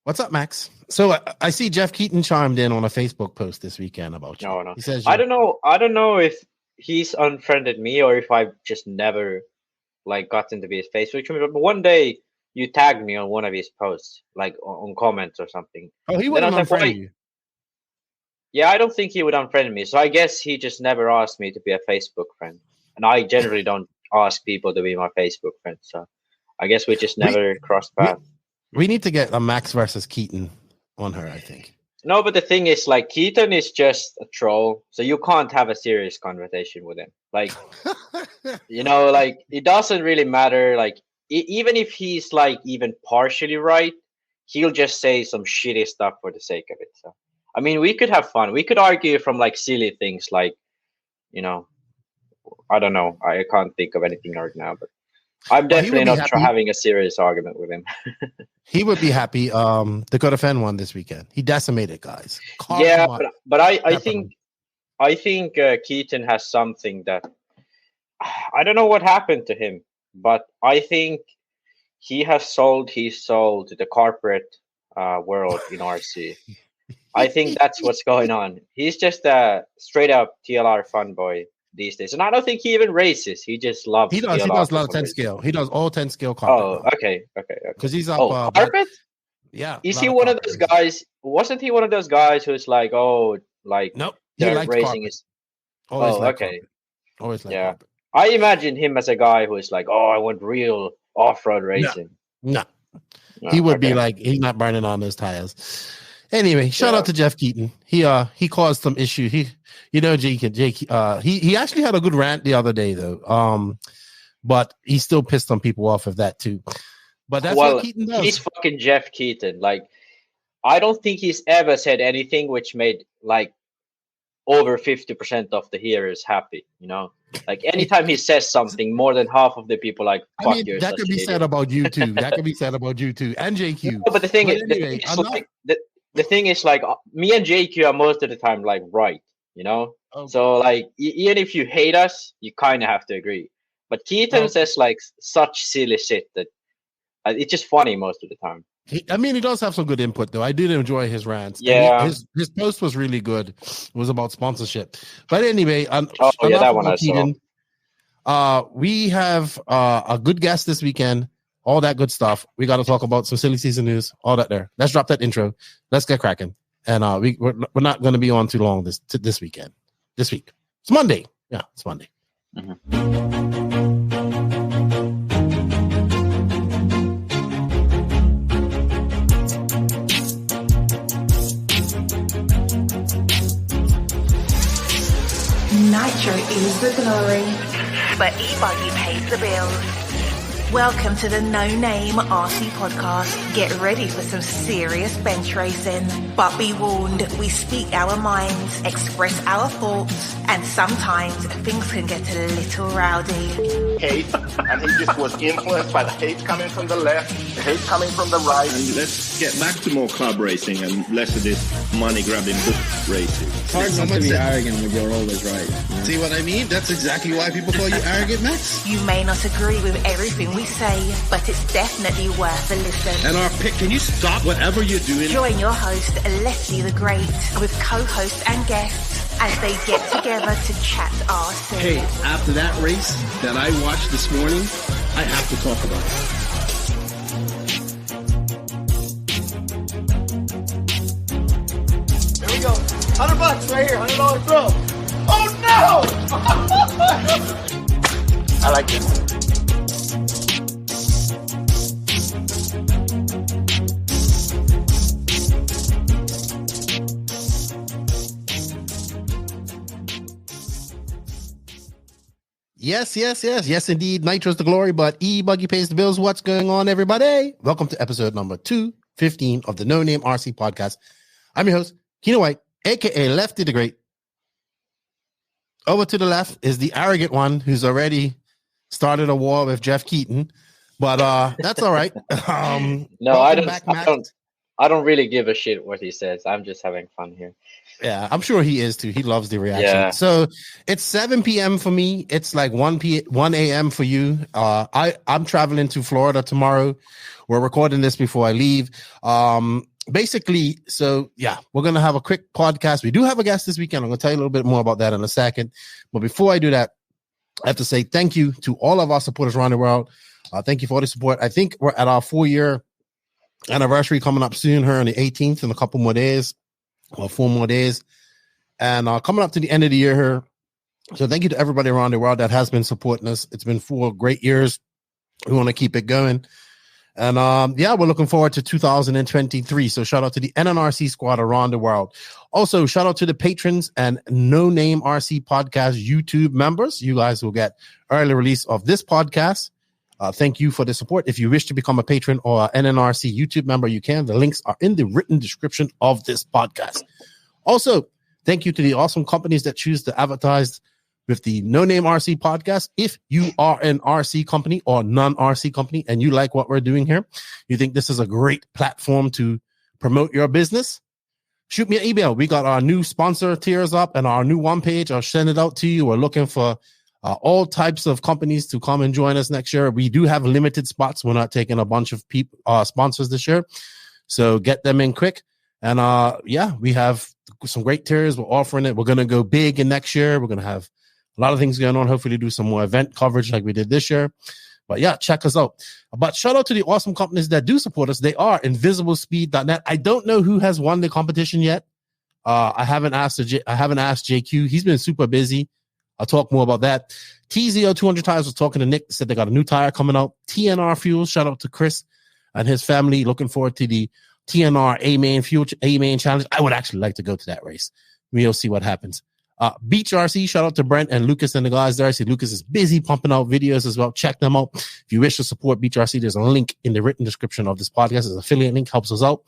What's up, Max? So I see Jeff Keaton chimed in on a Facebook post this weekend about you. No. He says, I don't know if he's unfriended me or if I've just never like gotten to be his Facebook. But one day you tagged me on one of his posts, like on comments or something. Oh, he wouldn't unfriend you. Yeah, I don't think he would unfriend me. So I guess he just never asked me to be a Facebook friend. And I generally don't ask people to be my Facebook friend. So I guess we just never crossed paths. We need to get a Max versus Keaton on her, I think. No, but the thing is, like, Keaton is just a troll. So you can't have a serious conversation with him. Like, like, it doesn't really matter. Like, even if he's, like, even partially right, he'll just say some shitty stuff for the sake of it. So, I mean, we could have fun. We could argue from, like, silly things like, I don't know. I can't think of anything right now, but I'm definitely not having a serious argument with him. He would be happy. Dakota Phend won this weekend. He decimated guys. But I think Keaton has something that I don't know what happened to him, but I think he has sold his soul to the corporate world in RC. I think that's what's going on. He's just a straight up TLR fun boy these days, and I don't think he even races. He just loves. He does. He does a lot of 10 scale. He does all 10 scale carpet. Oh, okay. Because he's up carpet. Yeah. Is he one of those guys? Wasn't he one of those guys who's like, nope? He likes racing carpet. Is. Always Okay. Carpet. Always like yeah. carpet. I imagine him as a guy who is like, I want real off-road racing. No. He would be like, he's not burning on those tires. Anyway, shout out to Jeff Keaton. He caused some issue. Jake. He actually had a good rant the other day though. But he still pissed some people off of that too. But that's what Keaton does. He's fucking Jeff Keaton. Like, I don't think he's ever said anything which made like over 50% of the hearers happy. Like anytime he says something, more than half of the people like, fuck you. That could be said about you too. That could be said about you too, and JQ. No, but the thing is, the thing is, like, me and JQ are most of the time like right. Okay. So like, even if you hate us, you kind of have to agree. But Keaton says like such silly shit that it's just funny most of the time. He does have some good input though. I did enjoy his rants. Yeah, his post was really good. It was about sponsorship. But anyway, that one Keaton. We have a good guest this weekend. All that good stuff. We got to talk about some silly season news. All that there. Let's drop that intro. Let's get cracking. And we're not going to be on too long this weekend. This week. It's Monday. Yeah, it's Monday. Mm-hmm. Nitro is the glory, but e-buggy pays the bills. Welcome to the No Name RC Podcast. Get ready for some serious bench racing. But be warned, we speak our minds, express our thoughts, and sometimes things can get a little rowdy. Hate, and he just was influenced by the hate coming from the left, the hate coming from the right. And let's get back to more club racing and less of this money-grabbing book racing. It's hard not to be arrogant when you're always right. Yeah. See what I mean? That's exactly why people call you arrogant, Max. You may not agree with everything we say, but it's definitely worth a listen. And our pick, can you stop whatever you're doing? Join your host, Leslie the Great, with co-hosts and guests as they get together to chat RC. Hey, after that race that I watched this morning, I have to talk about it. Here we go. $100 right here, $100 throw. Oh no! I like this. Yes, indeed. Nitro's the glory, but E-Buggy pays the bills. What's going on, everybody? Welcome to episode number 215 of the No Name RC Podcast. I'm your host, Keno White, a.k.a. Lefty the Great. Over to the left is the arrogant one who's already started a war with Jeff Keaton, but that's all right. No, I don't really give a shit what he says. I'm just having fun here. Yeah, I'm sure he is too. He loves the reaction. Yeah. So it's 7 p.m. for me. It's like 1 a.m. for you. I'm traveling to Florida tomorrow. We're recording this before I leave. basically, so yeah, we're going to have a quick podcast. We do have a guest this weekend. I'm going to tell you a little bit more about that in a second. But before I do that, I have to say thank you to all of our supporters around the world. Thank you for all the support. I think we're at our 4-year anniversary coming up soon here on the 18th in a couple more days or 4 more days. And coming up to the end of the year here. So thank you to everybody around the world that has been supporting us. It's been 4 great years. We want to keep it going. And yeah, we're looking forward to 2023. So shout out to the NNRC squad around the world. Also, shout out to the patrons and No Name RC Podcast YouTube members. You guys will get early release of this podcast. Thank you for the support. If you wish to become a patron or an NNRC YouTube member, you can. The links are in the written description of this podcast. Also, thank you to the awesome companies that choose to advertise with the No Name RC podcast. If you are an RC company or non-RC company and you like what we're doing here, you think this is a great platform to promote your business, shoot me an email. We got our new sponsor tiers up and our new one page. I'll send it out to you. We're looking for all types of companies to come and join us next year. We do have limited spots. We're not taking a bunch of people sponsors this year. So get them in quick. And yeah, we have some great tiers. We're offering it. We're going to go big in next year. We're going to have a lot of things going on. Hopefully do some more event coverage like we did this year. But yeah, check us out. But shout out to the awesome companies that do support us. They are invisiblespeed.net. I don't know who has won the competition yet. I haven't asked JQ. He's been super busy. I'll talk more about that. TZO 200 Tires was talking to Nick. Said they got a new tire coming out. TNR Fuel. Shout out to Chris and his family. Looking forward to the TNR A-Main Challenge. I would actually like to go to that race. We'll see what happens. Beach RC, shout out to Brent and Lucas and the guys there. I see Lucas is busy pumping out videos as well. Check them out. If you wish to support Beach RC, there's a link in the written description of this podcast. There's an affiliate link, helps us out.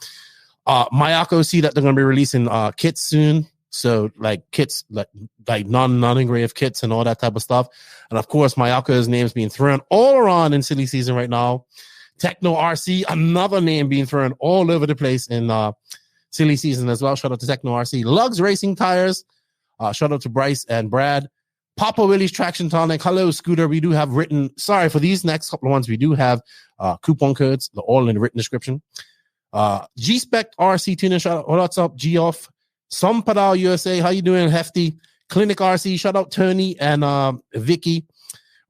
Mayako, see that they're going to be releasing kits soon. So like kits, like non-engraved kits and all that type of stuff. And of course, Mayako's name is being thrown all around in silly season right now. Techno RC, another name being thrown all over the place in silly season as well. Shout out to Techno RC. Lugs Racing Tires. Shout out to Bryce and Brad. Papa Willie's Traction Tonic. Hello, Scooter. We do have written, sorry, for these next couple of ones, we do have coupon codes. They're all in the written description. G-Spec RC Tuner. Shout out. What's up, G-Off? Some Padal USA. How you doing, Hefty? Clinic RC. Shout out Tony and Vicky.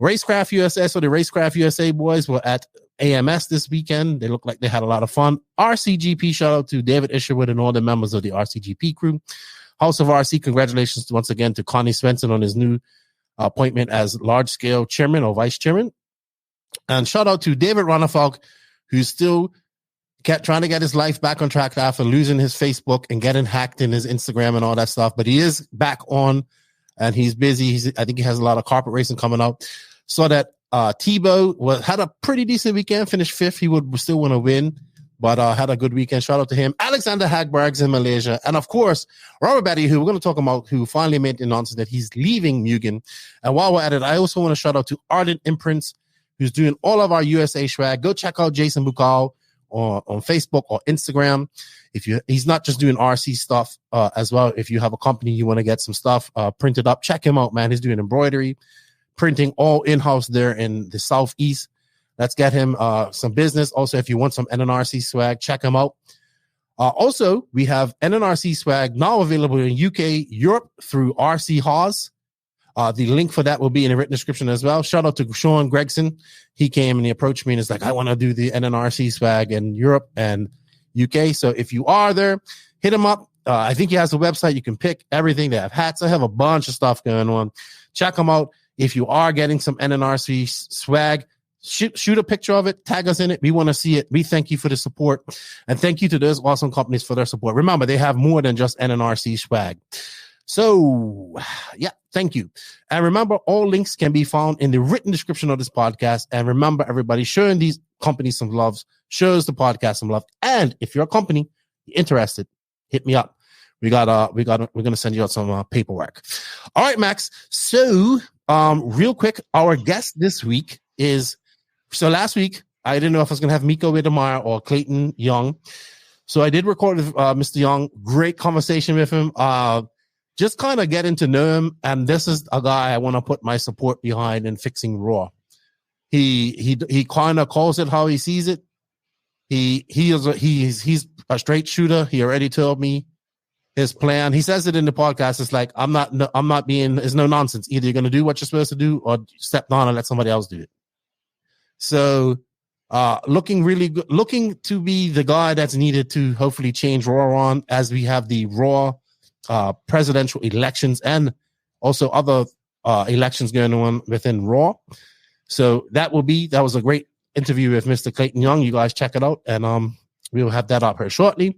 Racecraft USA. So the Racecraft USA boys were at AMS this weekend. They look like they had a lot of fun. RCGP. Shout out to David Isherwood and all the members of the RCGP crew. House of RC, congratulations once again to Connie Svensson on his new appointment as large-scale chairman or vice chairman. And shout out to David Ronnefalk, who's still kept trying to get his life back on track after losing his Facebook and getting hacked in his Instagram and all that stuff. But he is back on, and he's busy. I think he has a lot of carpet racing coming up. So that Tebow had a pretty decent weekend, finished 5th. He would still want to win, but had a good weekend. Shout out to him. Alexander Hagberg's in Malaysia. And, of course, Robert Batlle, who we're going to talk about, who finally made the announcement that he's leaving Mugen. And while we're at it, I also want to shout out to Ardent Imprints, who's doing all of our USA swag. Go check out Jason Bukal on Facebook or Instagram. He's not just doing RC stuff as well. If you have a company, you want to get some stuff printed up, check him out, man. He's doing embroidery, printing all in-house there in the Southeast. Let's get him some business. Also, if you want some NNRC swag, check him out. Also, we have NNRC swag now available in UK, Europe through RC Haus. The link for that will be in the written description as well. Shout out to Sean Gregson. He came and he approached me and is like, I want to do the NNRC swag in Europe and UK. So if you are there, hit him up. I think he has a website. You can pick everything. They have hats. I have a bunch of stuff going on. Check them out. If you are getting some NNRC swag, shoot a picture of it, tag us in it. We want to see it. We thank you for the support, and thank you to those awesome companies for their support. Remember, they have more than just NNRC swag. So, yeah, thank you. And remember, all links can be found in the written description of this podcast. And remember, everybody, showing these companies some love shows the podcast some love. And if you're a company interested, hit me up. We're gonna send you out some paperwork. All right, Max. So, real quick, our guest this week is. So last week, I didn't know if I was going to have Miko Widemar or Clayton Young. So I did record with Mr. Young. Great conversation with him. Just kind of getting to know him. And this is a guy I want to put my support behind in fixing Raw. He kind of calls it how he sees it. He's a straight shooter. He already told me his plan. He says it in the podcast. It's like, I'm not being, there's no nonsense. Either you're going to do what you're supposed to do or step down and let somebody else do it. So, looking really good, looking to be the guy that's needed to hopefully change Raw on as we have the Raw presidential elections and also other elections going on within Raw. So that was a great interview with Mr. Clayton Young. You guys check it out, and we'll have that up here shortly.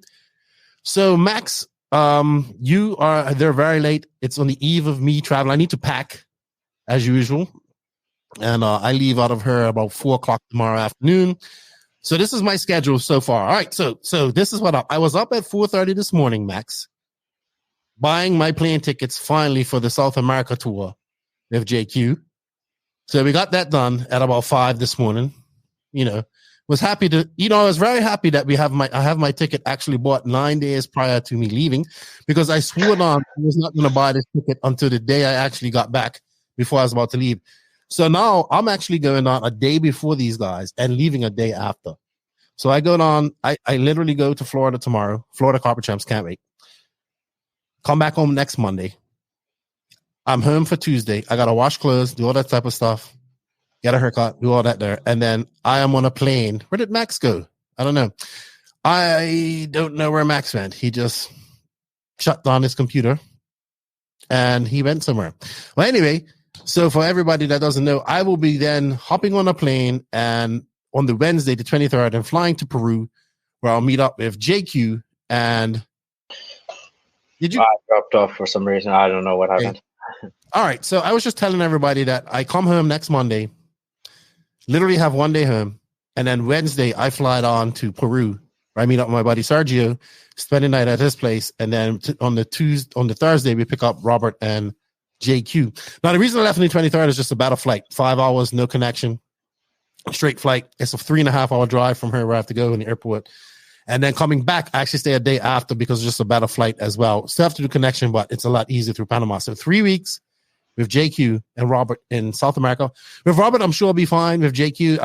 So Max, they're very late. It's on the eve of me traveling. I need to pack as usual. And I leave out of here about 4:00 tomorrow afternoon. So this is my schedule so far. All right. So this is what I was up at 4:30 this morning, Max, buying my plane tickets finally for the South America tour with JQ. So we got that done at about 5 this morning. Was happy to, I was very happy that I have my ticket actually bought 9 days prior to me leaving, because I swore on I was not going to buy this ticket until the day I actually got back before I was about to leave. So now I'm actually going on a day before these guys and leaving a day after. So I go on, I literally go to Florida tomorrow. Florida Carpet Champs, can't wait. Come back home next Monday. I'm home for Tuesday. I got to wash clothes, do all that type of stuff, get a haircut, do all that there. And then I am on a plane. Where did Max go? I don't know. I don't know where Max went. He just shut down his computer and he went somewhere. Well, anyway, so for everybody that doesn't know, I will be then hopping on a plane and on the Wednesday, the 23rd, and flying to Peru, where I'll meet up with JQ. And I dropped off for some reason. I don't know what happened. All right. So I was just telling everybody that I come home next Monday, literally have 1 day home. And then Wednesday, I fly on to Peru, where I meet up with my buddy Sergio, spend the night at his place. And then on the Thursday, we pick up Robert and JQ. Now, the reason I left on the 23rd is just a battle flight. 5 hours, no connection, straight flight. It's a 3.5 hour drive from here where I have to go in the airport. And then coming back, I actually stay a day after because it's just a battle flight as well. Still have to do connection, but it's a lot easier through Panama. So 3 weeks with JQ and Robert in South America. With Robert, I'm sure I'll be fine. With JQ,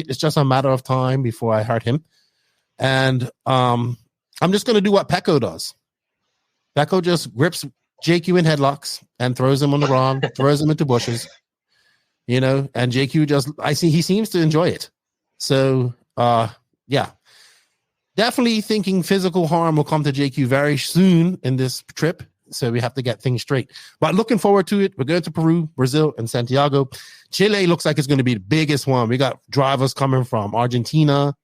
it's just a matter of time before I hurt him. And I'm just going to do what Pecco does. Pecco just grips JQ in headlocks and throws him on the ground, throws him into bushes, and JQ he seems to enjoy it. So, yeah, definitely thinking physical harm will come to JQ very soon in this trip. So we have to get things straight, but looking forward to it. We're going to Peru, Brazil, and Santiago. Chile looks like it's going to be the biggest one. We got drivers coming from Argentina,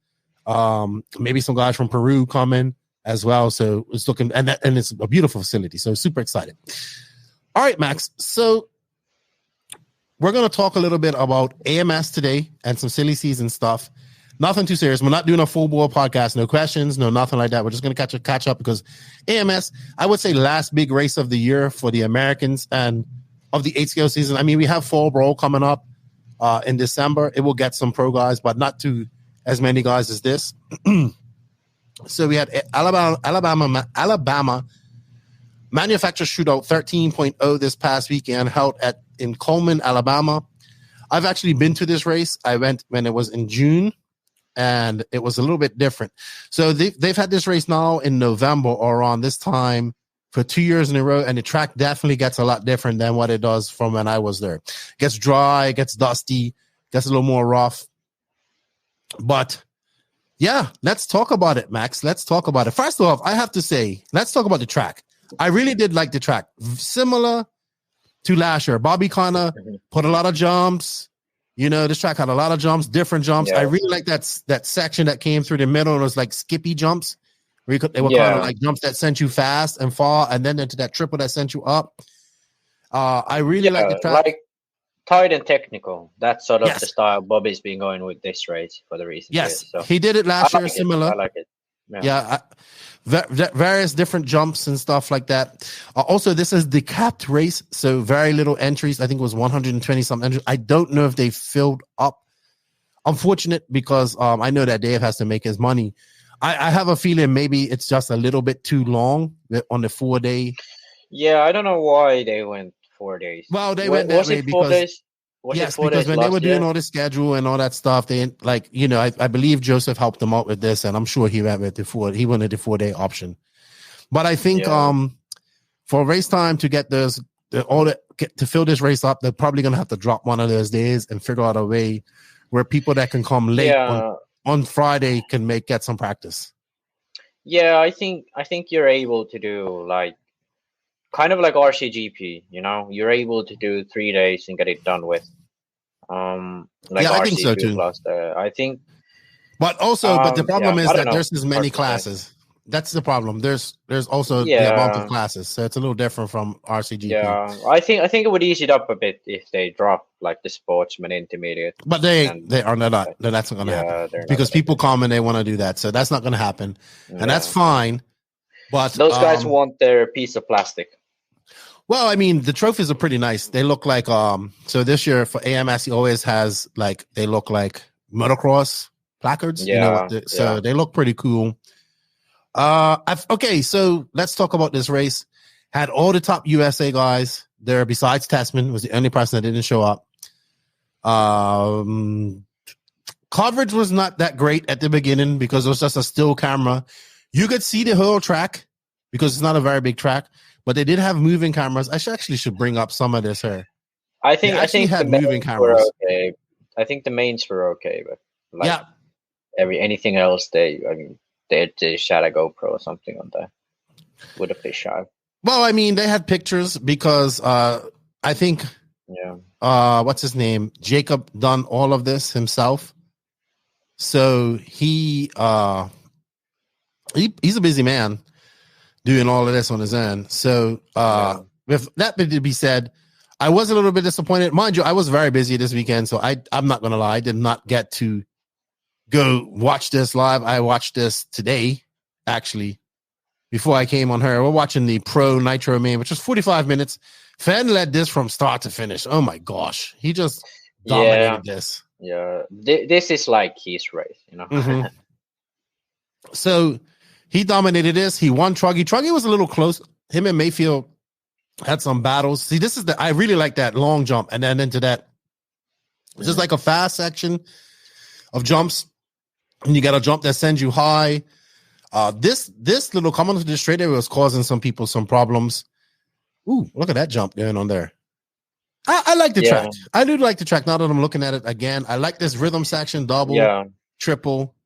maybe some guys from Peru coming as well. So it's looking, and it's a beautiful facility. So super excited. All right, Max. So we're going to talk a little bit about AMS today and some silly season stuff. Nothing too serious. We're not doing a full bore podcast. No questions, no nothing like that. We're just going to catch up because AMS, I would say, last big race of the year for the Americans and of the 8-scale season. I mean, we have Fall Brawl coming up in December. It will get some pro guys, but not too as many guys as this. So we had Alabama Manufacturer Shootout 13.0 this past weekend held in Coleman, Alabama. I've actually been to this race. I went when it was in June, and it was a little bit different. So they've had this race now in November or around this time for 2 years in a row, and the track definitely gets a lot different than what it does from when I was there. It gets dry, it gets dusty, gets a little more rough. But yeah, let's talk about it, Max. Let's talk about it. First off, I have to say, let's talk about the track. I really did like the track. Similar to last year. Bobby kind of put a lot of jumps. This track had a lot of jumps, different jumps. Yeah. I really like that section that came through the middle. And it was like skippy jumps. They were kind of like jumps that sent you fast and far, and then into that triple that sent you up. I really like the track. Like tight and technical. That's sort of the style Bobby's been going with this race for the recent years. So he did it last year, similar. I like it. Various different jumps and stuff like that. Also, this is the capped race, so very little entries. I think it was 120 something entries. I don't know if they filled up. Unfortunate, because I know that Dave has to make his money. I have a feeling maybe it's just a little bit too long on the 4 day. Yeah, I don't know why they went 4 days. Well, they went that way because 4 days? Yes, because when they were doing all the schedule and all that stuff, they like, you know, I believe Joseph helped them out with this, and I'm sure he went with he wanted the 4-day option. But I think for race time to get to fill this race up, they're probably gonna have to drop one of those days and figure out a way where people that can come late on Friday can get some practice. Yeah, I think you're able to do like kind of like RCGP, you know, you're able to do 3 days and get it done with. Like I think so too. I think, but the problem is that there's as many classes. That's the problem. There's also the amount of classes, so it's a little different from RCGP. Yeah, I think it would ease it up a bit if they drop like the sportsman intermediate. But they're not. That's not going to happen because people come and they want to do that, so that's not going to happen, and that's fine. But those guys want their piece of plastic. Well, I mean, the trophies are pretty nice. They look like so this year for AMS, he always has like they look like motocross placards. Yeah, so they look pretty cool. Okay, so let's talk about this race. Had all the top USA guys there besides Tessman, was the only person that didn't show up. Coverage was not that great at the beginning because it was just a still camera. You could see the whole track because it's not a very big track, but they did have moving cameras. I should bring up some of this here. I think had moving cameras. Okay. I think the mains were okay, but like anything else, they shot a GoPro or something on there with a fisheye. Well, I mean, they had pictures because I think what's his name? Jacob done all of this himself. So he's a busy man doing all of this on his own. So with that to be said, I was a little bit disappointed. Mind you, I was very busy this weekend, so I'm not going to lie. I did not get to go watch this live. I watched this today, actually, before I came on her. We're watching the Pro Nitro main, which was 45 minutes. Phend led this from start to finish. Oh my gosh. He just dominated this. Yeah. This is like his race, you know. Mm-hmm. So he dominated this. He won Truggy. Truggy was a little close. Him and Maifield had some battles. See, I really like that long jump. And then into that, it's just like a fast section of jumps. And you got a jump that sends you high. This little coming to the straight area was causing some people some problems. Ooh, look at that jump going on there. I like the track. I do like the track. Now that I'm looking at it again, I like this rhythm section, double, triple.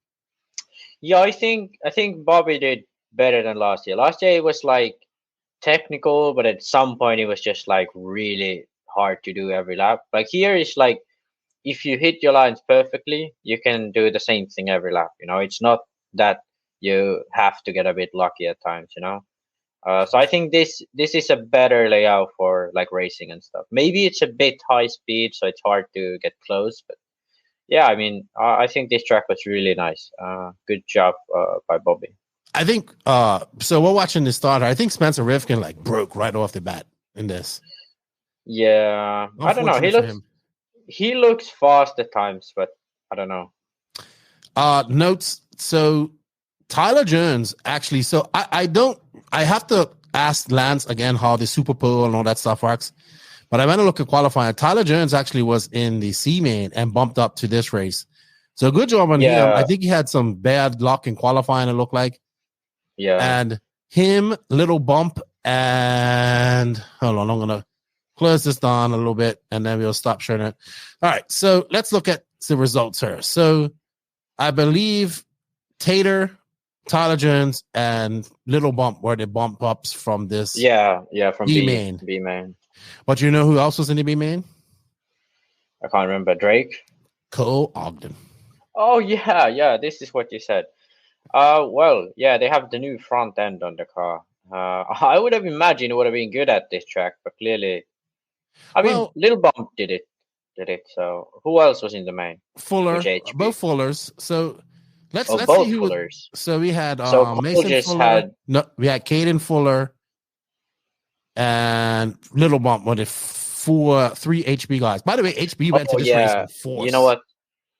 Yeah, I think Bobby did better than last year. Last year it was like technical, but at some point it was just like really hard to do every lap. Like here it's like if you hit your lines perfectly, you can do the same thing every lap. You know, it's not that you have to get a bit lucky at times, you know. So I think this is a better layout for like racing and stuff. Maybe it's a bit high speed, so it's hard to get close. But yeah, I mean, I think this track was really nice. Good job by Bobby. I think so. We're watching the starter. I think Spencer Rifkin like broke right off the bat in this. Yeah, I don't know. He looks fast at times, but I don't know. Notes. So Tyler Jones actually. So I have to ask Lance again how the Super Bowl and all that stuff works. But I went to look at qualifying. Tyler Jones actually was in the C main and bumped up to this race. So good job on him. I think he had some bad luck in qualifying, it looked like. Yeah. And him, little bump, and hold on, I'm going to close this down a little bit, and then we'll stop sharing it. All right, so let's look at the results here. So I believe Tater, Tyler Jones, and Little Bump were the bump ups from this. Yeah, from B main. B main. But you know who else was in the B main? I can't remember. Drake? Cole Ogden. Oh, yeah, this is what you said. Well, yeah, they have the new front end on the car. I would have imagined it would have been good at this track, but clearly, Little Bump did it. So who else was in the main? Fuller, both Fullers. So let's both see who Fullers. So we had so Mason Fuller. We had Caden Fuller and Little Bump with it 3 HB guys. By the way, HB went to this race in force.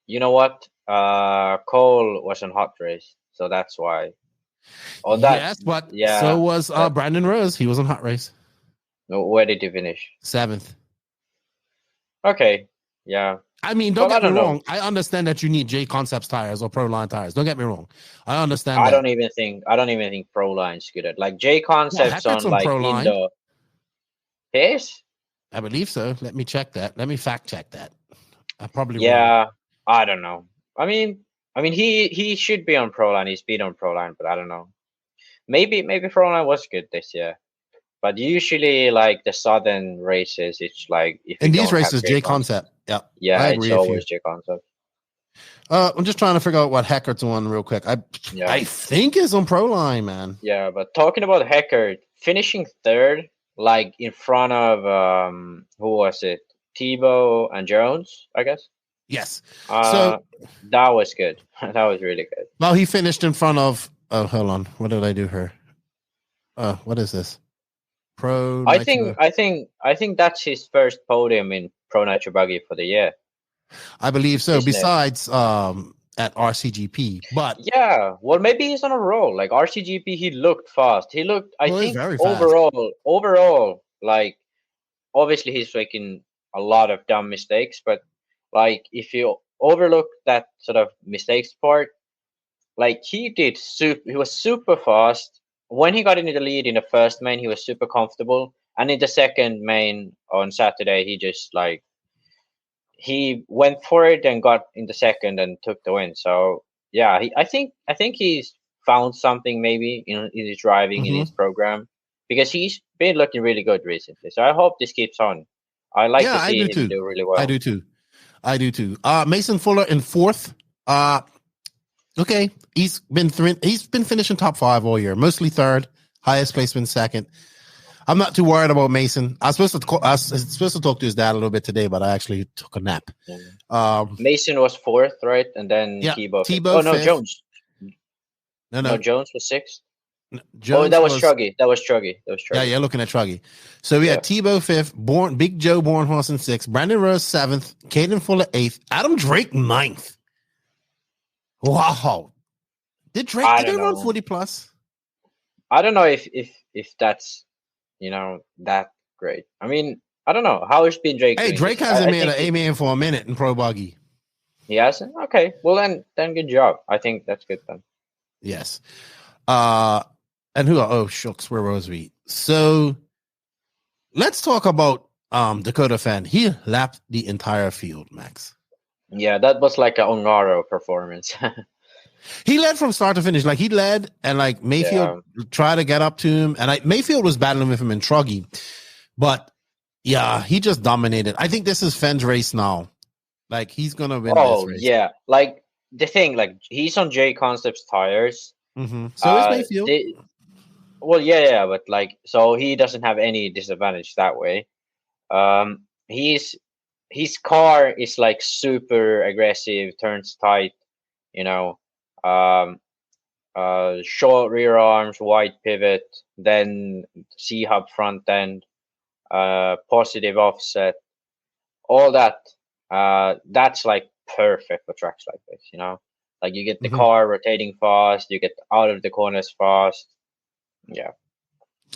You know what? Cole was on hot race, so that's why. Yes, but so was Brandon Rose. He was on hot race. Where did he finish? 7th. Okay. Yeah. I mean, don't get me wrong. I understand that you need J Concepts tires or Proline tires. Don't get me wrong. I understand. I don't even think Proline's good at like J Concepts on like Indo. Yes, I believe so. Let me check that. Let me fact check that. I probably wrong. I don't know. I mean, he should be on Proline. He's been on Proline, but I don't know. Maybe Proline was good this year. But usually, like the southern races, it's like if in these races, J Concept. Yeah, yeah, it's always J Concept. I'm just trying to figure out what Heckert's on real quick. I think it's on Proline, man. Yeah, but talking about Hecker, finishing third, like in front of who was it? Tebow and Jones, I guess. Yes. So that was good. That was really good. Well, he finished in front of. Oh, hold on. What did I do here? What is this? Pro. I think that's his first podium in Pro Nitro Buggy for the year. I believe so. Besides at RCGP, but yeah, well, maybe he's on a roll. Like RCGP, he looked fast. He looked. I think very overall, like obviously he's making a lot of dumb mistakes, but like if you overlook that sort of mistakes part, like he was super fast. When he got into the lead in the first main, he was super comfortable. And in the second main on Saturday, he just like, he went for it and got in the second and took the win. So yeah, I think he's found something maybe in his driving, in his program, because he's been looking really good recently. So I hope this keeps on. I like to see him do really well. I do too. Mason Fuller in fourth. Okay, he's been finishing top 5 all year, mostly third, highest placement second. I'm not too worried about Mason. I was supposed to talk to his dad a little bit today, but I actually took a nap. Mason was fourth, right? And then Tebow. Oh no, fifth. Jones. No, Jones was sixth. That was Truggy. Yeah, you're looking at Truggy. So we had Tebow fifth, Big Joe Bornhorst in sixth, Brandon Rose seventh, Caden Fuller eighth, Adam Drake ninth. Wow. Did Drake run 40 plus? I don't know if that's that great. I mean, I don't know. How has been Drake? Hey, Drake hasn't made an A-man for a minute in Pro Buggy. He hasn't? Okay. Well then good job. I think that's good then. Yes. And who shucks, where was we? So let's talk about Dakota Phend. He lapped the entire field, Max. Yeah, that was like an Ongaro performance. He led from start to finish. Like he led, and like Maifield tried to get up to him, and Maifield was battling with him in Truggy, but yeah, he just dominated. I think this is Phend's race now. Like he's gonna win this race. Yeah, like the thing, like he's on J Concepts tires. Mm-hmm. So is Maifield. But like so he doesn't have any disadvantage that way. His car is like super aggressive, turns tight, short rear arms, wide pivot, then C-hub front end, positive offset, all that. That's like perfect for tracks like this, like you get the car rotating fast, you get out of the corners fast. Yeah.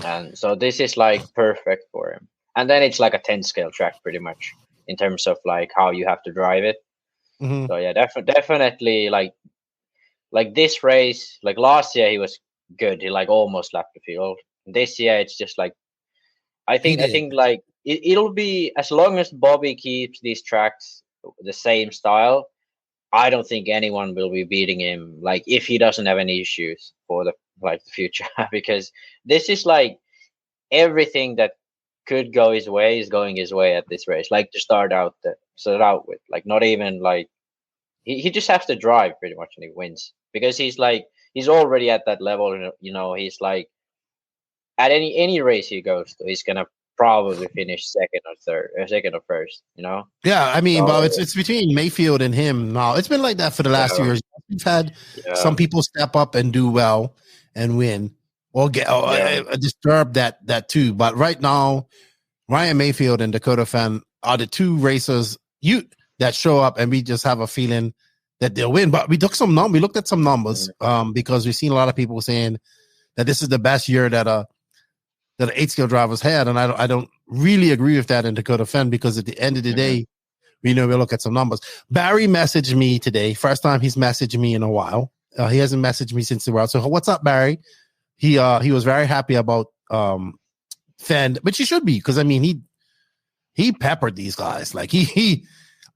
And so this is like perfect for him. And then it's like a 10 scale track pretty much, in terms of like how you have to drive it. So yeah, definitely like this race, like last year he was good. He like almost lapped the field. This year it's just like I think like it'll be, as long as Bobby keeps these tracks the same style, I don't think anyone will be beating him, like if he doesn't have any issues for the future. Because this is like everything that could go his way is going his way at this race. Like to start out with, like not even like he just has to drive pretty much and he wins, because he's already at that level. He's like at any race he goes to, he's gonna probably finish second or first. Yeah, I mean, but it's between Maifield and him now. It's been like that for the last 2 years. We've had some people step up and do well and win, or disturb that too. But right now, Ryan Maifield and Dakota Phend are the two racers that show up, and we just have a feeling that they'll win. But we looked at some numbers because we've seen a lot of people saying that this is the best year that an 8-scale driver's had, and I don't really agree with that in Dakota Phend, because at the end of the day, we'll look at some numbers. Barry messaged me today. First time he's messaged me in a while. He hasn't messaged me since the world. So what's up, Barry? He was very happy about Phend, but you should be, because I mean he peppered these guys. Like he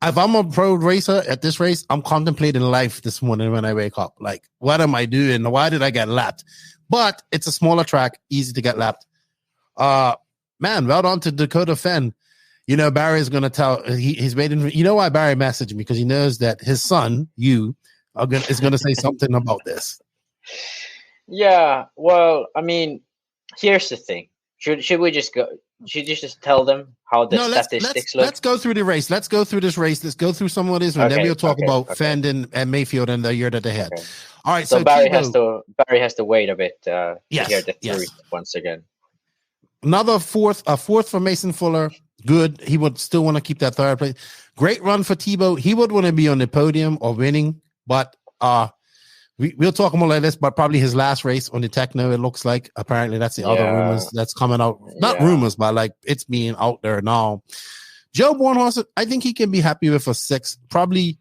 if I'm a pro racer at this race, I'm contemplating life this morning when I wake up. Like, what am I doing? Why did I get lapped? But it's a smaller track, easy to get lapped. Man, well done to Dakota Phend. Barry's gonna tell he's waiting. Why Barry messaged me? Because he knows that his son, is gonna say something about this. Yeah, well, I mean, here's the thing. Should we just go? Should you just tell them how the statistics look? Let's go through the race. Let's go through this race. Let's go through some of this, and then we'll talk about Phend and Maifield and the year that they had. Okay. All right. So Barry has to wait a bit to hear the truth once again. Another fourth for Mason Fuller. Good. He would still want to keep that third place. Great run for Tebow. He would want to be on the podium or winning, but we'll talk more like this, but probably his last race on the Techno, it looks like. Apparently, that's the other rumors that's coming out. Not rumors, but like it's being out there now. Joe Bornhorst, I think he can be happy with a 6. Probably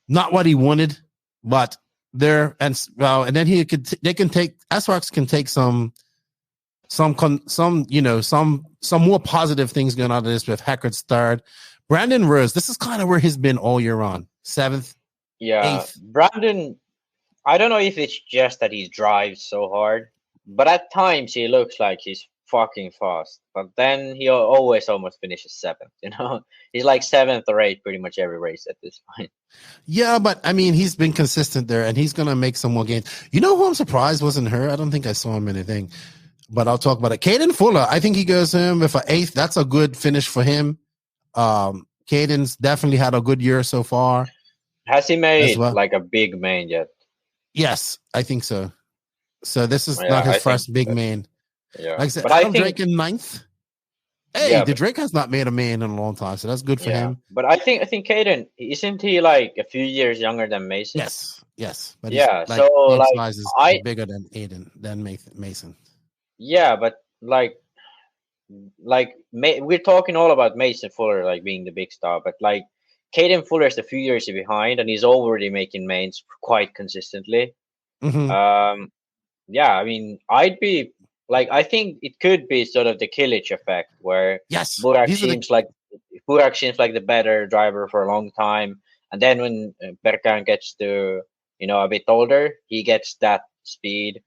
not what he wanted, but there and then they can take SRX can take some more positive things going out of this with Heckard's third. Brandon Rose, this is kind of where he's been all year on. 7th. Yeah. 8th. Brandon, I don't know if it's just that he drives so hard, but at times he looks like he's fucking fast. But then he always almost finishes 7th, He's like 7th or 8th pretty much every race at this point. Yeah, but I mean, he's been consistent there, and he's going to make some more gains. Who I'm surprised wasn't her? I don't think I saw him in anything, but I'll talk about it. Caden Fuller, I think he goes in with an 8th. That's a good finish for him. Caden's definitely had a good year so far. Has he made like a big main yet? Yes, I think so. So this is not his first big main. Yeah, like I said, Adam Drake in 9th. Hey, Drake has not made a main in a long time, so that's good for him. But I think Caden, isn't he like a few years younger than Mason? Yes. But so size is bigger than Mason. Yeah, but we're talking all about Mason Fuller like being the big star, but like Caden Fuller is a few years behind, and he's already making mains quite consistently. Mm-hmm. I mean, I think it could be sort of the Kilic effect, where Burak seems like the better driver for a long time, and then when Berkan gets to a bit older, he gets that speed.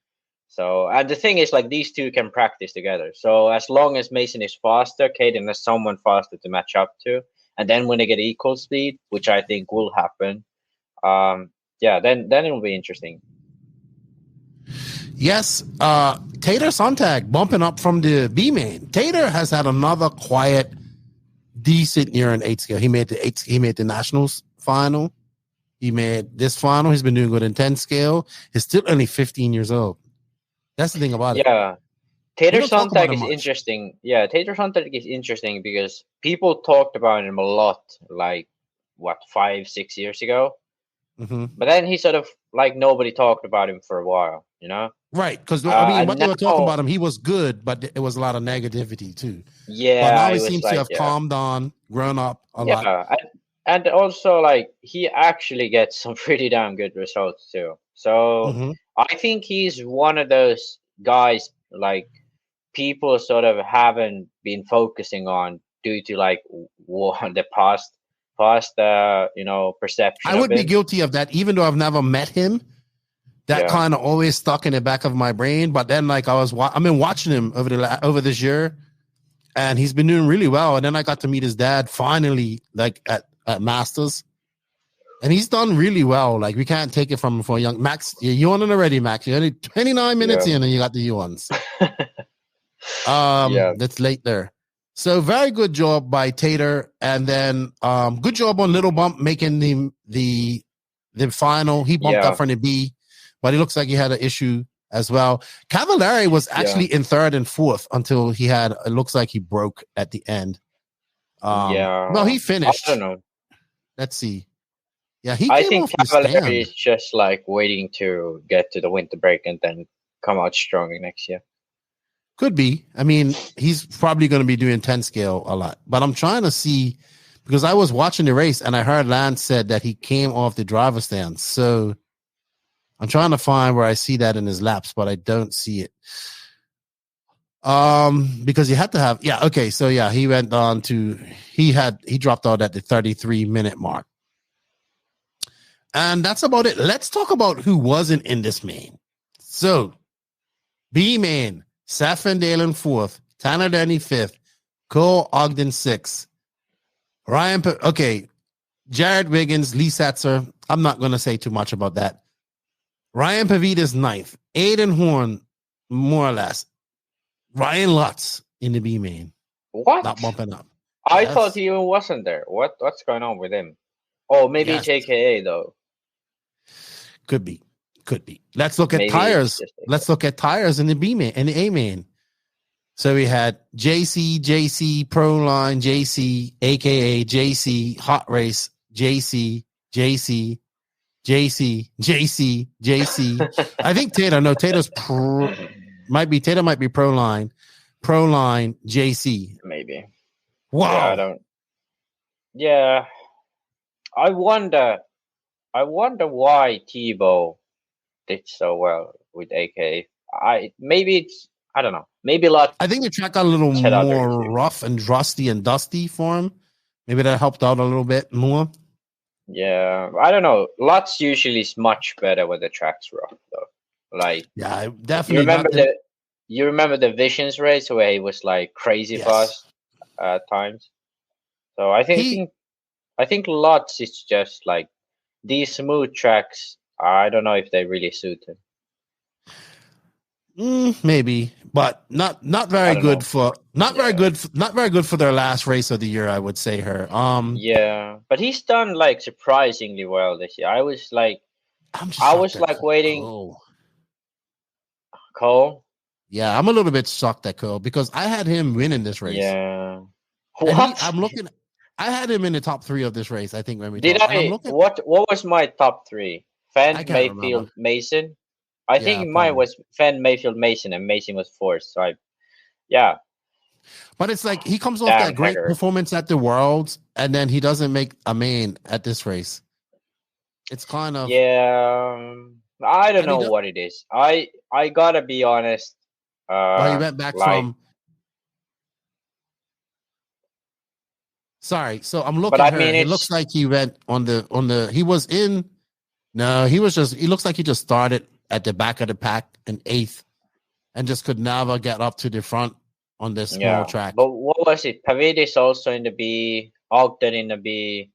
So, and the thing is, like, these two can practice together. So as long as Mason is faster, Caden has someone faster to match up to. And then when they get equal speed, which I think will happen, then it will be interesting. Yes, Tater Sontag bumping up from the B main. Tater has had another quiet, decent year in 8 scale. He made the Nationals final. He made this final. He's been doing good in 10 scale. He's still only 15 years old. That's the thing about it. Yeah. Tater Sontag is interesting. Yeah, Tater Sontag is interesting because people talked about him a lot, 5-6 years ago. Mm-hmm. But then he sort of nobody talked about him for a while, Right, because what they were talking about him, he was good, but it was a lot of negativity too. Yeah, but now he seems to have calmed down, grown up a lot. Yeah, and also he actually gets some pretty damn good results too. So I think he's one of those guys people sort of haven't been focusing on due to the past perception. I would be guilty of that, even though I've never met him. That kind of always stuck in the back of my brain. But then I've been watching him over this year, and he's been doing really well. And then I got to meet his dad finally, at Masters, and he's done really well. We can't take it from him for a young Max. You're on already, Max. You're only 29 minutes in, and you got the U-ones. That's late there. So very good job by Tater, and then good job on Little Bump making the final. He bumped up from the B, but it looks like he had an issue as well. Cavallari was actually in 3rd and 4th until it looks like he broke at the end. Well, he finished. I don't know. Let's see. Yeah, I think Cavallari is just waiting to get to the winter break and then come out stronger next year. Could be. I mean, he's probably going to be doing 10 scale a lot, but I'm trying to see because I was watching the race and I heard Lance said that he came off the driver's stand. So I'm trying to find where I see that in his laps, but I don't see it. Because you had to have, okay. So yeah, he went on to, he dropped out at the 33-minute mark. And that's about it. Let's talk about who wasn't in this main. So B-main, Seth Van Dalen 4th, Tanner Denny 5th, Cole Ogden 6th, Jared Wiggins, Lee Setzer. I'm not going to say too much about that. Ryan Pavitas 9th, Aiden Horn, more or less. Ryan Lutz in the B main. What? Not bumping up. I thought he wasn't there. What's going on with him? Oh, maybe JKA though. Could be. Let's look at tires. Let's look at tires in the B main and the A main. So we had JC, Proline, JC, aka JC, Hot Race, JC. I think Tater. No, Tater's might be Proline, JC. Maybe. Wow. Yeah, I wonder why Tebow did so well with AK. I don't know. Maybe a lot. I think the track got a little more rough and rusty and dusty for him. Maybe that helped out a little bit more. Yeah, I don't know. Lutz usually is much better when the track's rough, though. Like, yeah, I definitely. You remember the Visions race where he was like crazy fast at times. So I think Lutz is just like these smooth tracks. I don't know if they really suit him. Maybe, but not very good for their last race of the year. I would say her. Yeah, but he's done like surprisingly well this year. I was like waiting. Cole. Yeah, I'm a little bit shocked at Cole because I had him winning this race. Yeah, I had him in the top 3 of this race. I think when we what was my top 3? Phend, Maifield, Mason. I think mine was Phend, Maifield, Mason, and Mason was 4th. So But it's like he comes off that great performance at the Worlds, and then he doesn't make a main at this race. It's kind of I don't know what it is. I gotta be honest. He went back from. Sorry, so I'm looking at her. It looks like he went on the. He was in. No, he was just. He looks like he just started at the back of the pack in 8th, and just could never get up to the front on this small track. But what was it? Pavidis also in the B, Ogden in the B.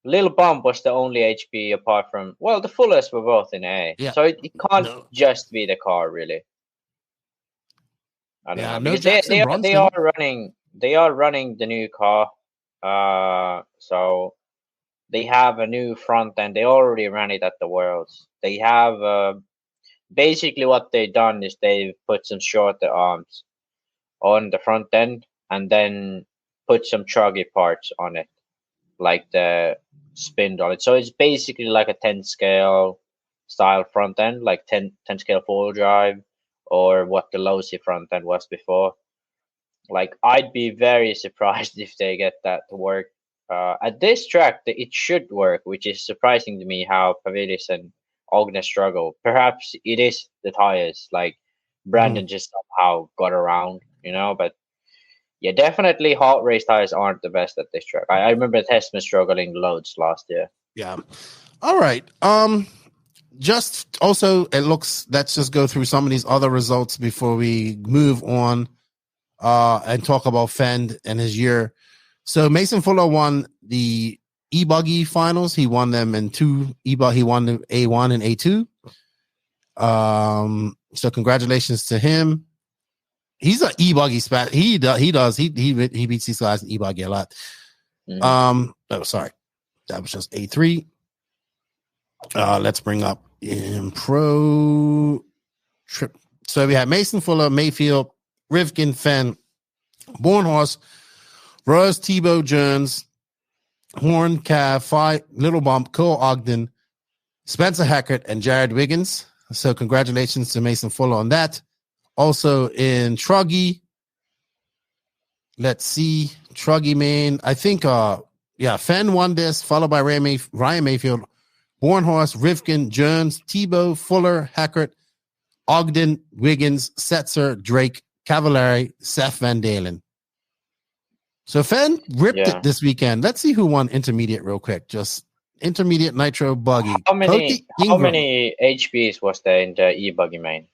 Little Bump was the only HP apart from the fullest were both in A. Yeah. So it can't just be the car really. I don't know. Because they are running the new car. So they have a new front end. They already ran it at the Worlds. They have basically what they've done is they've put some shorter arms on the front end and then put some truggy parts on it, like the spin on it. So it's basically like a 10 scale style front end, like 10 scale 4-wheel drive, or what the Losi front end was before. Like, I'd be very surprised if they get that to work. At this track, it should work, which is surprising to me how Pavidis and Ogden struggle. Perhaps it is the tires. Like, Brandon just somehow got around, but yeah, definitely hot race tires aren't the best at this track. I remember Testament struggling loads last year. Yeah. All right. Just also, let's just go through some of these other results before we move on and talk about Phend and his year. So Mason Fuller won the e-buggy finals. He won them in 2 e-buggy. He won the A1 and A2. So congratulations to him. He's an e-buggy spat. He beats these guys in e-buggy a lot. Sorry. That was just A3. Let's bring up in pro trip. So we have Mason Fuller, Mayfield, Rivkin, Phend, Bornhorst, Rose, Tebow, Jones, Horn, Cav, Fight, Little Bump, Cole Ogden, Spencer Hackett, and Jared Wiggins. So congratulations to Mason Fuller on that. Also in Truggy, let's see, Truggy main. I think Yeah, Phend won this, followed by Ryan Maifield, Bornhorst, Rivkin, Jones, Tebow, Fuller, Hackert, Ogden, Wiggins, Setzer, Drake, Cavallari, Seth Van Dalen. So Phend ripped it this weekend. Let's see who won intermediate real quick. Just intermediate nitro buggy. How many HBs was there in the e-buggy main?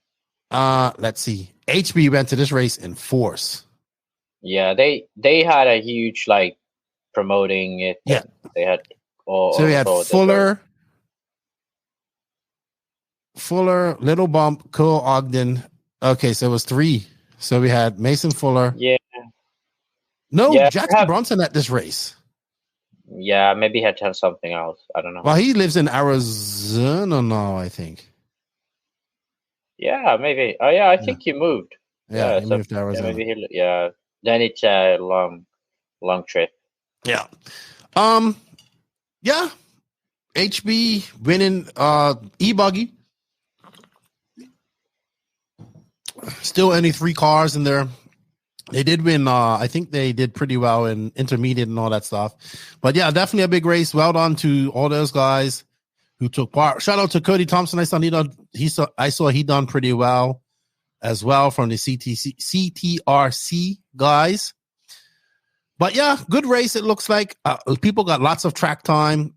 Let's see. HB went to this race in force. Yeah, they had a huge like promoting it. Yeah, they had. So we had Fuller, Little Bump, Cole Ogden. Okay, so it was 3. So we had Mason Fuller. Yeah. No, Jackson Bronson at this race. Yeah, maybe he had done something else. I don't know. Well, he lives in Arizona now, I think. Yeah, maybe. Oh, yeah, I think he moved. Yeah, he moved to Arizona. Yeah, maybe then it's a long trip. Yeah. Yeah. HB winning e-buggy. Still only 3 cars in there. They did win. I think they did pretty well in intermediate and all that stuff. But yeah, definitely a big race. Well done to all those guys who took part. Shout out to Cody Thompson. I saw he done pretty well as well from the CTRC guys. But yeah, good race. It looks like people got lots of track time.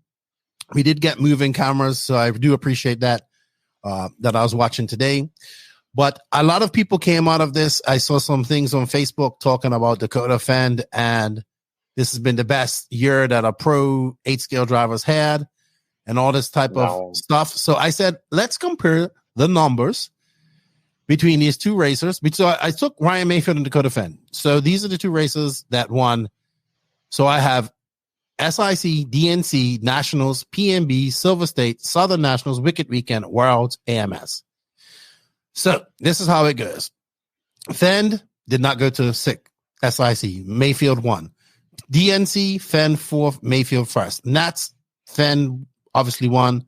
We did get moving cameras, so I do appreciate that. That I was watching today. But a lot of people came out of this. I saw some things on Facebook talking about Dakota Phend, and this has been the best year that a pro 8-scale driver's had and all this type of stuff. So I said, let's compare the numbers between these 2 racers. So I took Ryan Maifield and Dakota Phend. So these are the 2 racers that won. So I have SIC, DNC, Nationals, PNB, Silver State, Southern Nationals, Wicked Weekend, Worlds, AMS. So this is how it goes. Phend did not go to SIC. Maifield won. DNC, Phend 4th, Maifield 1st. Nats, Phend obviously won.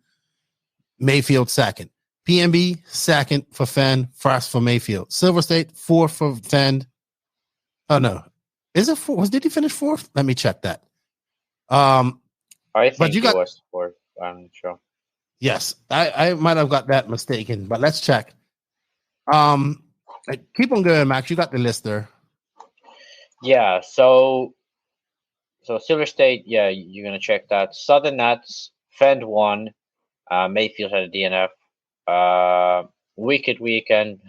Maifield 2nd. PNB 2nd for Phend, 1st for Maifield. Silver State 4th for Phend. Oh no, is it 4th? Did he finish 4th? Let me check that. I think he was 4th. I'm not sure. Yes, I might have got that mistaken, but let's check. Keep on going, Max. You got the list there. Yeah, so Silver State, yeah, you're gonna check that. Southern Nats, Phend won. Maifield had a DNF. Wicked Weekend,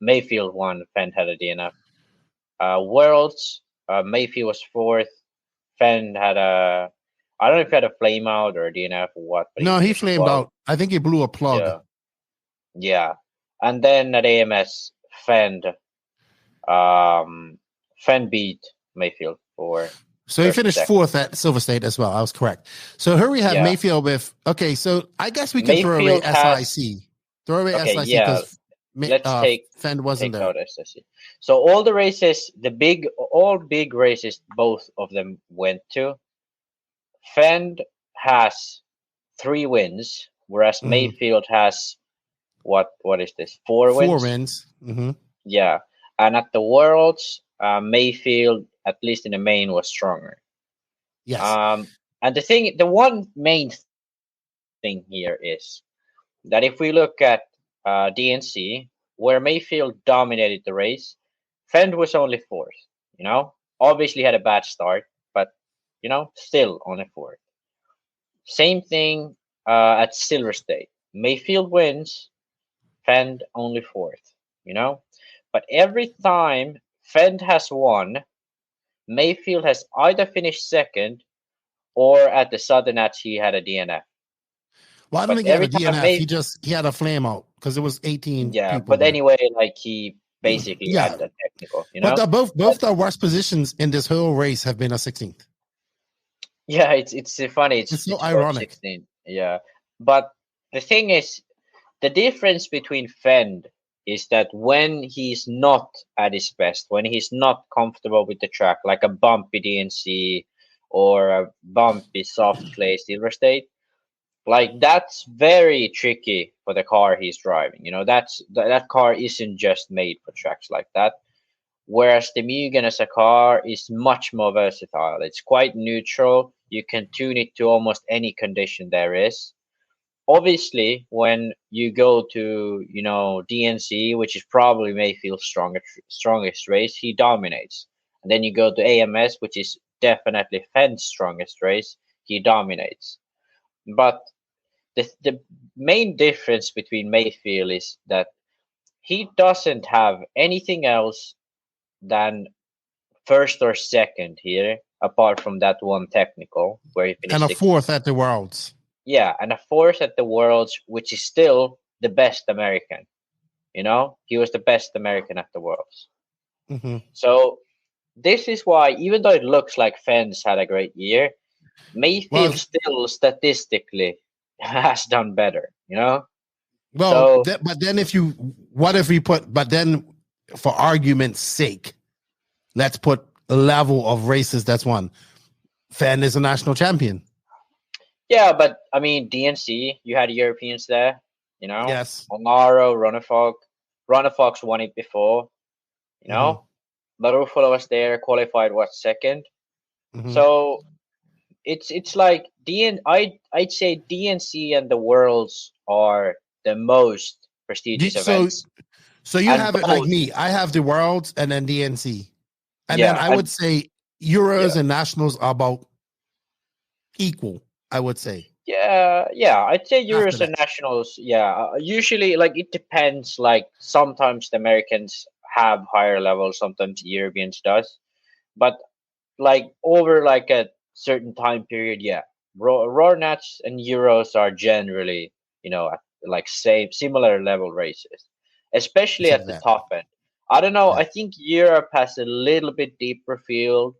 Maifield won. Phend had a DNF. Worlds, Maifield was 4th. Phend had I don't know if he had a flame out or a DNF or what. But no, he flamed out. I think he blew a plug. Yeah. And then at AMS, Phend beat Maifield for. So he finished 4th at Silver State as well. I was correct. So here we have Maifield with. Okay, so I guess we can Maifield throw away SIC. Throw away SIC because Phend wasn't there. SIC. So all the races, all big races, both of them went to. Phend has 3 wins, whereas Maifield has. What is this? 4 wins. 4 wins. Mm-hmm. Yeah, and at the Worlds, Maifield, at least in the main, was stronger. Yes. And the one main thing here is that if we look at DNC, where Maifield dominated the race, Phend was only 4th. Obviously had a bad start, but still only 4th. Same thing at Silver State. Maifield wins. Phend only 4th, but every time Phend has won, Maifield has either finished 2nd or at the Southern Nats he had a DNF. Well, I don't think he had a DNF. He had a flame out because it was 18. Yeah, people but there. Anyway, like he basically had the technical. But both the worst positions in this whole race have been a 16th. Yeah, it's funny. It's so ironic. 16. Yeah, but the thing is. The difference between Phend is that when he's not at his best, when he's not comfortable with the track, like a bumpy DNC or a bumpy soft clay Silver State, like that's very tricky for the car he's driving. That car isn't just made for tracks like that. whereas the Mugen as a car is much more versatile. It's quite neutral. You can tune it to almost any condition there is. Obviously, when you go to, DNC, which is probably Mayfield's strongest race, he dominates. And then you go to AMS, which is definitely Fend's strongest race, he dominates. But the main difference between Maifield is that he doesn't have anything else than first or second here, apart from that one technical where he finished. And a fourth at the Worlds. Yeah, and a fourth at the Worlds, which is still the best American. He was the best American at the Worlds. Mm-hmm. So this is why, even though it looks like Fend's had a great year, Mayfield still statistically has done better, Well, so, but then but then for argument's sake, let's put a level of races that's won. Phend is a national champion. Yeah, but I mean, DNC, you had Europeans there, Yes. Ongaro, Runnerfox won it before, Marufalo was there, qualified second. Mm-hmm. So it's like I'd say DNC and the Worlds are the most prestigious events. So you have it like me. I have the Worlds and then DNC. And then I would say Euros and Nationals are about equal, I would say. Yeah, I'd say Euros and Nationals, usually, like, it depends. Like, sometimes the Americans have higher levels, sometimes the Europeans does. But, like, over, like, a certain time period, Raw Nats and Euros are generally, like, similar level races, especially at the top end. I don't know. I think Europe has a little bit deeper field,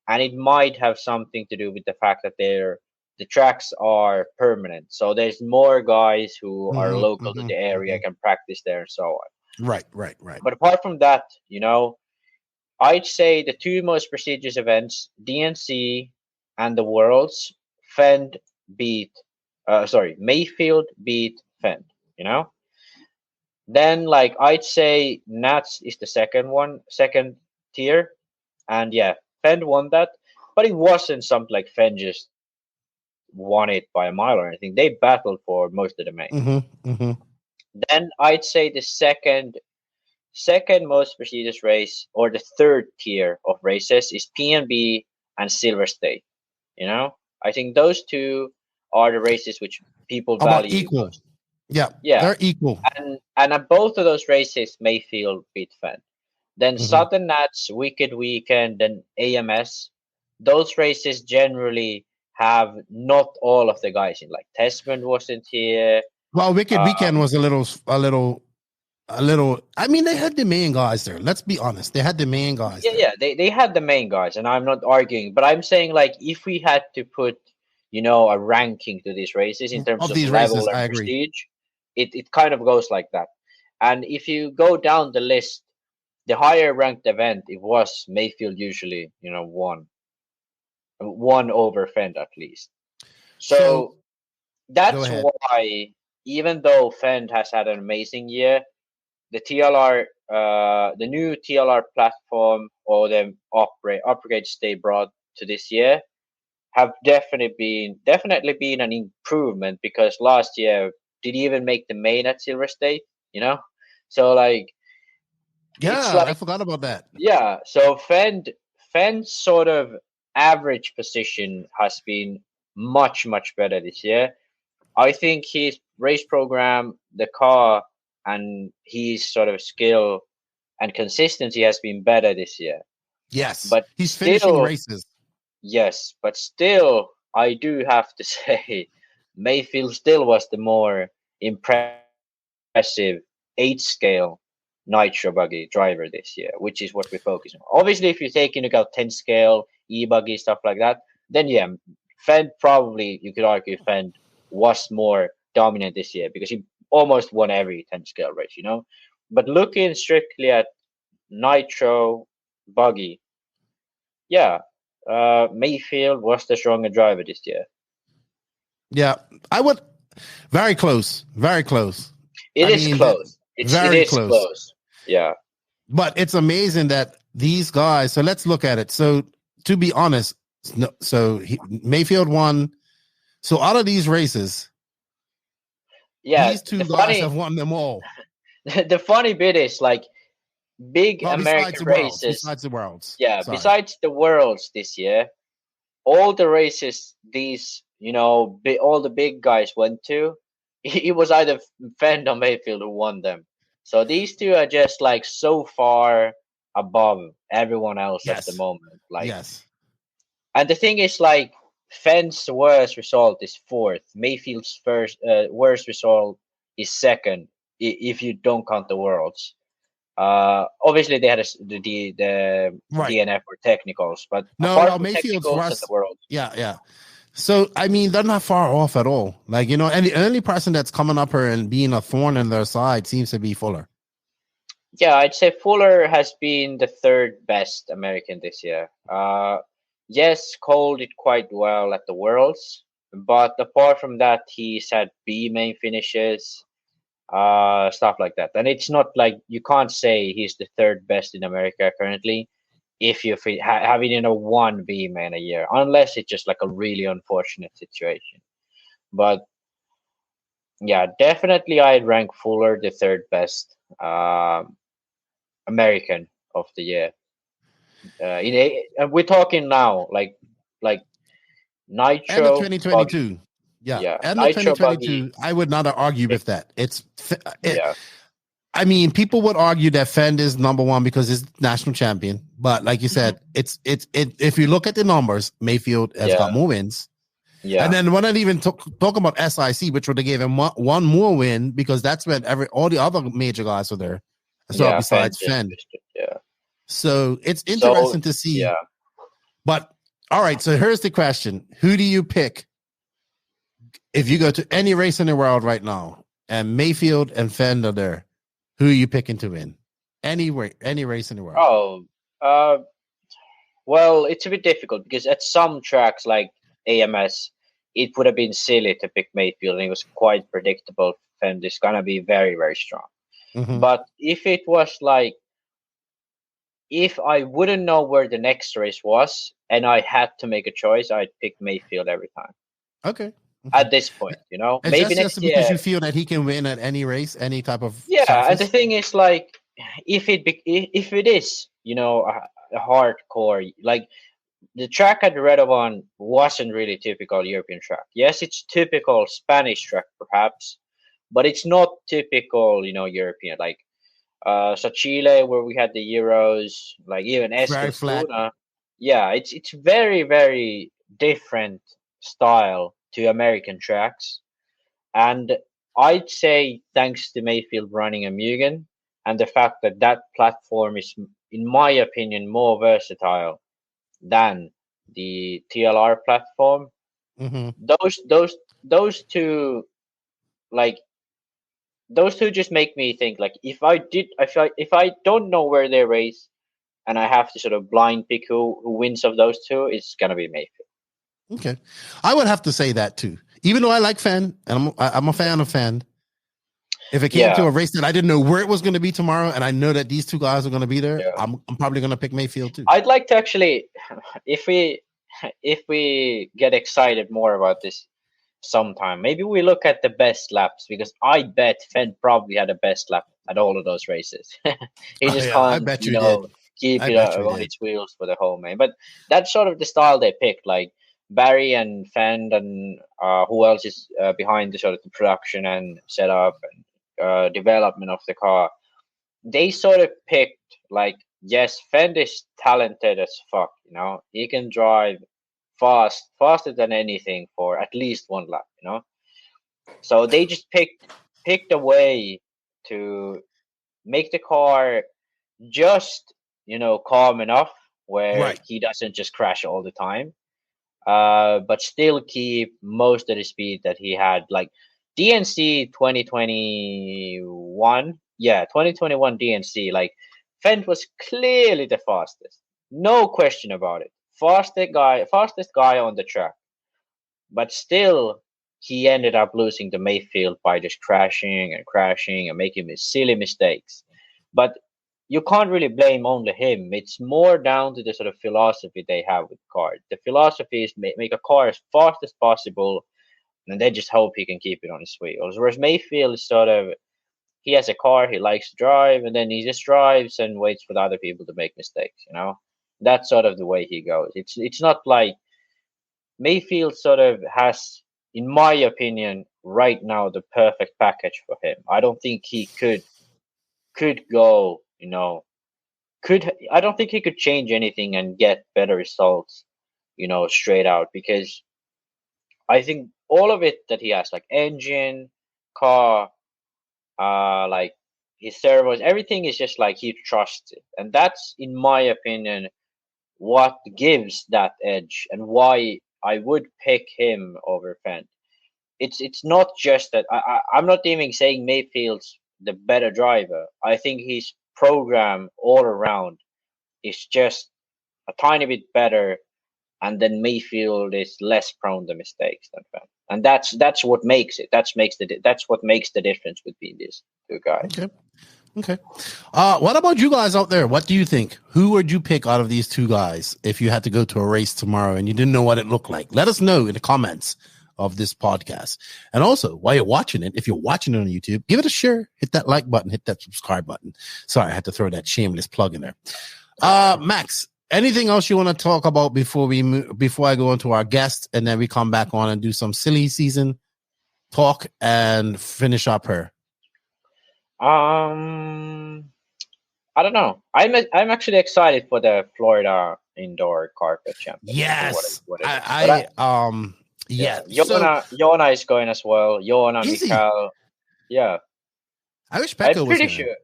and it might have something to do with the fact that the tracks are permanent. So there's more guys who are local to the area, can practice there and so on. Right. But apart from that, I'd say the two most prestigious events, DNC and the Worlds, Mayfield beat Phend, Then, like, I'd say Nats is the second tier. And Phend won that. But it wasn't something like Phend just won it by a mile or anything. They battled for most of the main. Then I'd say the second most prestigious race, or the third tier of races, is PNB and Silver State. I think those two are the races which people value equal. most. Yeah, they're equal. And at both of those races, Mayfield beat Phend. Then Southern Nats, Wicked Weekend, and AMS. Those races generally have not all of the guys in. Like, Tesman wasn't here. Well, Wicked Weekend was a little. I mean, they had the main guys there. Let's be honest. They had the main guys. They had the main guys, and I'm not arguing. But I'm saying, like, if we had to put, a ranking to these races in terms of level and prestige, it kind of goes like that. And if you go down the list, the higher ranked event, it was Mayfield usually, one over Phend at least. So that's why, even though Phend has had an amazing year, the TLR, the new TLR platform, or the upgrades they brought to this year, have definitely been an improvement, because last year did he even make the main at Silver State? So, like, I forgot about that. Yeah, so Fend's sort of average position has been much, much better this year. I think his race program, the car, and his sort of skill and consistency has been better this year. Yes, but he's finishing races. Yes, but still, I do have to say, Mayfield still was the more impressive 8-scale Nitro buggy driver this year, which is what we focus on. Obviously, if you take into account 10-scale, e-buggy, stuff like that, then Phend, probably, you could argue Phend was more dominant this year, because he almost won every 10-scale race, But looking strictly at Nitro buggy, Mayfield was the stronger driver this year. Yeah, I would. Very close. Very close. It is close. It is close. Yeah. But it's amazing that these guys. So let's look at it. So to be honest, Maifield won. So out of these races, these two guys have won them all. The funny bit is like big American races. Besides the Worlds. Yeah, besides the Worlds this year, all the races these, all the big guys went to, it was either Phend or Maifield who won them. So these two are just like so far above everyone else at the moment. Like, yes. And the thing is, like, Fend's worst result is 4th. Mayfield's worst result is 2nd, if you don't count the Worlds. Obviously they had the DNF for technicals, but no, Mayfield's worst. Yeah. So I mean, they're not far off at all. Like, and the only person that's coming up here and being a thorn in their side seems to be Fuller. Yeah, I'd say Fuller has been the 3rd best American this year. Yes, Cole did quite well at the Worlds, but apart from that, he's had B main finishes. Stuff like that. And it's not like you can't say he's the 3rd best in America currently if you having one B man a year, unless it's just like a really unfortunate situation. But yeah, definitely I'd rank Fuller the 3rd best American of the year. And we're talking now like Nitro and the 2022. Yeah. And the 2022, I would not argue with that. I mean, people would argue that Phend is number 1 because he's national champion. But like you said, it's if you look at the numbers, Maifield has got more wins. Yeah. And then we're not even talking about SIC, which would have gave him one more win because that's when all the other major guys were there. So besides Phend. Yeah. So it's interesting to see. Yeah. But all right, so here's the question. Who do you pick if you go to any race in the world right now and Maifield and Phend are there? Who are you picking to win? Any race in the world? Well, it's a bit difficult because at some tracks like AMS, it would have been silly to pick Maifield, and it was quite predictable. Phend is gonna be very, very strong. Mm-hmm. But if it was like, if I wouldn't know where the next race was and I had to make a choice, I'd pick Maifield every time. Okay. At this point, maybe next year, because you feel that he can win at any race, any type of surface. And the thing is, like, if it is, a hardcore, like the track at the Redovan wasn't really typical European track. Yes, it's typical Spanish track perhaps, but it's not typical, European. Like so Chile, where we had the Euros, like even Eskilstuna. Yeah, it's very, very different style to American tracks. And I'd say thanks to Maifield running a Mugen and the fact that platform is, in my opinion, more versatile than the TLR platform. Mm-hmm. Those two, like, those two just make me think, like, if I don't know where they race and I have to sort of blind pick who wins of those two, it's gonna be Maifield. Okay, I would have to say that too. Even though I like Phend, and I'm a fan of Phend. If it came to a race that I didn't know where it was going to be tomorrow, and I know that these two guys are going to be there, I'm probably going to pick Maifield too. I'd like to actually, if we get excited more about this sometime, maybe we look at the best laps, because I bet Phend probably had the best lap at all of those races. He just can't, I bet you did. Keep it on its wheels for the whole main. But that's sort of the style they picked, like Barry and Phend and who else is behind the sort of the production and setup and development of the car. They sort of picked, like, yes, Phend is talented as fuck, he can drive faster than anything for at least one lap, so they just picked a way to make the car just calm enough where he doesn't just crash all the time, but still keep most of the speed that he had. Like DNC 2021 DNC, like Phend was clearly the fastest, no question about it, fastest guy on the track, but still he ended up losing to Maifield by just crashing and making silly mistakes. But you can't really blame only him. It's more down to the sort of philosophy they have with cars. The philosophy is make a car as fast as possible, and they just hope he can keep it on his wheels. Whereas Maifield is sort of, he has a car he likes to drive, and then he just drives and waits for the other people to make mistakes. That's sort of the way he goes. It's not like Mayfield sort of has, in my opinion, right now the perfect package for him. I don't think he could go, I don't think he could change anything and get better results, straight out, because I think all of it that he has, like engine, car, like his servos, everything is just like he trusts it. And that's, in my opinion, what gives that edge and why I would pick him over Phend. It's not just that I'm not even saying Mayfield's the better driver. I think his program all around is just a tiny bit better, and then Mayfield is less prone to mistakes than Phend. And that's what makes it. That's what makes the difference between these two guys. Okay. What about you guys out there? What do you think? Who would you pick out of these two guys if you had to go to a race tomorrow and you didn't know what it looked like? Let us know in the comments of this podcast. And also, while you're watching it, if you're watching it on YouTube, give it a share, hit that like button, hit that subscribe button. Sorry, I had to throw that shameless plug in there. Max, anything else you want to talk about before I go on to our guest, and then we come back on and do some silly season talk and finish up here? I don't know. I'm actually excited for the Florida indoor carpet championship. Yes. Yeah. Jona is going as well. Jona, Mikael. Yeah. I wish Pekka was I'm pretty going. sure.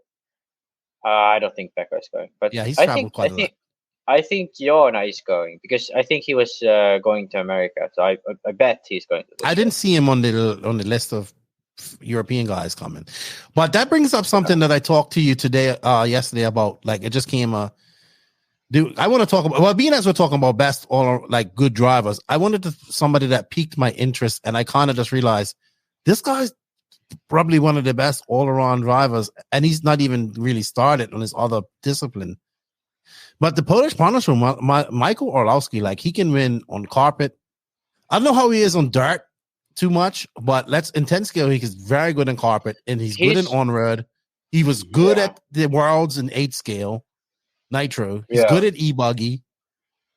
I don't think Pekka is going, but yeah, he's traveled quite a lot. I think Jona is going because I think he was going to America, so I bet he's going to. I didn't see him on the list of European guys coming, but that brings up something that I talked to you yesterday about. Like, it just came dude, I want to talk about, being as we're talking about best all like good drivers, I wanted somebody that piqued my interest, and I kind of just realized this guy's probably one of the best all-around drivers, and he's not even really started on his other discipline. But the Polish partnership, Michael Orlowski, like, he can win on carpet. I don't know how he is on dirt too much, but in 10 scale, he's very good in carpet, and he's good in on-road. He was good at the Worlds in 8 scale. Nitro. He's good at e-buggy.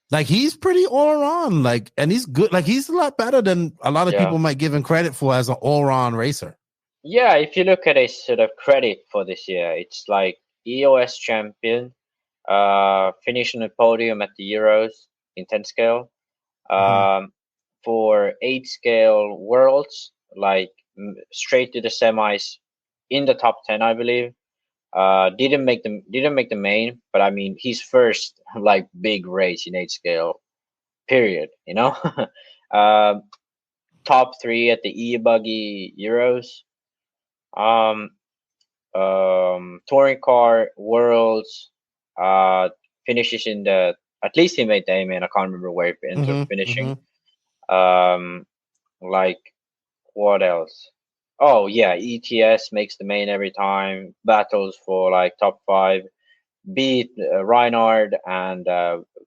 Like, he's pretty all around. Like, and he's good. Like, he's a lot better than a lot of people might give him credit for as an all-around racer. Yeah, if you look at his sort of credit for this year, it's like EOS champion, finishing the podium at the Euros in 10 scale. For 8 scale Worlds, like straight to the semis in the top 10, I believe. Didn't make the main, but I mean, his first like big race in 8 scale, period. Top 3 at the e-buggy Euros, touring car Worlds, finishes in the, at least he made the aim, and I can't remember where he ended up finishing. Like, what else? Oh yeah, ETS makes the main every time. Battles for like top 5. Beat Reinhard and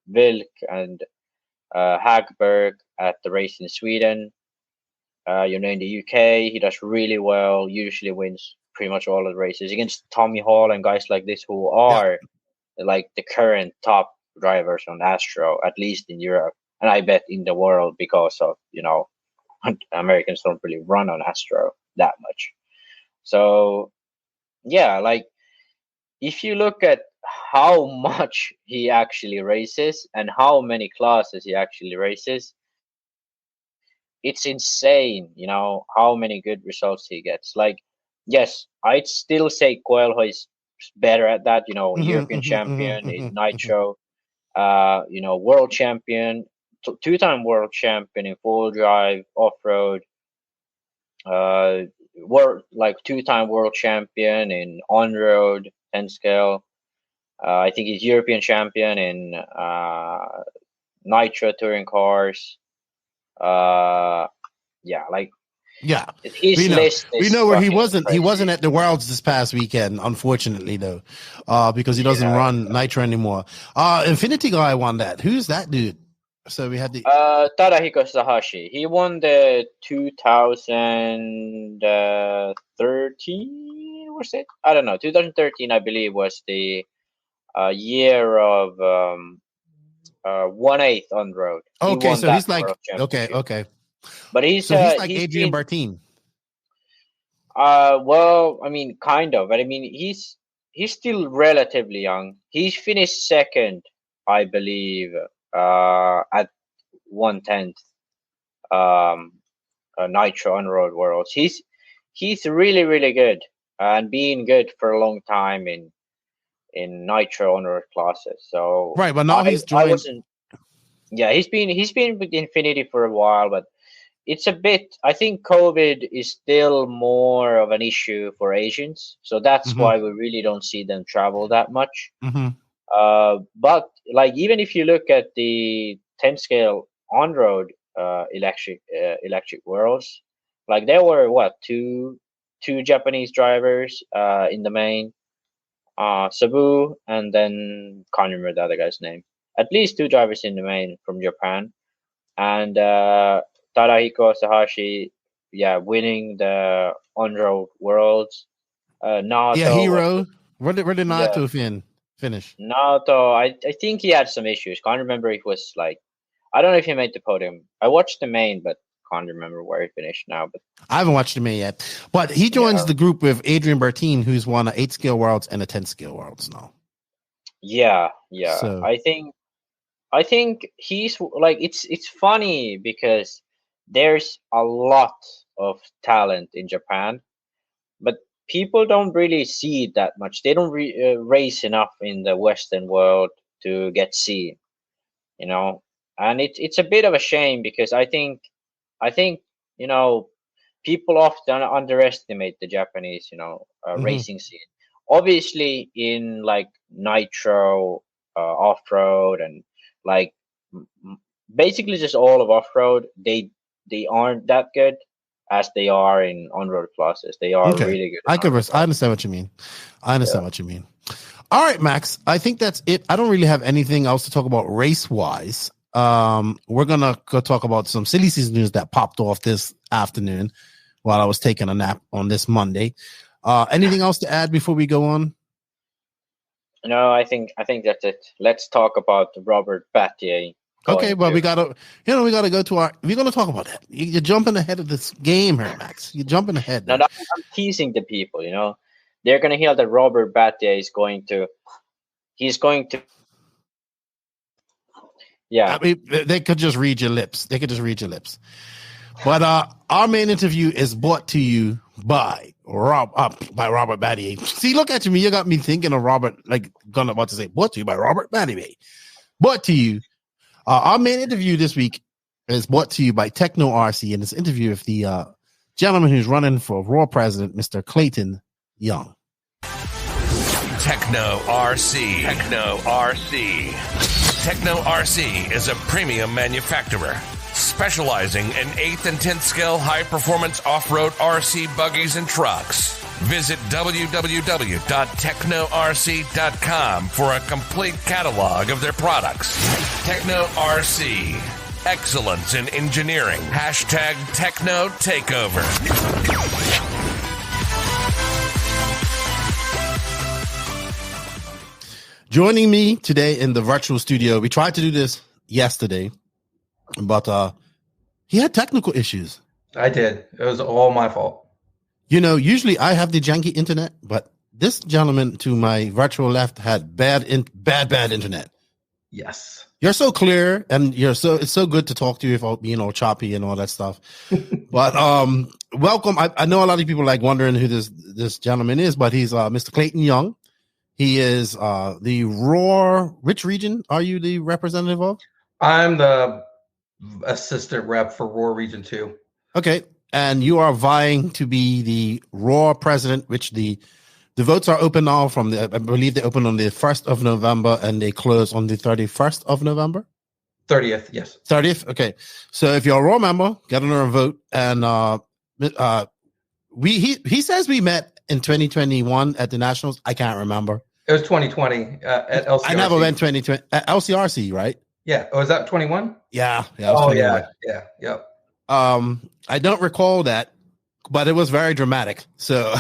Wilk and Hagberg at the race in Sweden. In the UK, he does really well. Usually wins pretty much all of the races against Tommy Hall and guys like this who are like the current top drivers on Astro, at least in Europe, and I bet in the world, because of Americans don't really run on Astro that much. So yeah, like, if you look at how much he actually races and how many classes he actually races, it's insane, how many good results he gets. Like, yes, I'd still say Coelho is better at that, European champion in Nitro, world champion, 2-time world champion in full drive, off-road, like 2-time world champion in on-road 10 scale. I think he's European champion in Nitro touring cars. Like, Yeah, his list is we know where he wasn't. crazy. He wasn't at the Worlds this past weekend, unfortunately, though, because he doesn't run Nitro anymore. Infinity guy won that. Who's that dude? So we had the Tadahiko Sahashi. He won the 2013. Was it? I don't know. 2013, I believe, was the year of 1/8 on road. Okay, so he's like okay. But he's like Adrian Bartine. Well, I mean, kind of, but I mean, he's still relatively young. He finished second, I believe, at 1/10 Nitro on Road Worlds. He's really, really good and being good for a long time in Nitro on Road classes. So right, but now he's joined. He's been with Infinity for a while, but it's a bit. I think COVID is still more of an issue for Asians, so that's why we really don't see them travel that much. But like, even if you look at the 10 scale on road electric worlds, like there were two Japanese drivers in the main, Sabu, and then can't remember the other guy's name. At least 2 drivers in the main from Japan, and Tadahiko Sahashi, winning the on-road worlds. Naoto, Hero. Where did Naoto finish? Naoto, I think he had some issues. Can't remember if it was like, I don't know if he made the podium. I watched the main, but can't remember where he finished now. But I haven't watched the main yet. But he joins the group with Adrian Bartine, who's won an 8 scale worlds and a 10 scale worlds now. Yeah. So, I think he's like, it's funny because there's a lot of talent in Japan, but people don't really see it that much. They don't race enough in the Western world to get seen, and it's a bit of a shame because I think people often underestimate the Japanese racing scene. Obviously in like Nitro, off-road, and like basically just all of off-road, they aren't that good as they are in on-road classes. They are really good. I understand what you mean. What you mean. All right, Max, I think that's it. I don't really have anything else to talk about race-wise. We're gonna go talk about some silly season news that popped off this afternoon while I was taking a nap on this Monday. Anything else to add before we go on? No, I think that's it. Let's talk about Robert Batlle. Okay, well, we gotta go to our. We're gonna talk about that. You're jumping ahead of this game here, Max. You're jumping ahead. No, I'm teasing the people. They're gonna hear that Robert Batlle is going to. Yeah, I mean, they could just read your lips. But our main interview is brought to you by Robert Batlle. See, look at me. You got me thinking of Robert, like gonna about to say, brought to you by Robert Batlle. Brought to you. Our main interview this week is brought to you by Techno RC, and it's an interview with the gentleman who's running for Raw President, Mr. Clayton Young. Techno RC. Techno RC is a premium manufacturer specializing in 8th and 10th scale high-performance off-road RC buggies and trucks. Visit www.technorc.com for a complete catalog of their products. Techno RC. Excellence in engineering. #Techno Takeover. Joining me today in the virtual studio, we tried to do this yesterday, but he had technical issues. I did. It was all my fault. Usually I have the janky internet, but this gentleman to my virtual left had bad internet. Yes. You're so clear, and it's so good to talk to you without being all choppy and all that stuff. But welcome. I know a lot of people like wondering who this gentleman is, but he's Mr. Clayton Young. He is the Raw. Which region are you the representative of? I'm the assistant rep for Raw Region 2. Okay. And you are vying to be the Raw president, which the votes are open now I believe they open on the 1st of November and they close on the 31st of November? 30th, yes. 30th? Okay. So if you're a Raw member, get on there and vote. And he says we met in 2021 at the Nationals. I can't remember. It was 2020 at LCRC. I never went 2020 at LCRC, right? Yeah. Oh, was that 21? Yeah. Oh, yeah. Yeah. Yep. I don't recall that, but it was very dramatic. So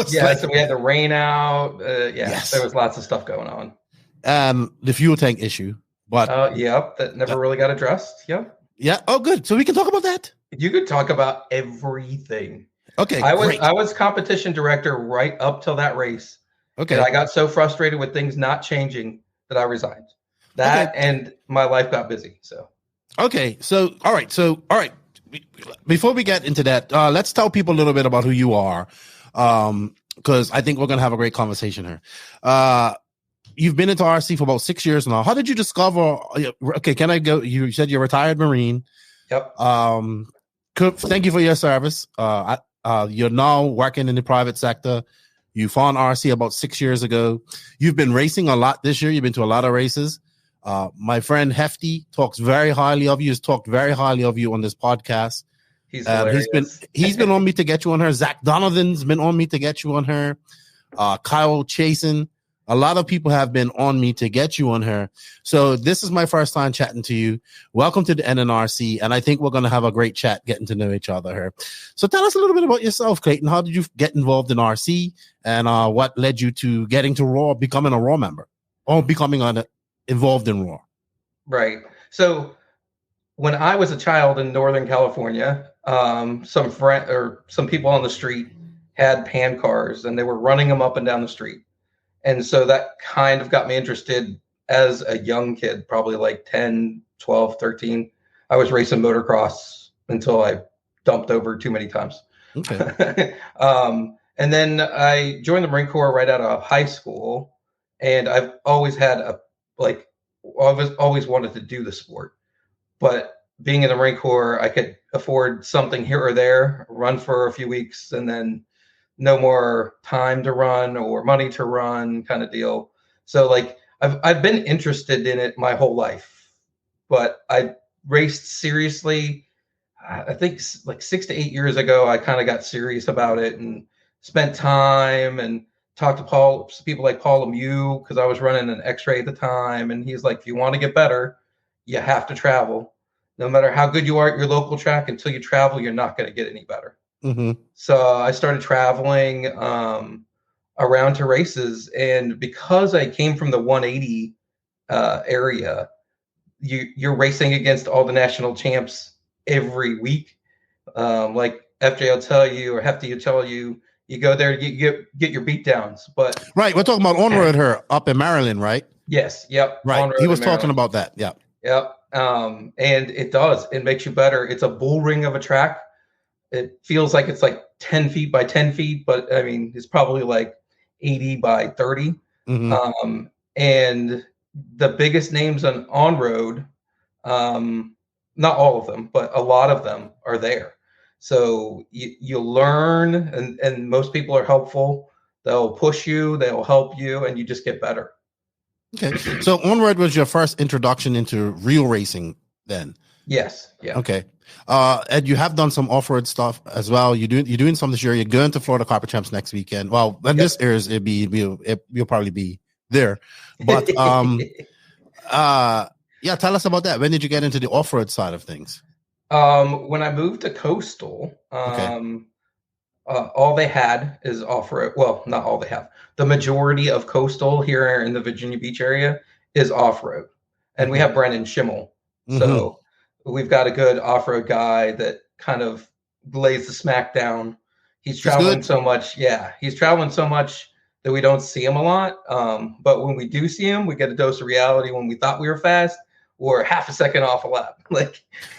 so we had the rain out. Yes. There was lots of stuff going on. The fuel tank issue, but that never really got addressed. Yep. Yeah. Oh, good. So we can talk about that. You could talk about everything. Okay. I great. was competition director right up till that race. Okay. And I got so frustrated with things not changing that I resigned. And my life got busy. So. Okay. So all right. Before we get into that, let's tell people a little bit about who you are, because I think we're gonna have a great conversation here. You've been into RC for about 6 years now. How did you discover? Okay, can I go? You said you're a retired Marine. Yep. Thank you for your service. You're now working in the private sector. You found RC about 6 years ago. You've been racing a lot this year. You've been to a lot of races. My friend Hefty talks very highly of you. Has talked very highly of you on this podcast. He's hilarious. He's been on me to get you on her. Zach Donovan's been on me to get you on her. Kyle Chasen. A lot of people have been on me to get you on her. So this is my first time chatting to you. Welcome to the NNRC. And I think we're going to have a great chat getting to know each other here. So tell us a little bit about yourself, Clayton. How did you get involved in RC? And what led you to getting to RAW, becoming a RAW member or becoming involved in RAW? Right. So when I was a child in Northern California, some people on the street had pan cars and they were running them up and down the street. And so that kind of got me interested as a young kid, probably like 10, 12, 13. I was racing motocross until I dumped over too many times. Okay. And then I joined the Marine Corps right out of high school. And I've always had always wanted to do the sport. But being in the Marine Corps, I could afford something here or there, run for a few weeks, and then no more time to run or money to run kind of deal. So like I've been interested in it my whole life, but I raced seriously. I think like 6 to 8 years ago, I kind of got serious about it and spent time and talked to people like Paul Lemieux, because I was running an X-ray at the time. And he's like, if you want to get better, you have to travel. No matter how good you are at your local track, until you travel, you're not going to get any better. Mm-hmm. So I started traveling around to races, and because I came from the 180 area, you're racing against all the national champs every week. Like FJ will tell you, or Hefty will tell you, you go there to get your beat downs. But right, we're talking about on-road her up in Maryland, right? Yes. Yep. Right. He was talking about that. Yeah. Yep. And it makes you better. It's a bull ring of a track. It feels like it's like 10 feet by 10 feet, but I mean, it's probably like 80 by 30. Mm-hmm. And the biggest names on road, not all of them, but a lot of them are there. So you learn, and most people are helpful. They'll push you, they'll help you, and you just get better. Okay. So on-road was your first introduction into real racing then? Yes. Yeah. Okay. And you have done some off-road stuff as well. You're doing some this year. You're going to Florida Carpet Champs next weekend. Well, when this airs, you'll probably be there. But yeah, tell us about that. When did you get into the off-road side of things? When I moved to Coastal, all they had is off-road. Well, not all they have. The majority of Coastal here in the Virginia Beach area is off-road, and we have Brendan Schimmel. Mm-hmm. So we've got a good off-road guy that kind of lays the smack down. He's traveling so much. Yeah, he's traveling so much that we don't see him a lot. But when we do see him, we get a dose of reality. When we thought we were fast, we're half a second off a lap.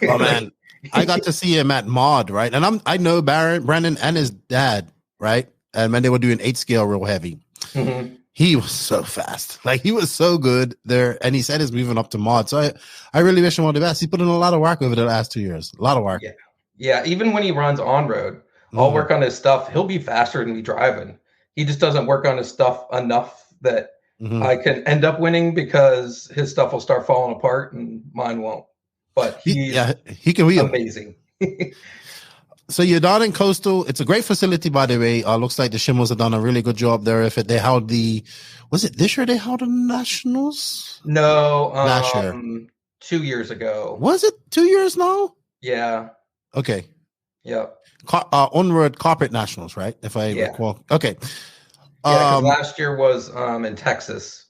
Oh man, I got to see him at Mod, right? And I know Brandon and his dad, right? And when they were doing 8 scale real heavy, mm-hmm. He was so fast. Like, he was so good there. And he said he's moving up to Mod. So I really wish him all the best. He put in a lot of work over the last 2 years. A lot of work. Yeah. Even when he runs on road, I'll work on his stuff. He'll be faster than me driving. He just doesn't work on his stuff enough that I can end up winning, because his stuff will start falling apart and mine won't. But he can be amazing. So you're down in Coastal. It's a great facility, by the way. Looks like the Shimmels have done a really good job there. If they held was it this year they held the Nationals? No, last year. 2 years ago. Was it 2 years now? Yeah. Okay. Yeah. Onward Carpet Nationals, right? If I recall. Okay. Yeah, because last year was in Texas.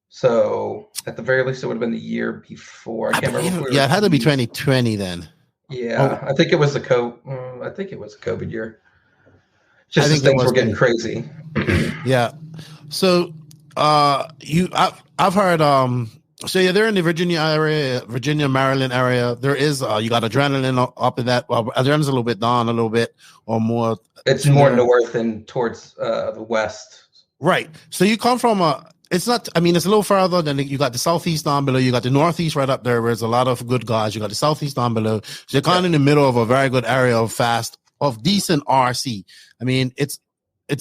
So at the very least, it would have been the year before. I can't remember. It had to be 2020 then. Yeah, I think it was the COVID year. Just as things were getting crazy. Yeah. So I've heard so yeah, they're in the Virginia, Maryland area. There is you got adrenaline up in that. Well, adrenaline's a little bit down, a little bit or more. It's more north and towards the west. Right. So you come from it's not, I mean, it's a little further than you got the southeast down below. You got the northeast right up there where there's a lot of good guys. You got the southeast down below. So you're kind of in the middle of a very good area of decent RC. I mean, it's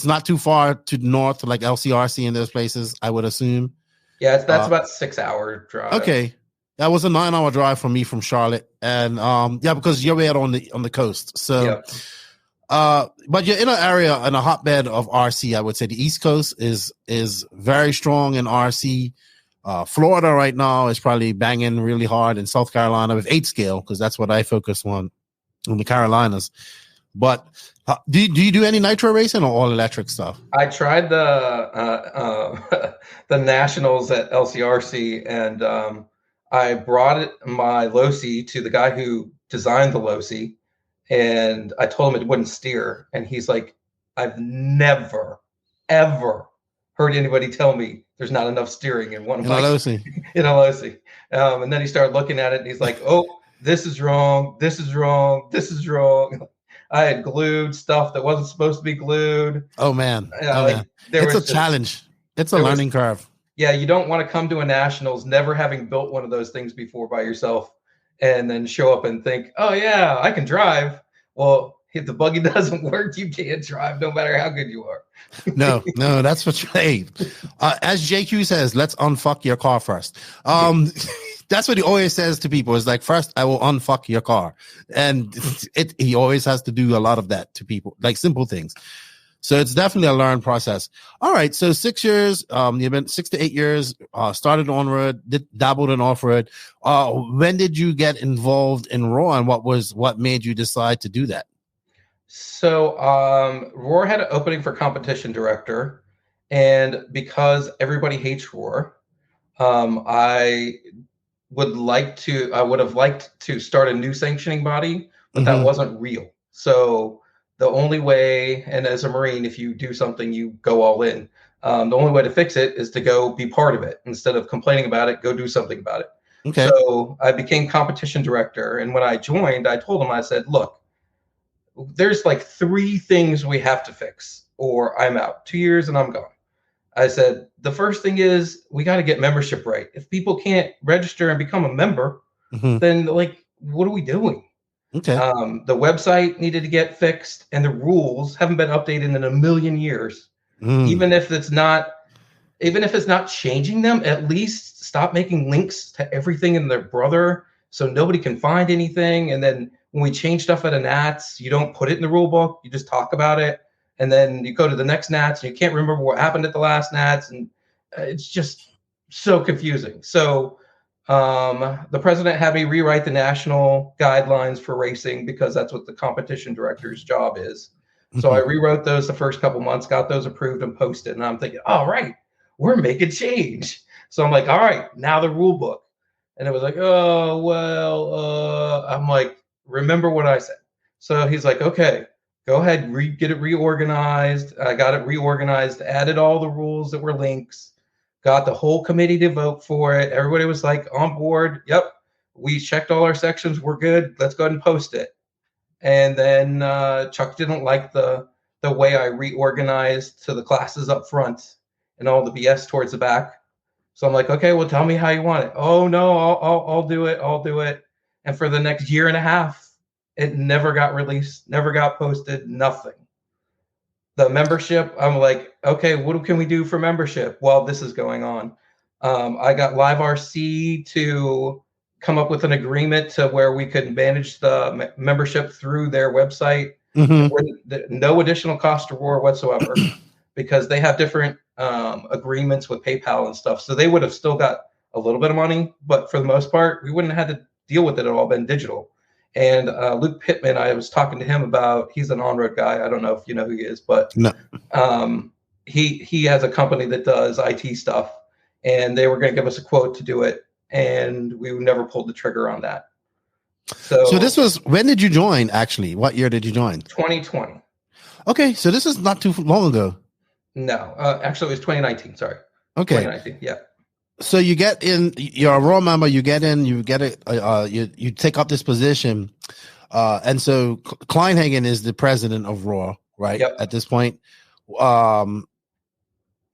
not too far to the north, like LCRC in those places, I would assume. Yeah, that's about 6 hour drive. Okay. That was a 9 hour drive for me from Charlotte. And because you're way out on the coast. So but you're in an area, in a hotbed of RC. I would say the East Coast is very strong in RC. Florida right now is probably banging really hard, in South Carolina with 8 scale, because that's what I focus on in the Carolinas. But do you do any nitro racing or all electric stuff? I tried the nationals at LCRC, and I brought my Losi to the guy who designed the Losi. And I told him it wouldn't steer. And he's like, I've never, ever heard anybody tell me there's not enough steering in one of my Losi. In a Losi. And then he started looking at it and he's like, oh, this is wrong. This is wrong. This is wrong. I had glued stuff that wasn't supposed to be glued. Oh, man. It's a challenge. It's a learning curve. Yeah, you don't want to come to a nationals never having built one of those things before by yourself, and then show up and think, oh, yeah, I can drive. Well, if the buggy doesn't work, you can't drive no matter how good you are. No, that's what as JQ says, let's unfuck your car first. That's what he always says to people. Is like, first, I will unfuck your car. And he always has to do a lot of that to people, like simple things. So it's definitely a learned process. All right. So 6 years, you've been 6 to 8 years, started on-road, dabbled in off-road. When did you get involved in ROAR, and what made you decide to do that? So ROAR had an opening for competition director, and because everybody hates ROAR, I would have liked to start a new sanctioning body, but that wasn't real. So the only way, and as a Marine, if you do something, you go all in. The only way to fix it is to go be part of it. Instead of complaining about it, go do something about it. Okay. So I became competition director. And when I joined, I told him, I said, look, there's like 3 things we have to fix, or I'm out. 2 years and I'm gone. I said, the first thing is we got to get membership right. If people can't register and become a member, then like, what are we doing? Okay. The website needed to get fixed, and the rules haven't been updated in a million years. Even if it's not changing them, at least stop making links to everything in their brother so nobody can find anything. And then when we change stuff at a NATS, you don't put it in the rule book, you just talk about it. And then you go to the next NATS and you can't remember what happened at the last NATS. And it's just so confusing. So the president had me rewrite the national guidelines for racing, because that's what the competition director's job is. So I rewrote those the first couple months, got those approved and posted. And I'm thinking, all right, we're making change. So I'm like, all right, now the rule book. And it was like, oh, well, I'm like, remember what I said. So he's like, okay, go ahead, get it reorganized. I got it reorganized, added all the rules that were links. Got the whole committee to vote for it. Everybody was like on board. Yep. We checked all our sections. We're good. Let's go ahead and post it. And then Chuck didn't like the way I reorganized to the classes up front and all the BS towards the back. So I'm like, okay, well, tell me how you want it. Oh no, I'll do it. I'll do it. And for the next year and a half, it never got released, never got posted, nothing. The membership, I'm like, okay, what can we do for membership while this is going on? I got Live RC to come up with an agreement to where we could manage the membership through their website. No additional cost to Roar whatsoever, because they have different agreements with PayPal and stuff. So they would have still got a little bit of money, but for the most part, we wouldn't have had to deal with it at all, been digital. And Luke Pittman, I was talking to him about, he's an on-road guy. I don't know if you know who he is, but no. He has a company that does IT stuff, and they were going to give us a quote to do it, and we never pulled the trigger on that. So this was, when did you join, actually? What year did you join? 2020. Okay, so this is not too long ago. No, actually, it was 2019. Sorry. Okay. 2019, yeah. So you get in, you're a Raw member, you get in, you get it, you take up this position. And so Kleinhagen is the president of Raw, right? Yep. At this point.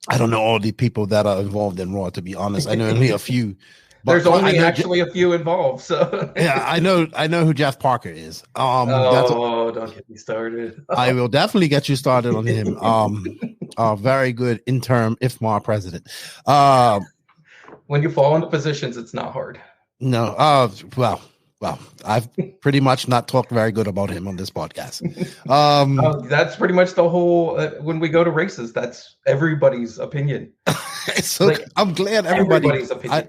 I don't know all the people that are involved in Raw, to be honest. I know only a few. There's only actually a few involved. So yeah, I know who Jeff Parker is. Don't get me started. I will definitely get you started on him. Very good interim IFMAR president. When you fall into positions, it's not hard. No. Well, I've pretty much not talked very good about him on this podcast. That's pretty much the whole. When we go to races, that's everybody's opinion. So like, I'm glad everybody's opinion.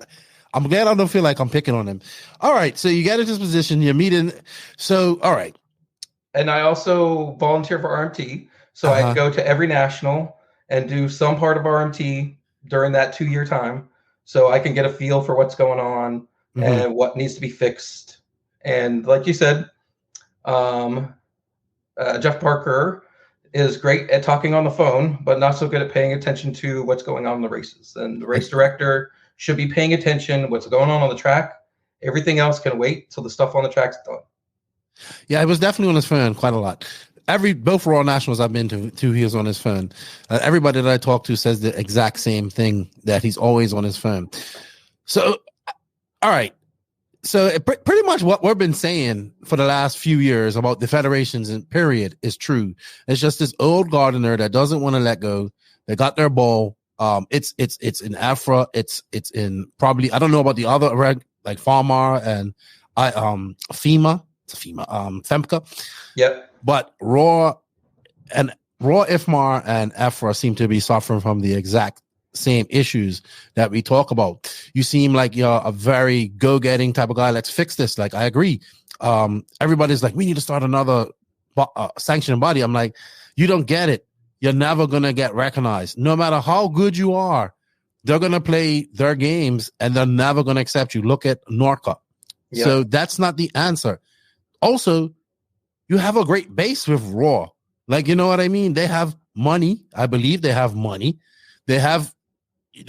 I'm glad I don't feel like I'm picking on him. All right, so you get into this position, you're meeting. So, all right. And I also volunteer for RMT. So I go to every national and do some part of RMT during that 2-year time. So I can get a feel for what's going on and what needs to be fixed. And like you said, Jeff Parker is great at talking on the phone, but not so good at paying attention to what's going on in the races. And the race director should be paying attention what's going on the track. Everything else can wait till the stuff on the track's done. Yeah, I was definitely on his phone quite a lot. Both Raw Nationals I've been to, he was on his phone. Everybody that I talk to says the exact same thing, that he's always on his phone. So, all right. So pretty much what we've been saying for the last few years about the federations and period is true. It's just this old gardener that doesn't want to let go. They got their ball. It's in Afra. It's in probably, I don't know about the other like Farmar and FEMA. It's FEMCA. Yep. But Raw IFMAR and Afra seem to be suffering from the exact same issues that we talk about. You seem like you're a very go-getting type of guy. Let's fix this. Like, I agree. Everybody's like, we need to start another sanctioning body. I'm like, you don't get it. You're never going to get recognized. No matter how good you are, they're going to play their games and they're never going to accept you. Look at Norca. Yep. So that's not the answer. Also, you have a great base with Raw. Like, you know what I mean? They have money. I believe they have money. They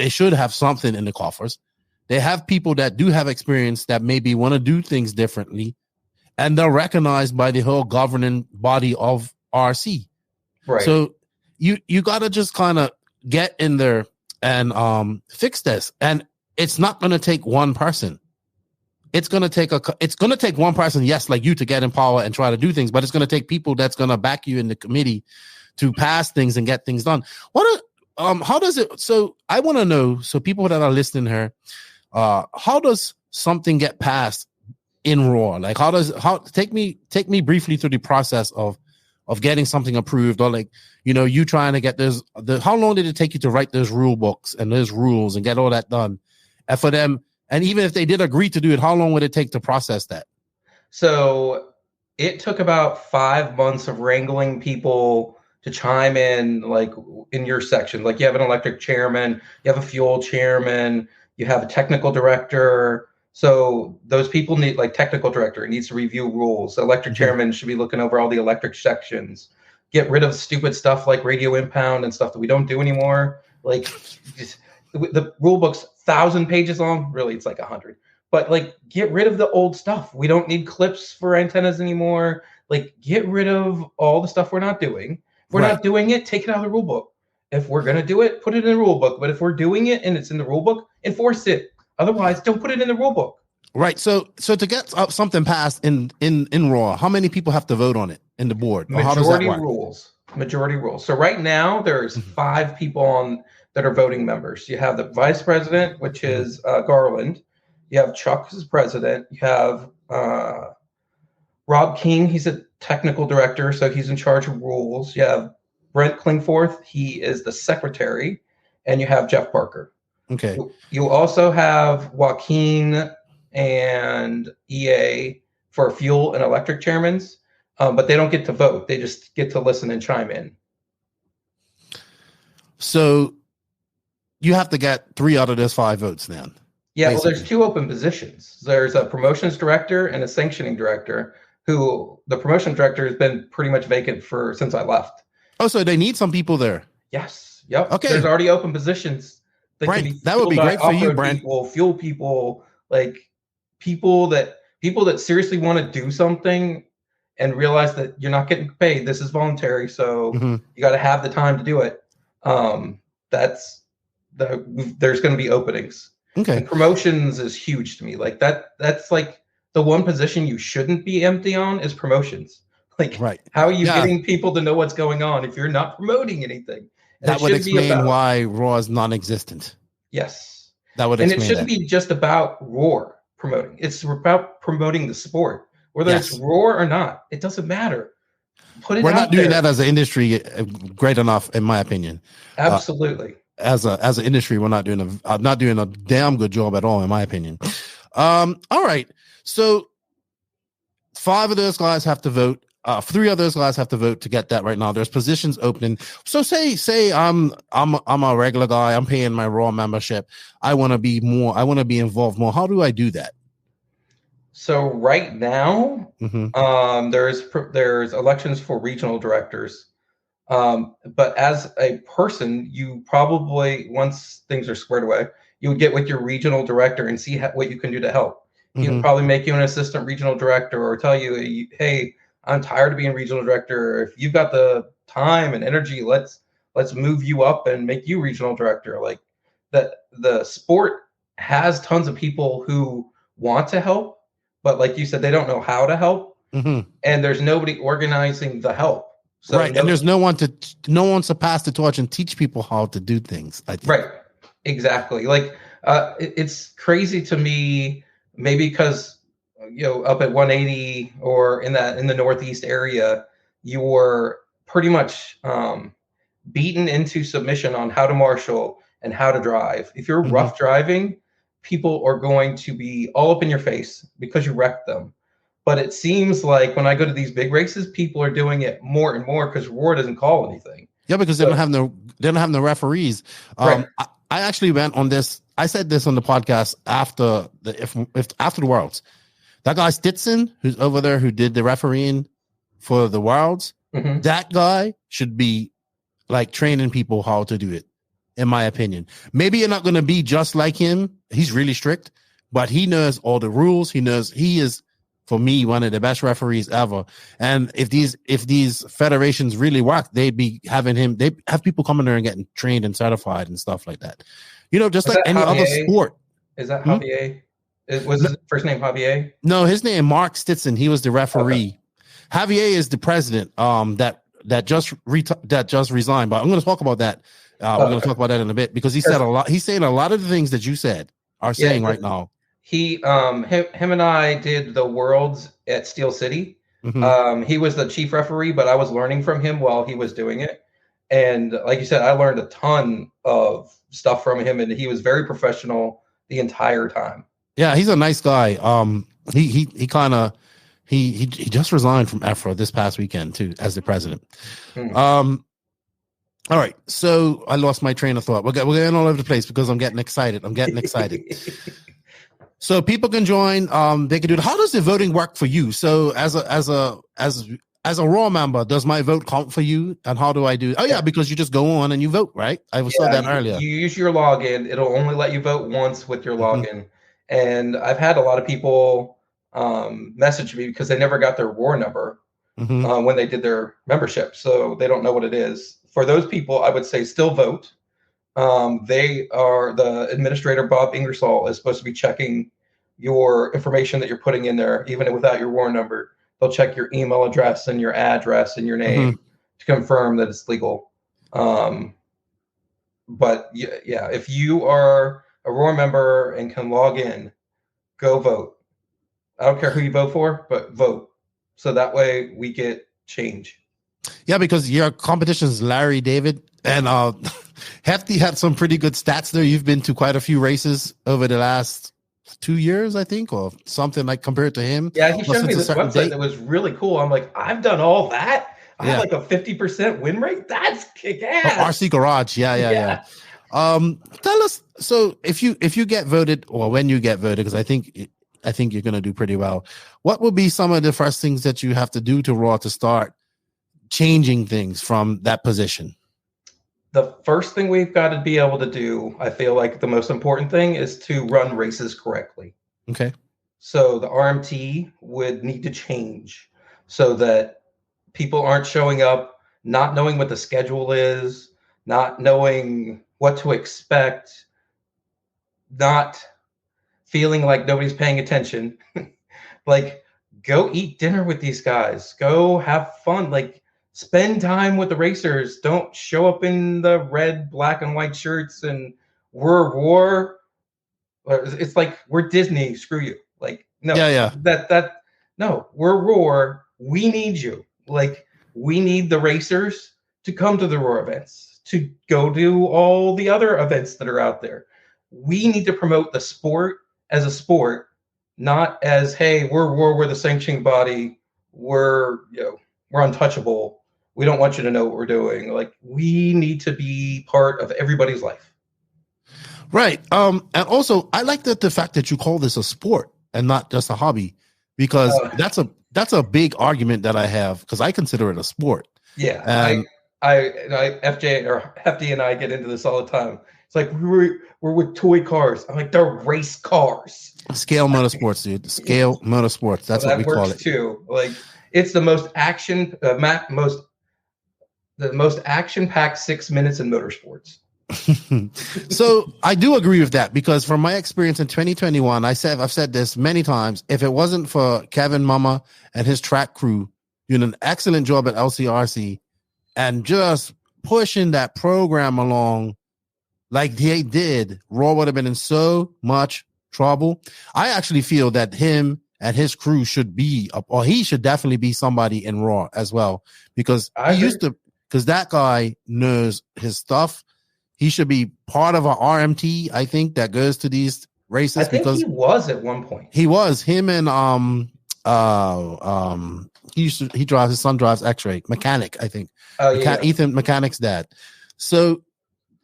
should have something in the coffers. They have people that do have experience that maybe want to do things differently. And they're recognized by the whole governing body of RC. Right. So you got to just kind of get in there and fix this. And it's not going to take one person. It's going to take one person, yes, like you, to get in power and try to do things, but it's going to take people that's going to back you in the committee to pass things and get things done. How does it, so I want to know, so people that are listening here, how does something get passed in Raw? Like, take me briefly through the process of getting something approved, or like, you know, you trying to get how long did it take you to write those rule books and those rules and get all that done? And for them, and even if they did agree to do it, how long would it take to process that? So it took about 5 months of wrangling people to chime in, like in your section. Like, you have an electric chairman, you have a fuel chairman, you have a technical director. So those people need, like, technical director needs to review rules. Electric chairman should be looking over all the electric sections. Get rid of stupid stuff like radio impound and stuff that we don't do anymore. Like, just, the rule book's 1,000 pages long. Really, it's like 100. But like, get rid of the old stuff. We don't need clips for antennas anymore. Like, get rid of all the stuff we're not doing. If we're not doing it, take it out of the rule book. If we're going to do it, put it in the rule book. But if we're doing it and it's in the rule book, enforce it. Otherwise, don't put it in the rule book. Right. So to get something passed in Raw, how many people have to vote on it in the board? Majority rules. Majority rules. So right now, there's 5 people that are voting members. You have the vice president, which is Garland. You have Chuck as president. You have Rob King. He's a technical director, so he's in charge of rules. You have Brent Klingforth. He is the secretary. And you have Jeff Parker. Okay. You also have Joaquin and EA for fuel and electric chairmans, but they don't get to vote. They just get to listen and chime in. So you have to get 3 out of those 5 votes then. Yeah, basically. Well, there's 2 open positions. There's a promotions director and a sanctioning director, who the promotions director has been pretty much vacant since I left. Oh, so they need some people there. Yes. Yep. Okay. There's already open positions. Brent, that would be great for you, Brent. Fuel people, like people that seriously want to do something and realize that you're not getting paid. This is voluntary, so you got to have the time to do it. There's going to be openings. Okay. And promotions is huge to me. Like that's like the one position you shouldn't be empty on is promotions. Like, how are you getting people to know what's going on if you're not promoting anything? That would explain why Raw is non-existent. Yes. That would explain. And it shouldn't be just about Raw promoting. It's about promoting the sport. Whether it's Raw or not, it doesn't matter. Put it We're out not doing there. that as an industry great enough, in my opinion. Absolutely. As an industry, we're not doing a damn good job at all, in my opinion. All right. So 5 of those guys have to vote. 3 of those guys have to vote to get that right now. There's positions opening. So say I'm a regular guy. I'm paying my Raw membership. I want to be involved more. How do I do that? So right now, there's elections for regional directors. But as a person, you probably, once things are squared away, you would get with your regional director and see what you can do to help. He would probably make you an assistant regional director or tell you, hey, I'm tired of being regional director. If you've got the time and energy, let's move you up and make you regional director. Like the sport has tons of people who want to help, but like you said, they don't know how to help. And there's nobody organizing the help. So and there's no one to pass the torch and teach people how to do things. I think. Right. Exactly. Like it's crazy to me, maybe because up at 180 or in the Northeast area, you were pretty much beaten into submission on how to marshal and how to drive. If you're rough driving, people are going to be all up in your face because you wrecked them. But it seems like when I go to these big races, people are doing it more and more because Roar doesn't call anything. Yeah, because they don't have no referees. I actually went on this. I said this on the podcast after the Worlds. That guy Stetson, who's over there, who did the refereeing for the Worlds, that guy should be like training people how to do it, in my opinion. Maybe you're not going to be just like him. He's really strict, but he knows all the rules. He is, for me, one of the best referees ever. And if these federations really work, they'd have people coming there and getting trained and certified and stuff like that. Just like any other sport. Is that Javier? Was his first name Javier? No, his name Mark Stetson. He was the referee. Okay. Javier is the president. That just resigned. But I'm going to talk about that. We're going to talk about that in a bit because he said a lot. He's saying a lot of the things that you said are saying right now. Him and I did the Worlds at Steel City. He was the chief referee, but I was learning from him while he was doing it. And like you said, I learned a ton of stuff from him, and he was very professional the entire time. Yeah, he's a nice guy. He just resigned from EFRA this past weekend too, as the president. All right, so I lost my train of thought. We're getting all over the place because I'm getting excited. So people can join. They can do it. How does the voting work for you? So as a Raw member, does my vote count for you? And how do I do? Oh yeah, because you just go on and you vote, right? I saw that earlier. You use your login. It'll only let you vote once with your login. And I've had a lot of people message me because they never got their Raw number when they did their membership, so they don't know what it is. For those people, I would say still vote. The administrator, Bob Ingersoll, is supposed to be checking your information that you're putting in there, even without your WAR number. They'll check your email address and your address and your name to confirm that it's legal. But yeah, if you are a ROAR member and can log in, go vote. I don't care who you vote for, but vote. So that way we get change. Yeah, because your competition is Larry David and Hefty had some pretty good stats there. You've been to quite a few races over the last 2 years, I think, or something like compared to him. Yeah, he showed me this website that was really cool. I'm like, I've done all that. I have like a 50% win rate. That's kick ass. Oh, RC Garage. Yeah. Tell us. So if you get voted, or when you get voted, because I think you're going to do pretty well. What will be some of the first things that you have to do to Raw to start changing things from that position? The first thing we've got to be able to do, I feel like the most important thing, is to run races correctly. Okay. So the RMT would need to change so that people aren't showing up, not knowing what the schedule is, not knowing what to expect, not feeling like nobody's paying attention. Like, go eat dinner with these guys. Go have fun. Like, spend time with the racers. Don't show up in the red, black, and white shirts and we're war. It's like, we're Disney. Screw you. Like, no. Yeah. No, we're Roar. We need you. Like, we need the racers to come to the Roar events, to go do all the other events that are out there. We need to promote the sport as a sport, not as, hey, we're Roar, we're the sanctioning body, we're untouchable. We don't want you to know what we're doing. Like, we need to be part of everybody's life. Right. And also, I like the fact that you call this a sport and not just a hobby, because that's a big argument that I have, because I consider it a sport. Yeah. And FJ or Hefty and I get into this all the time. It's like, we're with toy cars. I'm like, they're race cars. Scale motorsports, dude. Scale motorsports. That's what we call it too. Like, it's the most action, the most action-packed 6 minutes in motorsports. So I do agree with that, because from my experience in 2021, I've said this many times. If it wasn't for Kevin Mama and his track crew doing an excellent job at LCRC and just pushing that program along like they did, Raw would have been in so much trouble. I actually feel that him and his crew should be, or he should definitely be somebody in Raw as well, because because that guy knows his stuff. He should be part of a RMT, I think, that goes to these races. I think he was at one point. He was. Him and his son drives X-Ray Mechanic, I think. Oh, yeah. Ethan Mechanic's dad. So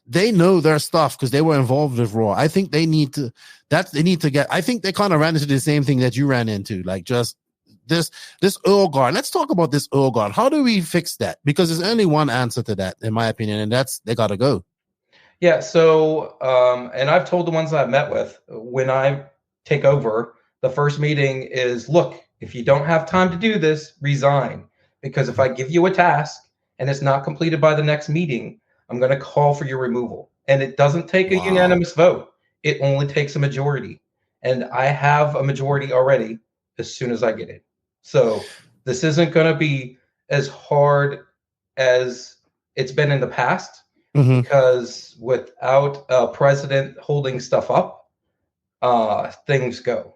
they know their stuff because they were involved with Raw. I think they need to get. I think they kind of ran into the same thing that you ran into, like just this Earl Guard. Let's talk about this Earl Guard. How do we fix that? Because there's only one answer to that, in my opinion, and that's they got to go. Yeah. So, and I've told the ones I've met with, when I take over, the first meeting is, look, if you don't have time to do this, resign. Because if I give you a task and it's not completed by the next meeting, I'm going to call for your removal. And it doesn't take a unanimous vote. It only takes a majority. And I have a majority already as soon as I get it. So this isn't going to be as hard as it's been in the past, because without a president holding stuff up, things go.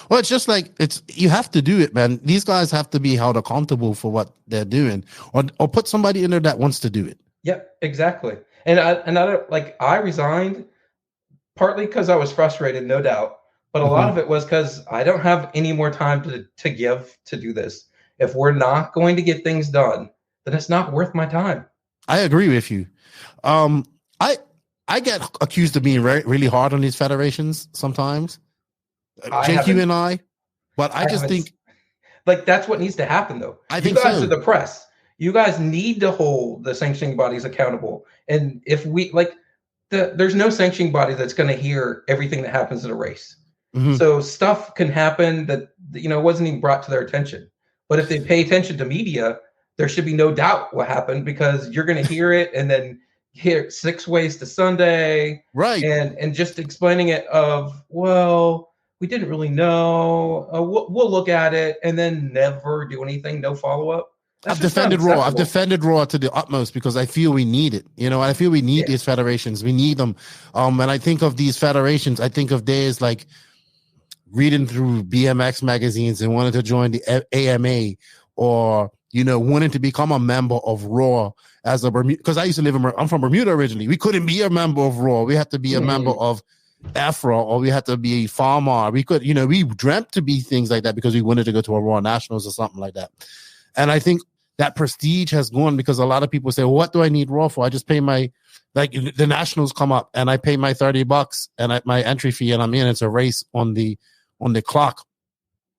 Well, it's just like you have to do it, man. These guys have to be held accountable for what they're doing, or put somebody in there that wants to do it. Yep, exactly. And I resigned partly because I was frustrated, no doubt, but a lot of it was because I don't have any more time to give to do this. If we're not going to get things done, then it's not worth my time. I agree with you. I get accused of being really hard on these federations sometimes. JQ and I, but I just think like that's what needs to happen, though. I think you guys so. are the press. You guys need to hold the sanctioning bodies accountable. And if we there's no sanctioning body that's going to hear everything that happens in a race. So stuff can happen that wasn't even brought to their attention. But if they pay attention to media, there should be no doubt what happened, because you're going to hear it and then hear 6 ways to Sunday, right? And just explaining it of, well, we didn't really know. We'll look at it, and then never do anything. No follow up. I've defended Raw. I've defended Raw to the utmost because I feel we need it. I feel we need these federations. We need them. When I think of these federations, I think of days like reading through BMX magazines and wanted to join the AMA, or wanting to become a member of Raw as a Bermuda, because I used to live I'm from Bermuda originally. We couldn't be a member of Raw. We had to be a member of Afro, or we had to be a farmer. We could, we dreamt to be things like that because we wanted to go to a Raw Nationals or something like that. And I think that prestige has gone because a lot of people say, well, what do I need Raw for? I just pay the Nationals come up and I pay my $30 and my entry fee and I'm in. It's a race on the clock.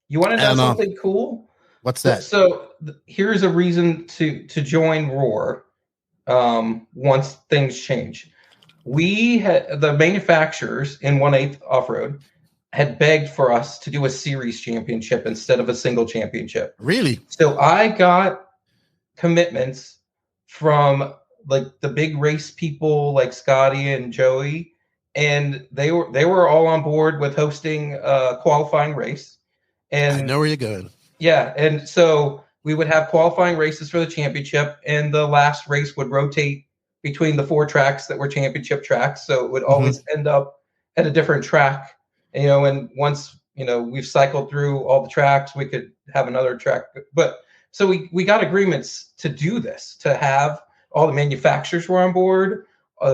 You want to know something cool? What's that? So here's a reason to join Roar once things change. We had the manufacturers in 1/8 off-road had begged for us to do a series championship instead of a single championship. Really? So I got commitments from like the big race people like Scotty and Joey, and they were all on board with hosting a qualifying race. And I know where you're going. Yeah, and so we would have qualifying races for the championship, and the last race would rotate between the 4 tracks that were championship tracks. So it would always end up at a different track. And once we've cycled through all the tracks, we could have another track. But so we got agreements to do this, to have all the manufacturers were on board.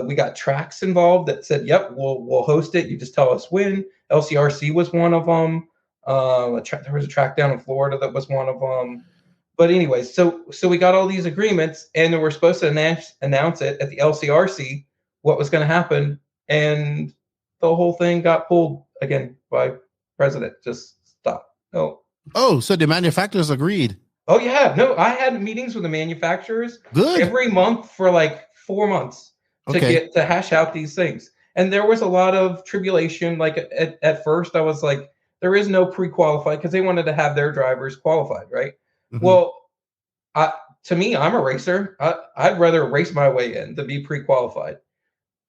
We got tracks involved that said, "Yep, we'll host it. You just tell us when." LCRC was one of them. There was a track down in Florida that was one of them. But anyways, so we got all these agreements, and we're supposed to announce it at the LCRC what was going to happen, and the whole thing got pulled again by president. Just stop. No. Oh, so the manufacturers agreed. Oh yeah, no. I had meetings with the manufacturers every month for like 4 months to hash out these things, and there was a lot of tribulation. Like at first, I was like, there is no pre-qualified because they wanted to have their drivers qualified, right? Well, to me, I'm a racer. I'd rather race my way in than be pre-qualified.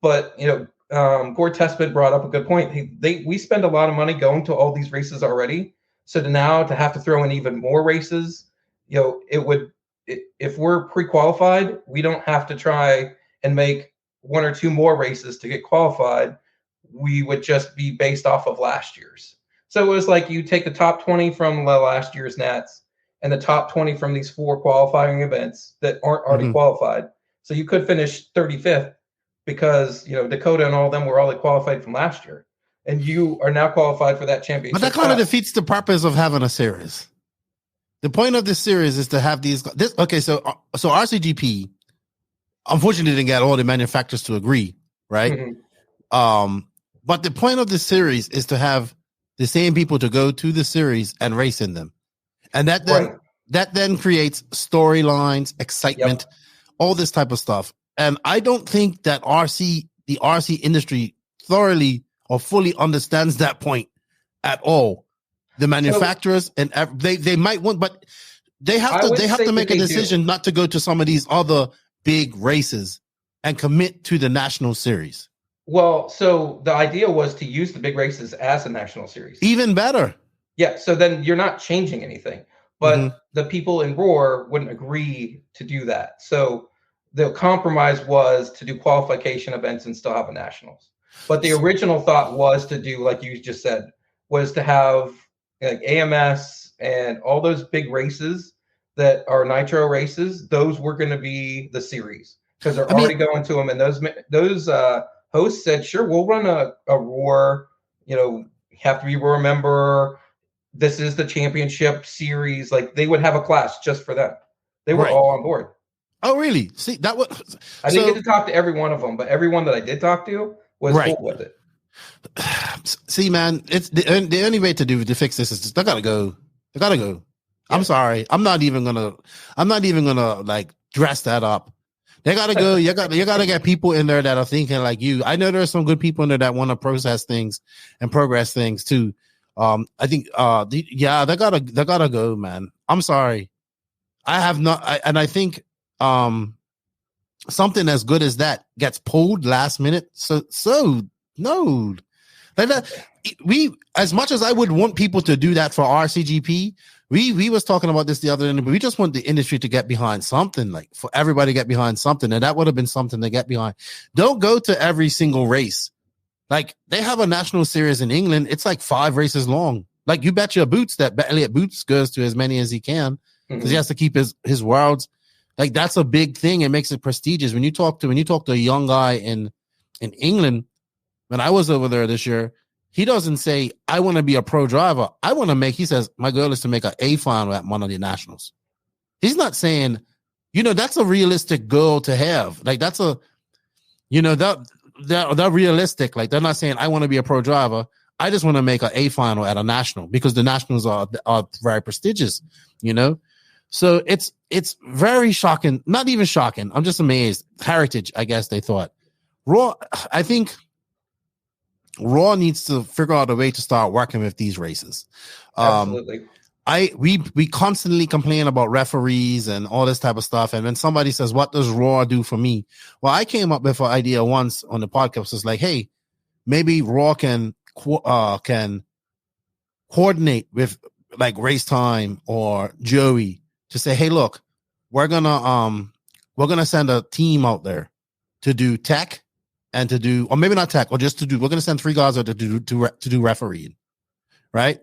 But Gord Tespin brought up a good point. We spend a lot of money going to all these races already, so to have to throw in even more races, if we're pre-qualified, we don't have to try and make 1 or 2 more races to get qualified. We would just be based off of last year's. So it was like you take the top 20 from last year's Nats and the top 20 from these 4 qualifying events that aren't already qualified. So you could finish 35th because, Dakota and all of them were already qualified from last year. And you are now qualified for that championship. But that kind of defeats the purpose of having a series. The point of this series is to have so RCGP, unfortunately, didn't get all the manufacturers to agree, right? But the point of this series is to have the same people to go to the series and race in them. And that then creates storylines, excitement, all this type of stuff. And I don't think that the RC industry thoroughly or fully understands that point at all. The manufacturers and they might want, but they have to make a decision not to go to some of these other big races and commit to the national series. Well, so the idea was to use the big races as a national series. Even better. Yeah, so then you're not changing anything. But the people in Roar wouldn't agree to do that. So the compromise was to do qualification events and still have a nationals. But the original thought was to do, like you just said, was to have like AMS and all those big races that are nitro races. Those were going to be the series because they're already going to them. And those hosts said, sure, we'll run a Roar, you have to be a Roar member. This is the championship series. Like they would have a class just for them. They were all on board. Oh, really? See, that was. I didn't get to talk to every one of them, but everyone that I did talk to was cool with it. See, man, it's the only way to fix this is just, they gotta go. They gotta go. Yeah. I'm sorry. I'm not even gonna like dress that up. They gotta go. You gotta get people in there that are thinking like you. I know there's some good people in there that want to process things and progress things too. I think they gotta go, man. I'm sorry. I have not, and I think something as good as that gets pulled last minute. So no, like that. We, as much as I would want people to do that for RCGP, we was talking about this the other day, but we just want the industry to get behind something, like for everybody to get behind something, and that would have been something to get behind. Don't go to every single race Like they have a national series in England. It's like 5 races long. Like you bet your boots that Elliot Boots goes to as many as he can because he has to keep his worlds. Like that's a big thing. It makes it prestigious. When you talk to a young guy in England, when I was over there this year, he doesn't say, I want to be a pro driver. He says, my goal is to make an A final at one of the nationals. He's not saying, that's a realistic goal to have. Like that's a, they're realistic. Like they're not saying, I want to be a pro driver. I just want to make an A final at a national because the nationals are very prestigious, So it's very shocking. Not even shocking. I'm just amazed. Heritage, I guess they thought. Raw, I think Raw needs to figure out a way to start working with these races. Absolutely. We constantly complain about referees and all this type of stuff. And when somebody says, what does Raw do for me? Well, I came up with an idea once on the podcast. It's like, hey, maybe Raw can coordinate with like Race Time or Joey to say, hey, look, we're gonna send a team out there to do tech and to do, or maybe not tech, or just to do, we're gonna send 3 guys out to do refereeing, right?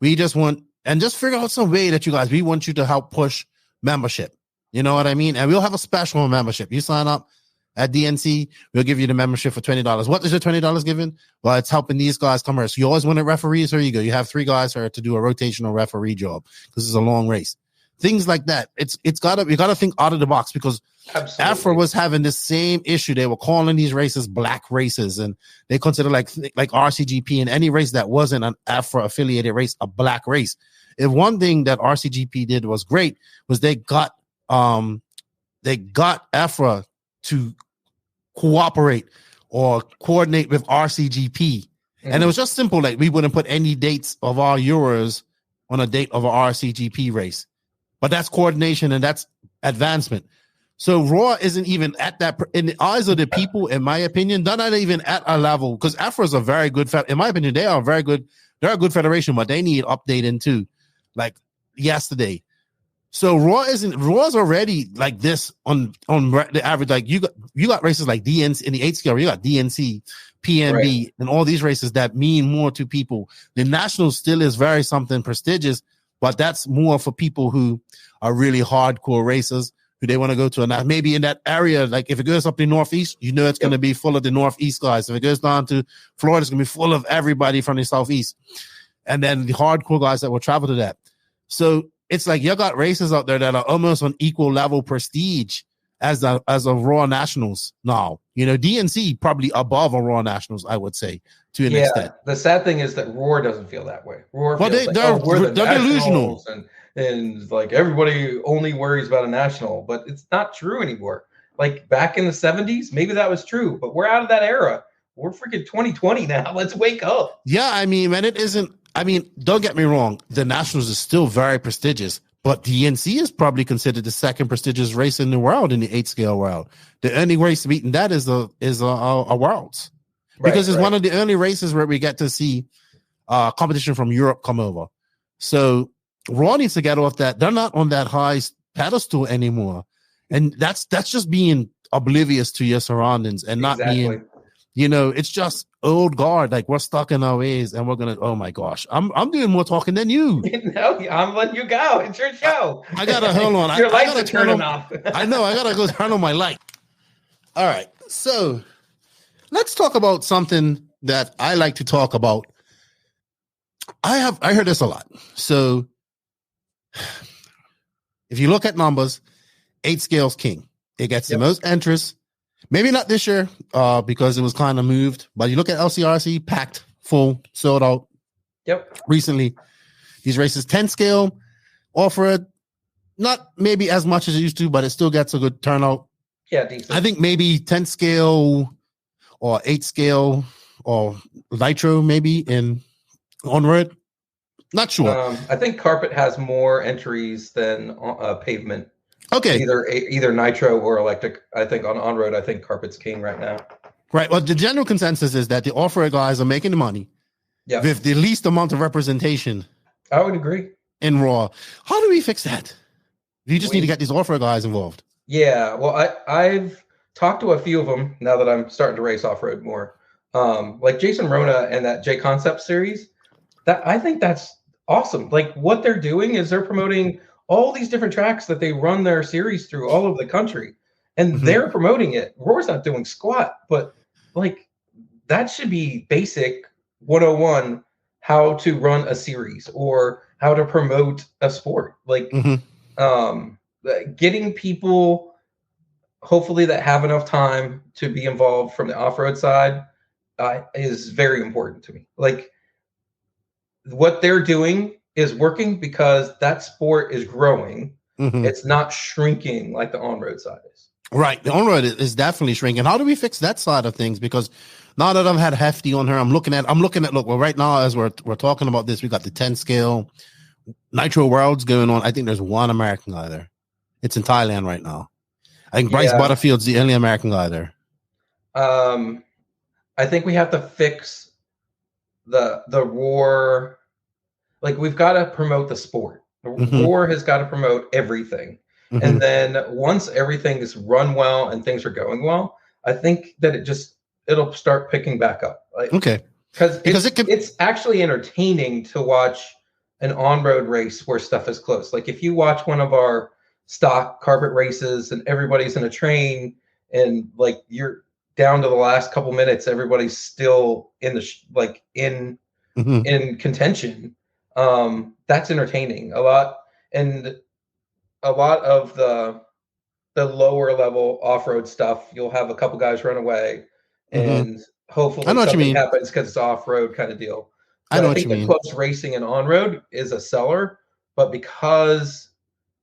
We just want, and just figure out some way that we want you to help push membership. You know what I mean? And we'll have a special membership. You sign up at DNC, we'll give you the membership for $20. What is your $20 given? Well, it's helping these guys come here. So you always want to referee, so you go. You have 3 guys here to do a rotational referee job because it's a long race. Things like that. We gotta think out of the box because Afro was having the same issue. They were calling these races black races, and they consider like RCGP and any race that wasn't an Afro affiliated race a black race. If one thing that RCGP did was great was they got Afro to cooperate or coordinate with RCGP. And it was just simple. Like we wouldn't put any dates of our Euros on a date of an RCGP race, but that's coordination and that's advancement. So Raw isn't even at that, in the eyes of the people, in my opinion, they're not even at a level because Afro is a very good, in my opinion, they're a good federation, but they need updating too, like yesterday. So Raw's already like this on the average. Like you got races like DNC in the 8 scale. You got DNC, PNB, right, and all these races that mean more to people. The national still is very something prestigious, but that's more for people who are really hardcore racers who they want to go to. And maybe in that area, like if it goes up the Northeast, it's going to be full of the Northeast guys. If it goes down to Florida, it's going to be full of everybody from the Southeast, and then the hardcore guys that will travel to that. So it's like you got races out there that are almost on equal level prestige as a Raw Nationals now. DNC probably above a Raw Nationals, I would say, to an extent. The sad thing is that Raw doesn't feel that way. Raw feels they're delusional. And like everybody only worries about a national, but it's not true anymore. Like back in the 70s, maybe that was true, but we're out of that era. We're freaking 2020 now. Let's wake up. Yeah, I mean, man, it isn't. I mean, don't get me wrong. The Nationals is still very prestigious, but DNC is probably considered the second prestigious race in the world in the 8 scale world. The only race beating that is a Worlds, because it's one of the only races where we get to see competition from Europe come over. So Raw needs to get off that. They're not on that high pedestal anymore, and that's just being oblivious to your surroundings and not being. It's just old guard. Like we're stuck in our ways, and we're gonna. Oh my gosh, I'm doing more talking than you. No, I'm letting you go. It's your show. I gotta hold on. Your lights are turning off. I know. I gotta go turn on my light. All right, so let's talk about something that I like to talk about. I heard this a lot. So if you look at numbers, 8 scale's king. It gets the most interest. Maybe not this year because it was kind of moved, but you look at LCRC, packed, full, sold out. Yep. Recently, these races, 10 scale, offered not maybe as much as it used to, but it still gets a good turnout. Yeah, decent. I think maybe 10 scale or 8 scale or Nitro maybe on road. Not sure. I think carpet has more entries than pavement. Okay. Either nitro or electric. I think on road, I think carpet's king right now. Right. Well, the general consensus is that the off-road guys are making the money with the least amount of representation. I would agree. In Raw. How do we fix that? You just need to get these off-road guys involved. Yeah. Well, I've talked to a few of them now that I'm starting to race off-road more. like Jason Rona and that J Concept series, that I think that's awesome. Like what they're doing is they're promoting all these different tracks that they run their series through all over the country, and they're promoting it. Roar's not doing squat, but like that should be basic 101 how to run a series or how to promote a sport. Like getting people hopefully that have enough time to be involved from the off-road side is very important to me. Like what they're doing is working because that sport is growing. It's not shrinking like the on-road side is. Right. The on-road is definitely shrinking. How do we fix that side of things? Because now that I've had Hefty on her, I'm looking at, look, well, right now, as we're talking about this, we got the 10 scale Nitro Worlds going on. I think there's one American guy there. It's in Thailand right now. I think Bryce Butterfield's the only American guy there. I think we have to fix the roar. Like we've got to promote the sport. The roar has got to promote everything. And then once everything is run well and things are going well, I think that it'll start picking back up. Like, okay. Because it's actually entertaining to watch an on-road race where stuff is close. Like if you watch one of our stock carpet races and everybody's in a train and like you're down to the last couple minutes, everybody's still in the in contention. That's entertaining a lot. And a lot of the lower level off-road stuff, you'll have a couple guys run away and hopefully something happens because it's off-road kind of deal. But I think the close racing and on-road is a seller, but because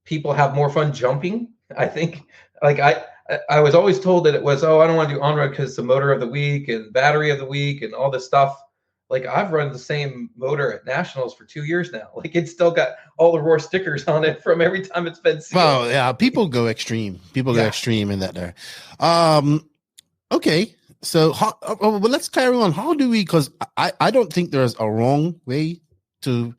people have more fun jumping, I think like I was always told that it was, I don't want to do on-road because it's the motor of the week and battery of the week and all this stuff. Like I've run the same motor at Nationals for 2 years now. Like it's still got all the Roar stickers on it from every time it's been sealed. Well, yeah, people go extreme. People go extreme in that there. Okay, so well, let's carry on. How do we? Because I don't think there's a wrong way to,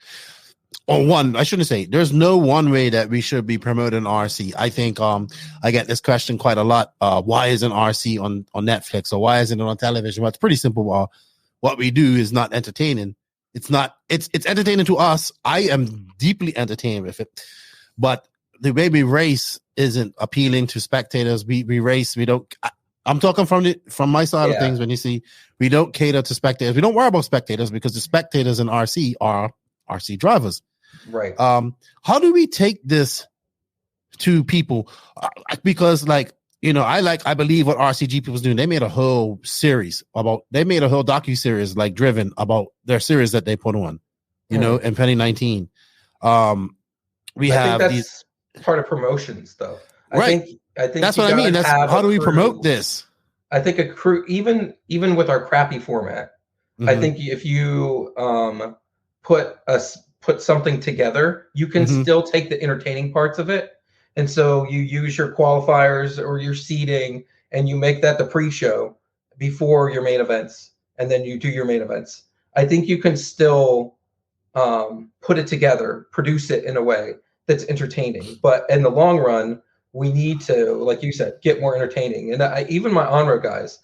or one. I shouldn't say there's no one way that we should be promoting RC. I think I get this question quite a lot. Why isn't RC on Netflix or why isn't it on television? Well, it's pretty simple. What we do is not entertaining. It's entertaining to us. I am deeply entertained with it, but the way we race isn't appealing to spectators. We race. We don't. I'm talking from my side of things. When you see, we don't cater to spectators. We don't worry about spectators because the spectators in RC are RC drivers. Right. How do we take this to people? Because like. I believe what RCGP was doing. They made a whole docu-series like Driven about their series that they put on, in 2019. I think that's part of promotions though. Right. I think that's what I mean. That's how do we promote this? I think a crew, even with our crappy format, I think if you put something together, you can still take the entertaining parts of it. And so you use your qualifiers or your seeding and you make that the pre-show before your main events. And then you do your main events. I think you can still put it together, produce it in a way that's entertaining. But in the long run, we need to, like you said, get more entertaining. And even my on-road guys,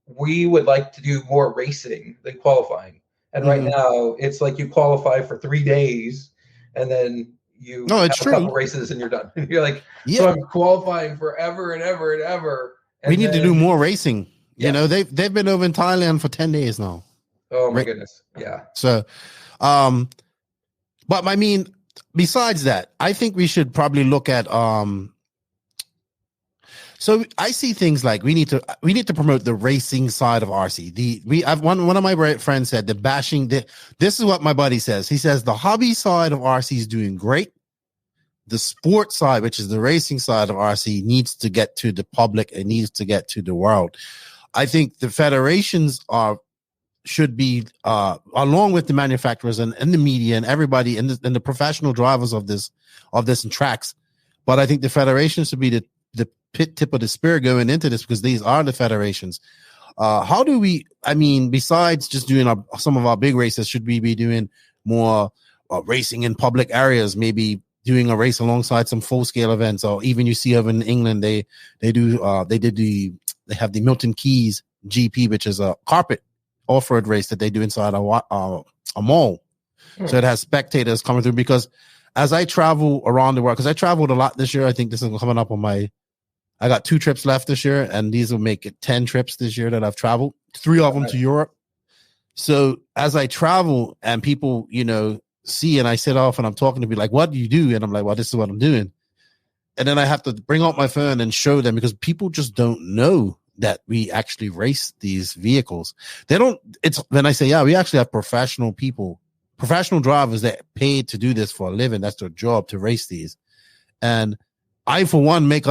we would like to do more racing than qualifying. And right now it's like you qualify for 3 days and then you have a couple races and you're done. You're like, so I'm qualifying forever and ever and ever. And we need to do more racing. They've been over in Thailand for 10 days now. Oh my goodness. Yeah. So, but I mean, besides that, I think we should probably look at, so I see things like we need to promote the racing side of RC. One of my friends said the bashing. This is what my buddy says. He says the hobby side of RC is doing great. The sports side, which is the racing side of RC, needs to get to the public. It needs to get to the world. I think the federations should be along with the manufacturers and the media and everybody and the professional drivers of this and tracks. But I think the federations should be the tip of the spear going into this because these are the federations. How do we, besides just doing some of our big races, should we be doing more racing in public areas, maybe doing a race alongside some full scale events, or even you see over in England, they did the They have the Milton Keys GP, which is a carpet off-road race that they do inside a mall. So it has spectators coming through, because as I travel around the world, because I traveled a lot this year, I think this is coming up on I got 2 trips left this year, and these will make it 10 trips this year that I've traveled, 3 of them to Europe. So as I travel and people, see, and I sit off and I'm talking to be like, what do you do? And I'm like, well, this is what I'm doing. And then I have to bring out my phone and show them, because people just don't know that we actually race these vehicles. They don't, when I say, yeah, we actually have professional drivers that paid to do this for a living. That's their job, to race these. And I, for one, make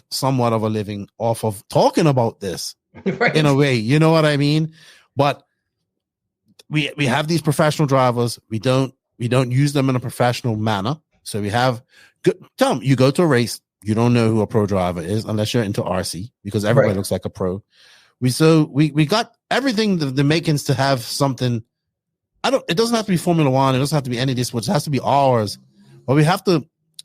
somewhat of a living off of talking about this right. In a way, you know what I mean? But we have these professional drivers. We don't use them in a professional manner. So we have tell them, you go to a race, you don't know who a pro driver is unless you're into RC, because everybody right. looks like a pro. We got everything, the makings to have something. It doesn't have to be Formula One. It doesn't have to be any of this, which has to be ours. But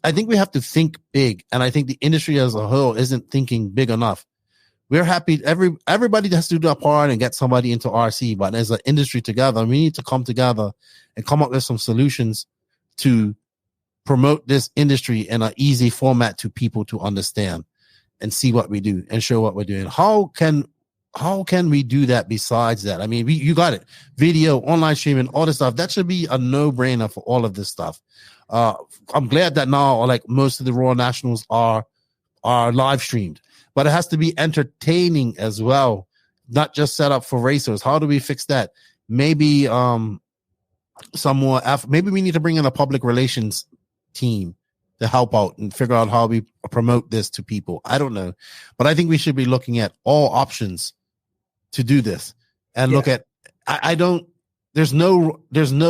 I think we have to think big. And I think the industry as a whole isn't thinking big enough. We're happy. Everybody has to do their part and get somebody into RC, but as an industry together, we need to come together and come up with some solutions to promote this industry in an easy format to people to understand and see what we do and show what we're doing. How can we do that besides that? I mean, you got it. Video, online streaming, all this stuff. That should be a no-brainer for all of this stuff. I'm glad that now, like, most of the Royal Nationals are live streamed, but it has to be entertaining as well, not just set up for racers. How do we fix that? Maybe some more. Maybe we need to bring in a public relations team to help out and figure out how we promote this to people. I don't know, but I think we should be looking at all options to do this and look at. There's no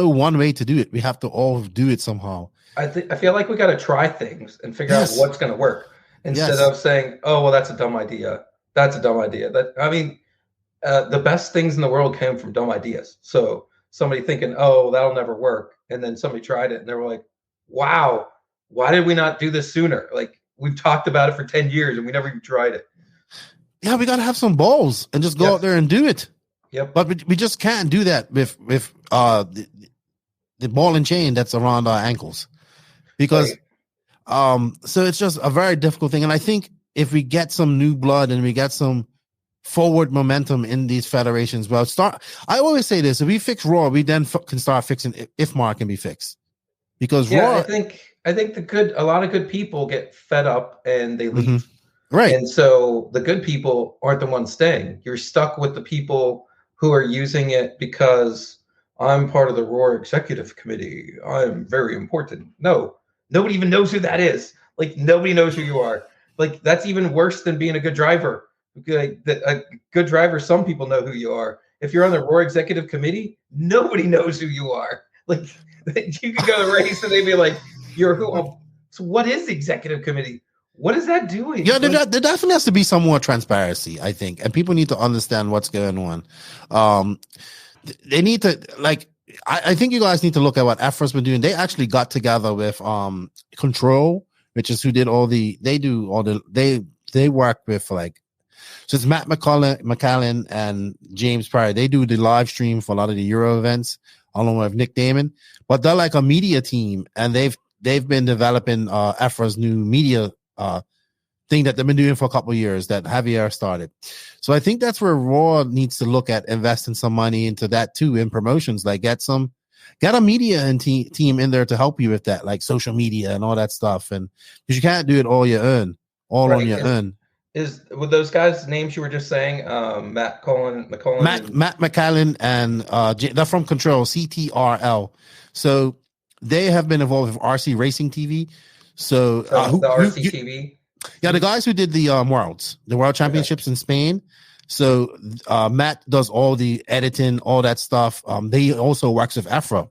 one way to do it. We have to all do it somehow. I feel like we got to try things and figure out what's going to work instead of saying, "Oh, well, that's a dumb idea. That's a dumb idea." The best things in the world came from dumb ideas. So somebody thinking, "Oh, that'll never work," and then somebody tried it and they were like, "Wow, why did we not do this sooner? Like, we've talked about it for 10 years and we never even tried it." Yeah, we got to have some balls and just go out there and do it. Yep. But we just can't do that with the ball and chain that's around our ankles, because so it's just a very difficult thing. And I think if we get some new blood and we get some forward momentum in these federations, I always say this: if we fix Raw, we then can start fixing IFMAR can be fixed, because Raw. I think a lot of good people get fed up and they leave. Mm-hmm. Right. And so the good people aren't the ones staying. You're stuck with the people who are using it because I'm part of the Roar Executive Committee. I'm very important. No, nobody even knows who that is. Like, nobody knows who you are. Like, that's even worse than being a good driver. A good driver, some people know who you are. If you're on the Roar Executive Committee, nobody knows who you are. Like, you could go to the race and they'd be like, "You're who?" Oh, so what is the Executive Committee? What is that doing? Yeah, there definitely has to be some more transparency, I think, and people need to understand what's going on. They need to, like, I think you guys need to look at what AFRA's been doing. They actually got together with Control, which is who did they work with, like, so it's Matt McCallum and James Pryor. They do the live stream for a lot of the Euro events along with Nick Damon, but they're like a media team, and they've been developing AFRA's new media thing that they've been doing for a couple of years that Javier started. So I think that's where Raw needs to look at investing some money into that too, in promotions. Like, get a media and team in there to help you with that, like social media and all that stuff. And because you can't do it all on your own. Is with those guys' names you were just saying, Matt McCallum and they're from Control, CTRL. So they have been involved with RC Racing TV. So the RC TV. Yeah, the guys who did the World Championships in Spain. So Matt does all the editing, all that stuff. They also works with AFRA.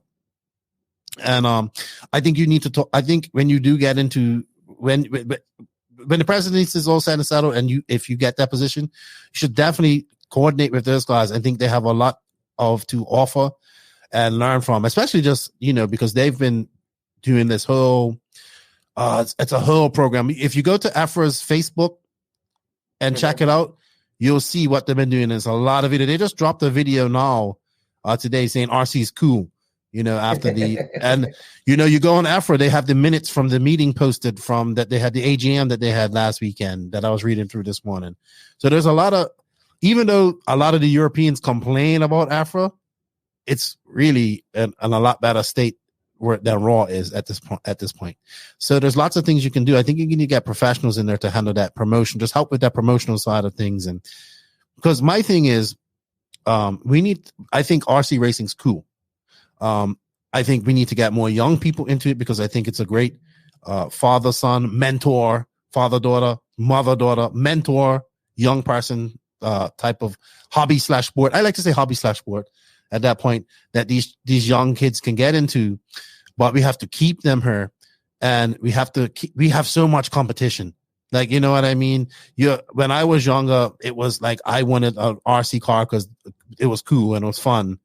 And I think you need to talk. I think when you do get into when the presidency is all set and settled, and if you get that position, you should definitely coordinate with those guys. I think they have a lot to offer and learn from, especially just, because they've been doing this whole. It's a whole program. If you go to AFRA's Facebook and check it out, you'll see what they've been doing. There's a lot of video. They just dropped a video now today saying RC is cool. After and you go on Afro, they have the minutes from the meeting posted from that they had the AGM that they had last weekend that I was reading through this morning. So there's a lot of, even though a lot of the Europeans complain about Afro, it's really in a lot better state than Raw is at this point. So there's lots of things you can do. I think you can get professionals in there to handle that promotion, just help with that promotional side of things. And because my thing is, I think RC racing's cool. I think we need to get more young people into it because I think it's a great father-son, mentor, father-daughter, mother-daughter, mentor, young person type of hobby/sport. I like to say hobby/sport at that point that these young kids can get into, but we have to keep them here, and we have so much competition. Like, you know what I mean? When I was younger, it was like I wanted an RC car because it was cool and it was fun.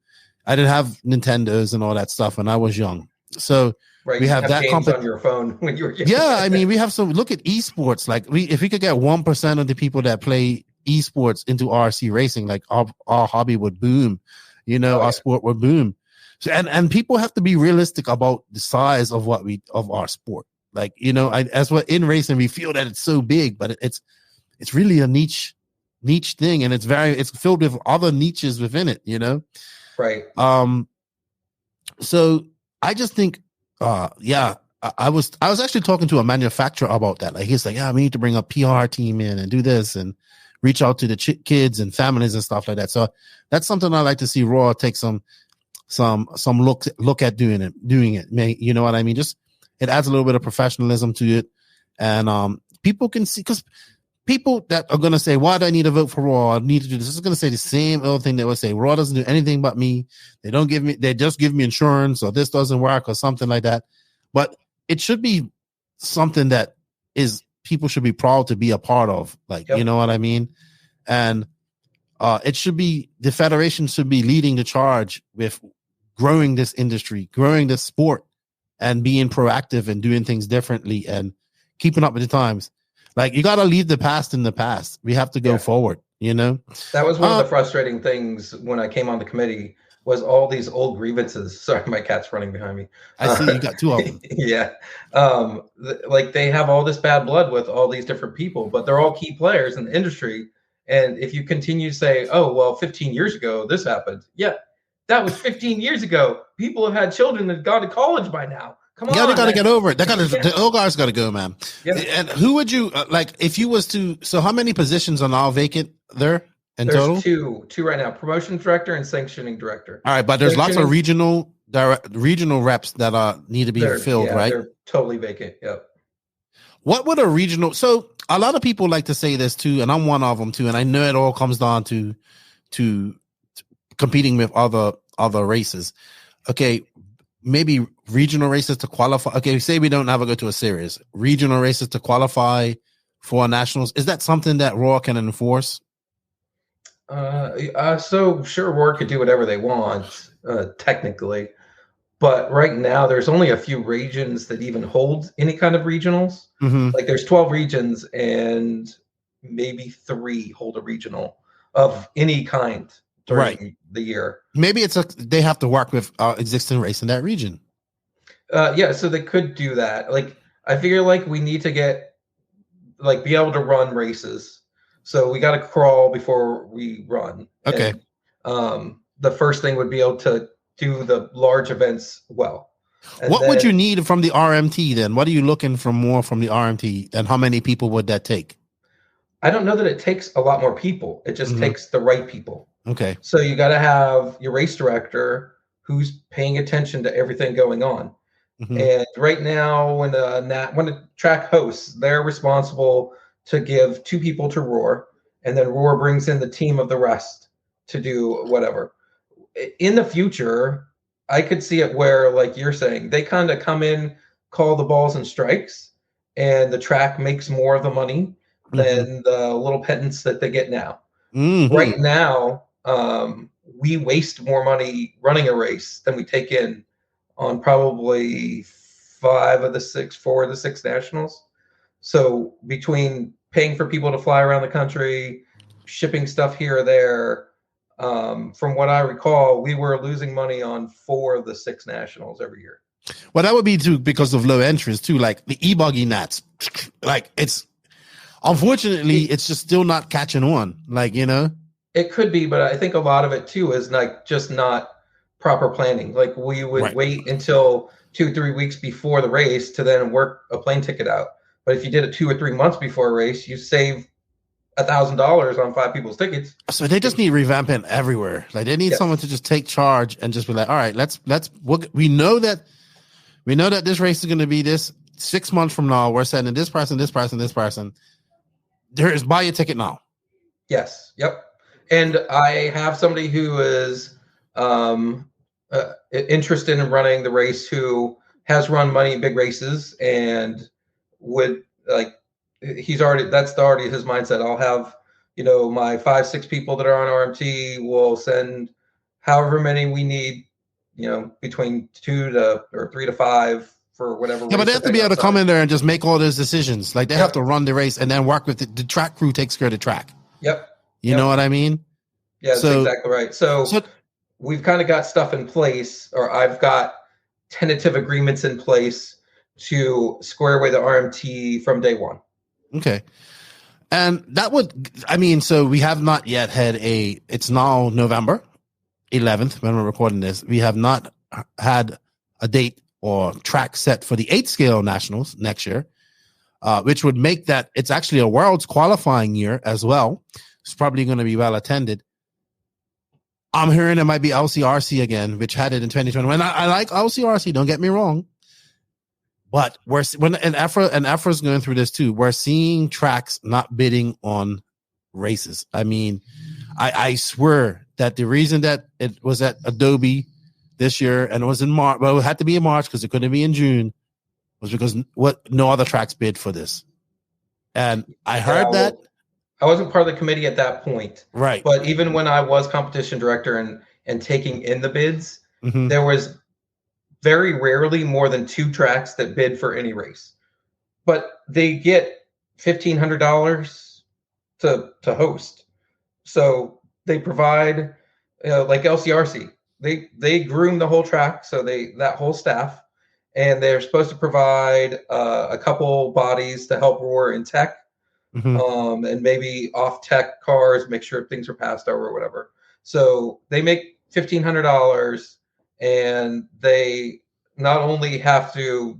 I didn't have Nintendos and all that stuff when I was young. So we have that games on your phone when you were young. Yeah, I mean, we have some. Look at esports. Like if we could get 1% of the people that play esports into RC racing, like our hobby would boom. Our sport would boom. So, and people have to be realistic about the size of our sport. Like, as what in racing, we feel that it's so big, but it's really a niche thing. And it's filled with other niches within it, Right. So I just think, I was actually talking to a manufacturer about that. Like, he's like, yeah, we need to bring a PR team in and do this and reach out to the kids and families and stuff like that. So that's something I like to see Raw take some look at doing it. You know what I mean? Just, it adds a little bit of professionalism to it. And, people can see, because people that are going to say, why do I need to vote for Raw? I need to do this. This is going to say the same old thing they would say. Raw doesn't do anything but me. They just give me insurance, or this doesn't work, or something like that. But it should be something that people should be proud to be a part of. Like, You know what I mean? And the federation should be leading the charge with growing this industry, growing this sport, and being proactive and doing things differently and keeping up with the times. Like, you got to leave the past in the past. We have to go forward, That was one of the frustrating things when I came on the committee, was all these old grievances. Sorry, my cat's running behind me. I see you got two of them. Yeah. Like, they have all this bad blood with all these different people, but they're all key players in the industry. And if you continue to say, oh, well, 15 years ago, this happened. Yeah, that was 15 years ago. People have had children that have gone to college by now. Come on. Yeah, they got to get over it. The old guys got to go, man. Yeah. And who would you if you was to? So, how many positions are now vacant there in There's total? Two right now: promotion director and sanctioning director. All right, but there's lots of regional reps that need to be filled, right? They're totally vacant. Yep. What would a regional? So, a lot of people like to say this too, and I'm one of them too. And I know it all comes down to competing with other races. Okay. Maybe regional races to qualify. Okay, say we don't ever go to a series. Regional races to qualify for nationals. Is that something that Raw can enforce? So sure, Raw could do whatever they want, technically. But right now, there's only a few regions that even hold any kind of regionals. Mm-hmm. Like, there's 12 regions, and maybe 3 hold a regional of any kind during the year. Maybe they have to work with existing race in that region. Yeah, so they could do that. Like, I figure like we need to be able to run races. So we got to crawl before we run. Okay. And, the first thing would be able to do the large events well. And what would you need from the RMT then? What are you looking for more from the RMT, and how many people would that take? I don't know that it takes a lot more people. It just takes the right people. Okay. So you got to have your race director who's paying attention to everything going on. Mm-hmm. And right now, when a track hosts, they're responsible to give 2 people to Roar, and then Roar brings in the team of the rest to do whatever. In the future, I could see it where, like you're saying, they kind of come in, call the balls and strikes, and the track makes more of the money than the little pittance that they get now. Mm-hmm. Right now, we waste more money running a race than we take in on probably 4 of the 6 nationals. So between paying for people to fly around the country, shipping stuff here or there. From what I recall, we were losing money on 4 of the 6 nationals every year. Well, that would be too because of low entries too. Like the e-buggy nats, like it's unfortunately it's just still not catching on. Like, you know, it could be, but I think a lot of it too is like just not proper planning. Like we would wait until 2-3 weeks before the race to then work a plane ticket out. But if you did it 2 or 3 months before a race, you save $1,000 on 5 people's tickets. So they just need revamping everywhere. Like they need someone to just take charge and just be like, all right, we know that this race is going to be this 6 months from now. We're sending this person, this person, this person. There's buy a ticket now. Yes. Yep. And I have somebody who is interested in running the race, who has run money big races and would like. That's already his mindset. I'll have, my 5-6 people that are on RMT. We'll send however many we need, between 2 to or 3 to 5 for whatever. Yeah, but they have to be able to come in there and just make all those decisions. Like they have to run the race and then work with the track crew takes care of the track. Yep. You know what I mean? Yeah, that's exactly right. So we've kind of got stuff in place, or I've got tentative agreements in place to square away the RMT from day one. Okay. And so we have not yet had it's now November 11th when we're recording this. We have not had a date or track set for the 8 scale nationals next year, which would make that it's actually a world's qualifying year as well. It's probably going to be well attended. I'm hearing it might be LCRC again, which had it in 2021. I like LCRC, don't get me wrong. But Afra's going through this too. We're seeing tracks not bidding on races. I mean, I swear that the reason that it was at Adobe this year and it was in March, well, it had to be in March because it couldn't be in June, was because no other tracks bid for this. And I heard that. I wasn't part of the committee at that point. Right. But even when I was competition director and taking in the bids, there was very rarely more than 2 tracks that bid for any race, but they get $1,500 to host. So they provide, like LCRC, they groom the whole track. So that whole staff, and they're supposed to provide a couple bodies to help roar in tech, and maybe off tech cars, make sure things are passed over or whatever. So they make $1,500. And they not only have to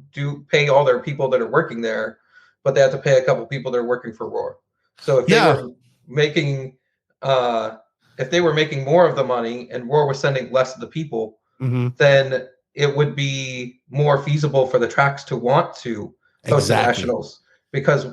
pay all their people that are working there, but they have to pay a couple people that are working for Roar. So if they were making more of the money and Roar was sending less of the people, then it would be more feasible for the tracks to want to host the nationals. Because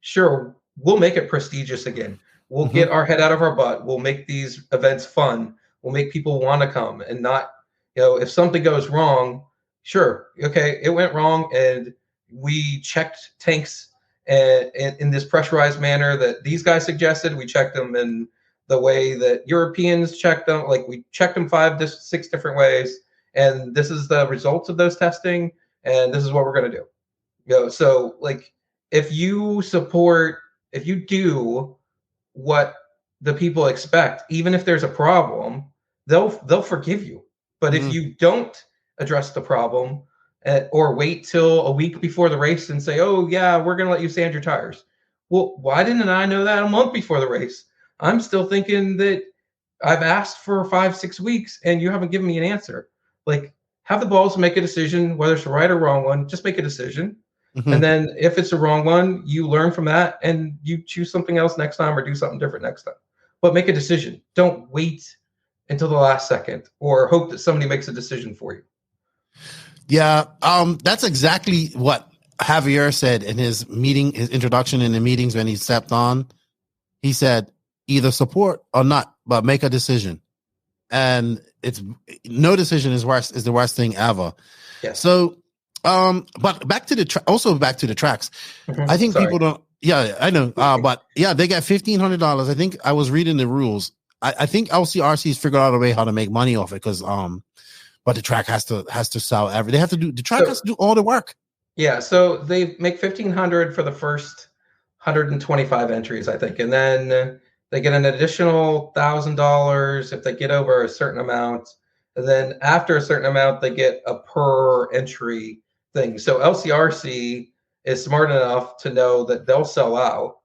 sure, we'll make it prestigious again. We'll get our head out of our butt. We'll make these events fun. We'll make people want to come and not, if something goes wrong, sure. Okay. It went wrong. And we checked tanks in this pressurized manner that these guys suggested. We checked them in the way that Europeans checked them. Like we checked them 5 to 6 different ways. And this is the results of those testing. And this is what we're going to do. So like, if you do what the people expect, even if there's a problem, they'll forgive you. But if you don't address the problem or wait till a week before the race and say, oh yeah, we're going to let you sand your tires. Well, why didn't I know that a month before the race? I'm still thinking that I've asked for 5-6 weeks and you haven't given me an answer. Like, have the balls to make a decision, whether it's the right or wrong one, just make a decision. And then if it's the wrong one, you learn from that and you choose something else next time or do something different next time. But make a decision. Don't wait until the last second or hope that somebody makes a decision for you. Yeah, that's exactly what Javier said in his introduction in the meetings when he stepped on. He said, either support or not, but make a decision. And it's no decision is the worst thing ever. Yes. So, but back to the tracks. I think people don't. Yeah, I know. But yeah, they got $1,500. I think I was reading the rules. I think LCRC's figured out a way how to make money off it because but the track has to sell the track has to do all the work. Yeah, so they make $1,500 for the first 125 entries, I think, and then they get an additional $1,000 if they get over a certain amount. And then after a certain amount, they get a per entry thing. So LCRC is smart enough to know that they'll sell out.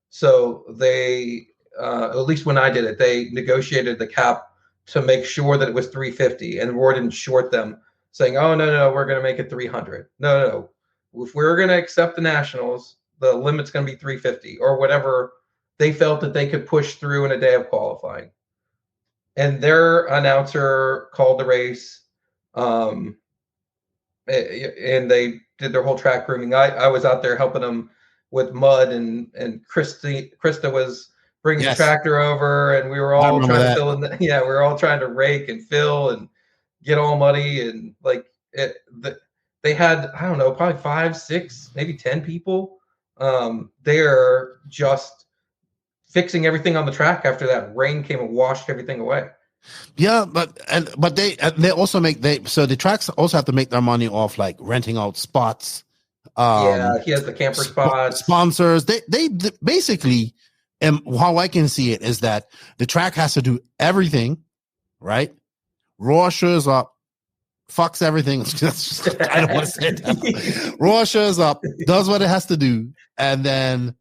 So they, at least when I did it, they negotiated the cap to make sure that it was 350, and Roar didn't short them saying, oh, no, we're going to make it 300. No. If we're going to accept the nationals, the limit's going to be 350 or whatever they felt that they could push through in a day of qualifying. And their announcer called the race, and they did their whole track grooming. I was out there helping them with mud, and Krista was bringing the tractor over, and we were all trying to fill in. We were all trying to rake and fill and get all muddy, and like they had, I don't know, probably 5, 6, maybe 10 people. They're just fixing everything on the track after that rain came and washed everything away. Yeah, but they also so the tracks also have to make their money off like renting out spots. He has the camper spots, sponsors. They basically, and how I can see it is that the track has to do everything, right? Raw shows up, fucks everything. I don't want to say that. Raw shows up, does what it has to do, and then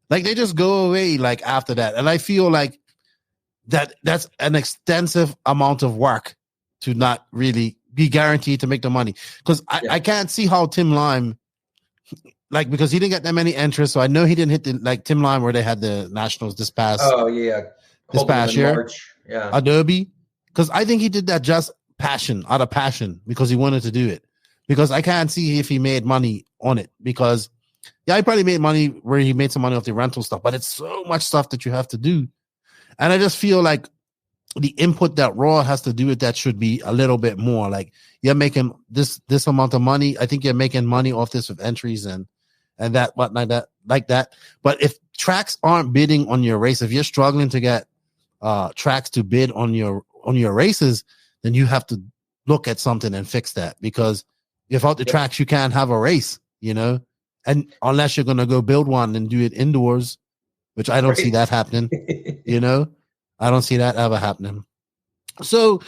like they just go away like after that. And I feel like that's an extensive amount of work to not really be guaranteed to make the money. Because I can't see how Tim Lime, like, because he didn't get that many entries, so I know he didn't hit the, like Tim Lime where they had the nationals this past year. March. Yeah, Adobe. Because I think he did that just out of passion, because he wanted to do it. Because I can't see if he made money on it, because he probably made money where he made some money off the rental stuff, but it's so much stuff that you have to do. And I just feel like the input that Raw has to do with that should be a little bit more. Like, you're making this amount of money. I think you're making money off this with entries and that, whatnot, like that. But if tracks aren't bidding on your race, if you're struggling to get tracks to bid on your races, then you have to look at something and fix that, because without the tracks, you can't have a race, you know? And unless you're going to go build one and do it indoors, which I don't see that happening, you know, I don't see that ever happening. So,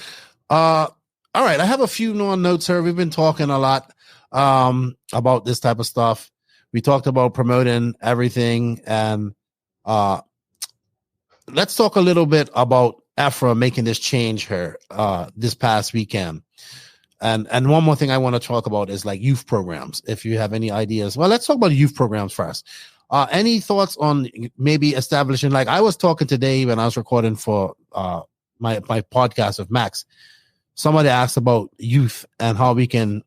all right, I have a few more notes here. We've been talking a lot about this type of stuff. We talked about promoting everything, and let's talk a little bit about Afra making this change here this past weekend. And one more thing I want to talk about is like youth programs. If you have any ideas, well, let's talk about youth programs first. Any thoughts on maybe establishing, like I was talking today when I was recording for my podcast with Max, somebody asked about youth and how we can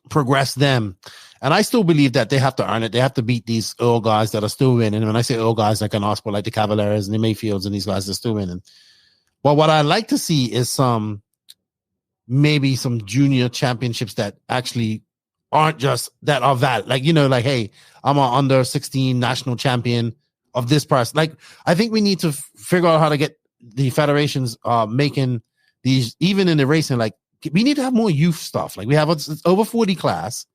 progress them. And I still believe that they have to earn it. They have to beat these old guys that are still winning. And when I say old guys, like an Osprey, like the Cavaliers and the Mayfields and these guys are still winning. But what I'd like to see is maybe some junior championships that actually aren't just that are valid. Like, you know, like, hey, I'm an under 16 national champion of this person. Like, I think we need to figure out how to get the federations making these, even in the racing, like we need to have more youth stuff. Like we have it's over 40 class,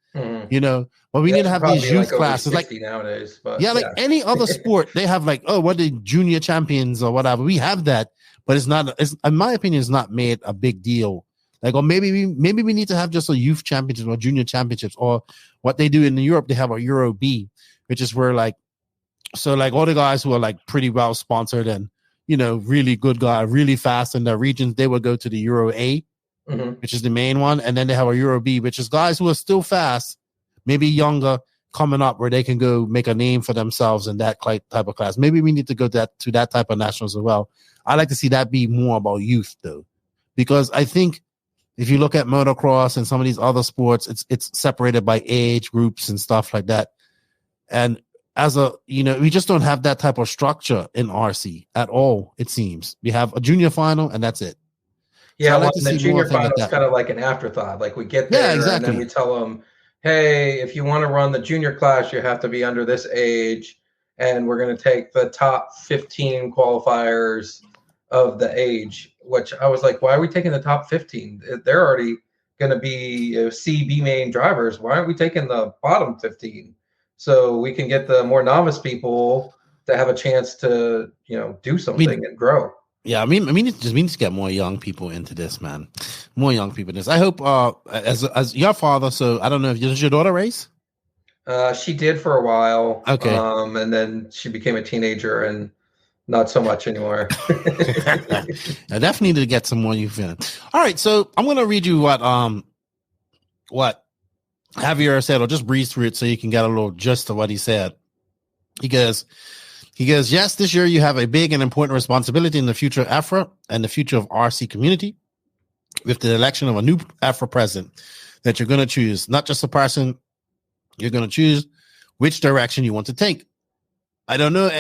you know, but we need to have these youth classes like nowadays. But like any other sport, they have like, oh, what the junior champions or whatever. We have that, but it's not, in my opinion, it's not made a big deal. Like, or maybe we need to have just a youth championship or junior championships, or what they do in Europe, they have a Euro B, which is where like all the guys who are like pretty well sponsored and, you know, really good guy, really fast in their regions, they will go to the Euro A, which is the main one. And then they have a Euro B, which is guys who are still fast, maybe younger, coming up where they can go make a name for themselves in that type of class. Maybe we need to go to that type of nationals as well. I like to see that be more about youth though, because I think if you look at motocross and some of these other sports, it's separated by age groups and stuff like that. And we just don't have that type of structure in RC at all, it seems. We have a junior final and that's it. Yeah, so the junior final is kind of like an afterthought. Like we get there and then we tell them, hey, if you want to run the junior class, you have to be under this age. And we're going to take the top 15 qualifiers of the age, which I was like, why are we taking the top 15? They're already going to be C, B main drivers. Why aren't we taking the bottom 15? So we can get the more novice people to have a chance to, do something and grow. Yeah, I mean, it just means to get more young people into this, man. More young people in this. I hope, as your father, so I don't know if does your daughter race? She did for a while. Okay. And then she became a teenager and not so much anymore. I definitely need to get some more youth in. All right, so I'm going to read you what Javier said, or just breeze through it so you can get a little gist of what he said. He goes, yes, this year you have a big and important responsibility in the future of AFRA and the future of RC community with the election of a new AFRA president that you're going to choose, not just a person. You're going to choose which direction you want to take. I don't know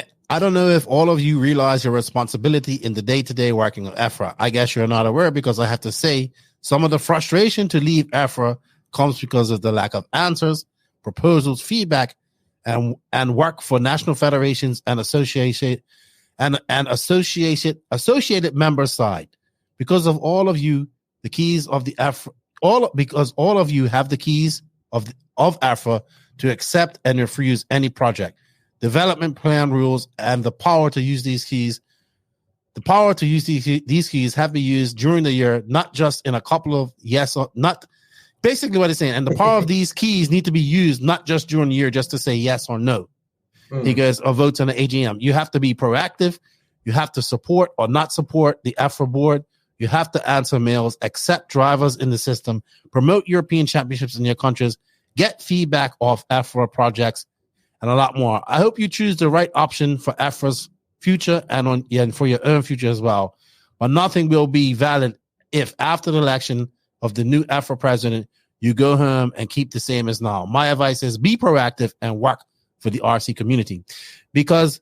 if all of you realize your responsibility in the day-to-day working of AFRA. I guess you're not aware because I have to say some of the frustration to leave AFRA comes because of the lack of answers, proposals, feedback, and work for national federations and associated member side. Because of all of you, the keys of the AFRA, because all of you have the keys of AFRA to accept and refuse any project, development plan rules, and the power to use these keys. The power to use these keys have been used during the year, not just in a couple of yes or not. Basically what it's saying, and the power of these keys need to be used not just during the year just to say yes or no. He goes, or votes on the AGM. You have to be proactive. You have to support or not support the AFRA board. You have to answer mails, accept drivers in the system, promote European championships in your countries, get feedback off AFRA projects, and a lot more. I hope you choose the right option for AFRA's future and for your own future as well. But nothing will be valid if after the election of the new AFRA president, you go home and keep the same as now. My advice is be proactive and work for the RC community, because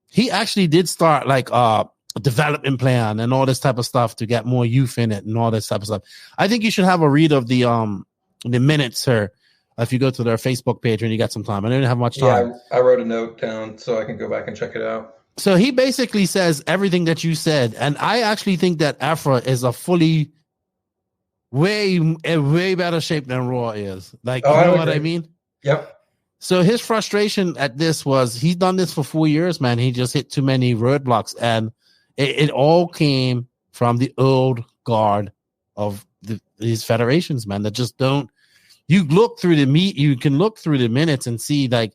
he actually did start like a development plan and all this type of stuff to get more youth in it and all this type of stuff. I think you should have a read of the minutes, sir. If you go to their Facebook page when you got some time. I didn't have much time. Yeah, I wrote a note down so I can go back and check it out. So he basically says everything that you said. And I actually think that AFRA is a fully way better shape than Raw is. Like, you know what I mean? Yep. So his frustration at this was he's done this for 4 years, man. He just hit too many roadblocks. And it all came from the old guard of these federations, man, that just don't. You look through you can look through the minutes and see like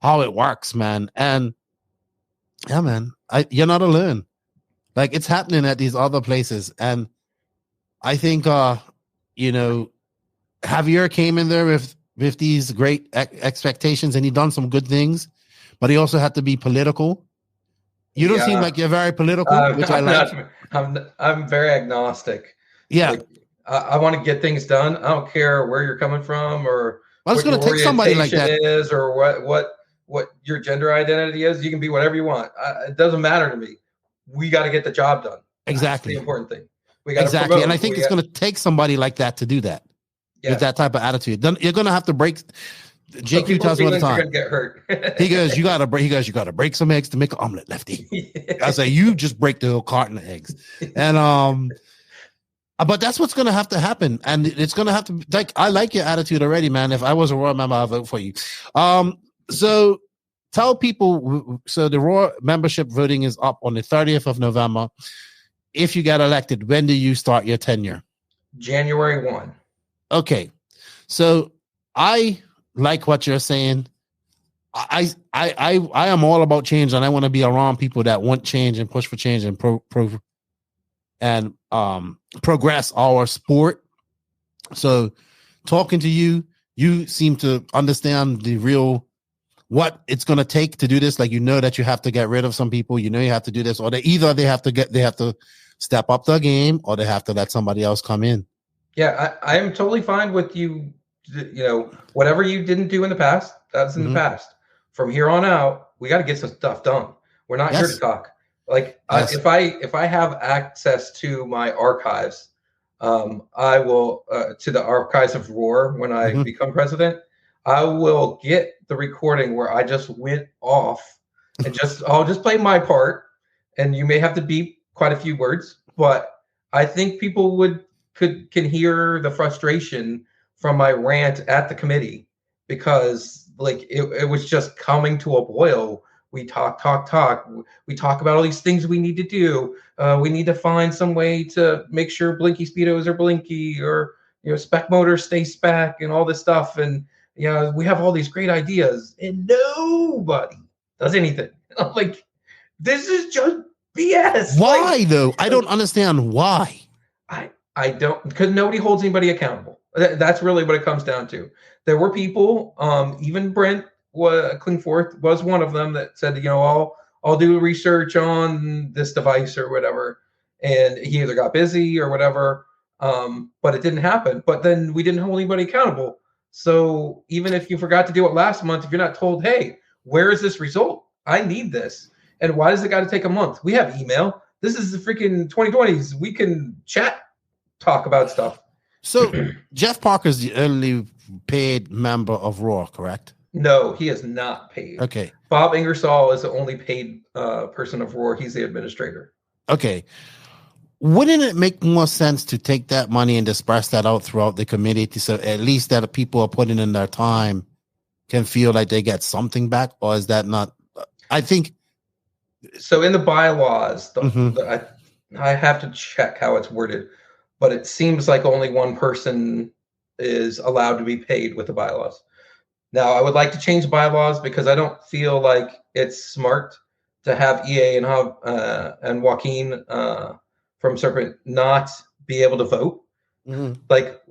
how it works, man. And yeah, man, you're not alone. Like, it's happening at these other places. And I think, Javier came in there with these great expectations, and he done some good things, but he also had to be political. You don't seem like you're very political, which I like. I'm very agnostic. Yeah. Like, I want to get things done. I don't care where you're coming from or what your take somebody like that is, or what your gender identity is. You can be whatever you want. It doesn't matter to me. We got to get the job done. Exactly. That's the important thing. We got exactly. And I think it's going to take somebody like that to do that. Yeah. With that type of attitude. Then you're going to have to break. JQ tells me all the time. You're gonna get hurt. He goes, you got to break some eggs to make an omelet, Lefty. Yeah. I say, you just break the whole carton of eggs. And, but that's what's going to have to happen. And it's going to have to, like, I like your attitude already, man. If I was a Raw member, I'd vote for you. So tell people, so the Raw membership voting is up on the 30th of November. If you get elected, when do you start your tenure? January 1. Okay. So I like what you're saying. I am all about change, and I want to be around people that want change and push for change and progress our sport. So talking to you, you seem to understand the real what it's going to take to do this. Like, that you have to get rid of some people, you have to do this, or they have to step up the game, or they have to let somebody else come in. Yeah, I am totally fine with you. Whatever you didn't do in the past, that's in the past. From here on out, we got to get some stuff done. We're not here to talk. Like, if I have access to my archives, I will to the archives of Roar when I become president. I will get the recording where I just went off and I'll just play my part, and you may have to beep quite a few words, but I think people can hear the frustration from my rant at the committee, because like it was just coming to a boil We talk. We talk about all these things we need to do. We need to find some way to make sure blinky speedos are blinky, or spec motors stay spec, and all this stuff. And we have all these great ideas, and nobody does anything. I'm like, this is just BS. Why though? I don't understand why. I don't, because nobody holds anybody accountable. That's really what it comes down to. There were people, even Brent Klingforth was one of them, that said, I'll do research on this device or whatever. And he either got busy or whatever, but it didn't happen. But then we didn't hold anybody accountable. So even if you forgot to do it last month, if you're not told, hey, where is this result? I need this. And why does it got to take a month? We have email. This is the freaking 2020s. We can talk about stuff. So Jeff Parker's the only paid member of Roar, correct? No, he is not paid. Okay. Bob Ingersoll is the only paid person of Roar. He's the administrator. Okay. Wouldn't it make more sense to take that money and disperse that out throughout the committee, so at least that people are putting in their time can feel like they get something back? Or is that not? I think. So in the bylaws, I have to check how it's worded, but it seems like only one person is allowed to be paid with the bylaws. Now, I would like to change bylaws because I don't feel like it's smart to have EA and Joaquin from Serpent not be able to vote. Mm-hmm. Like,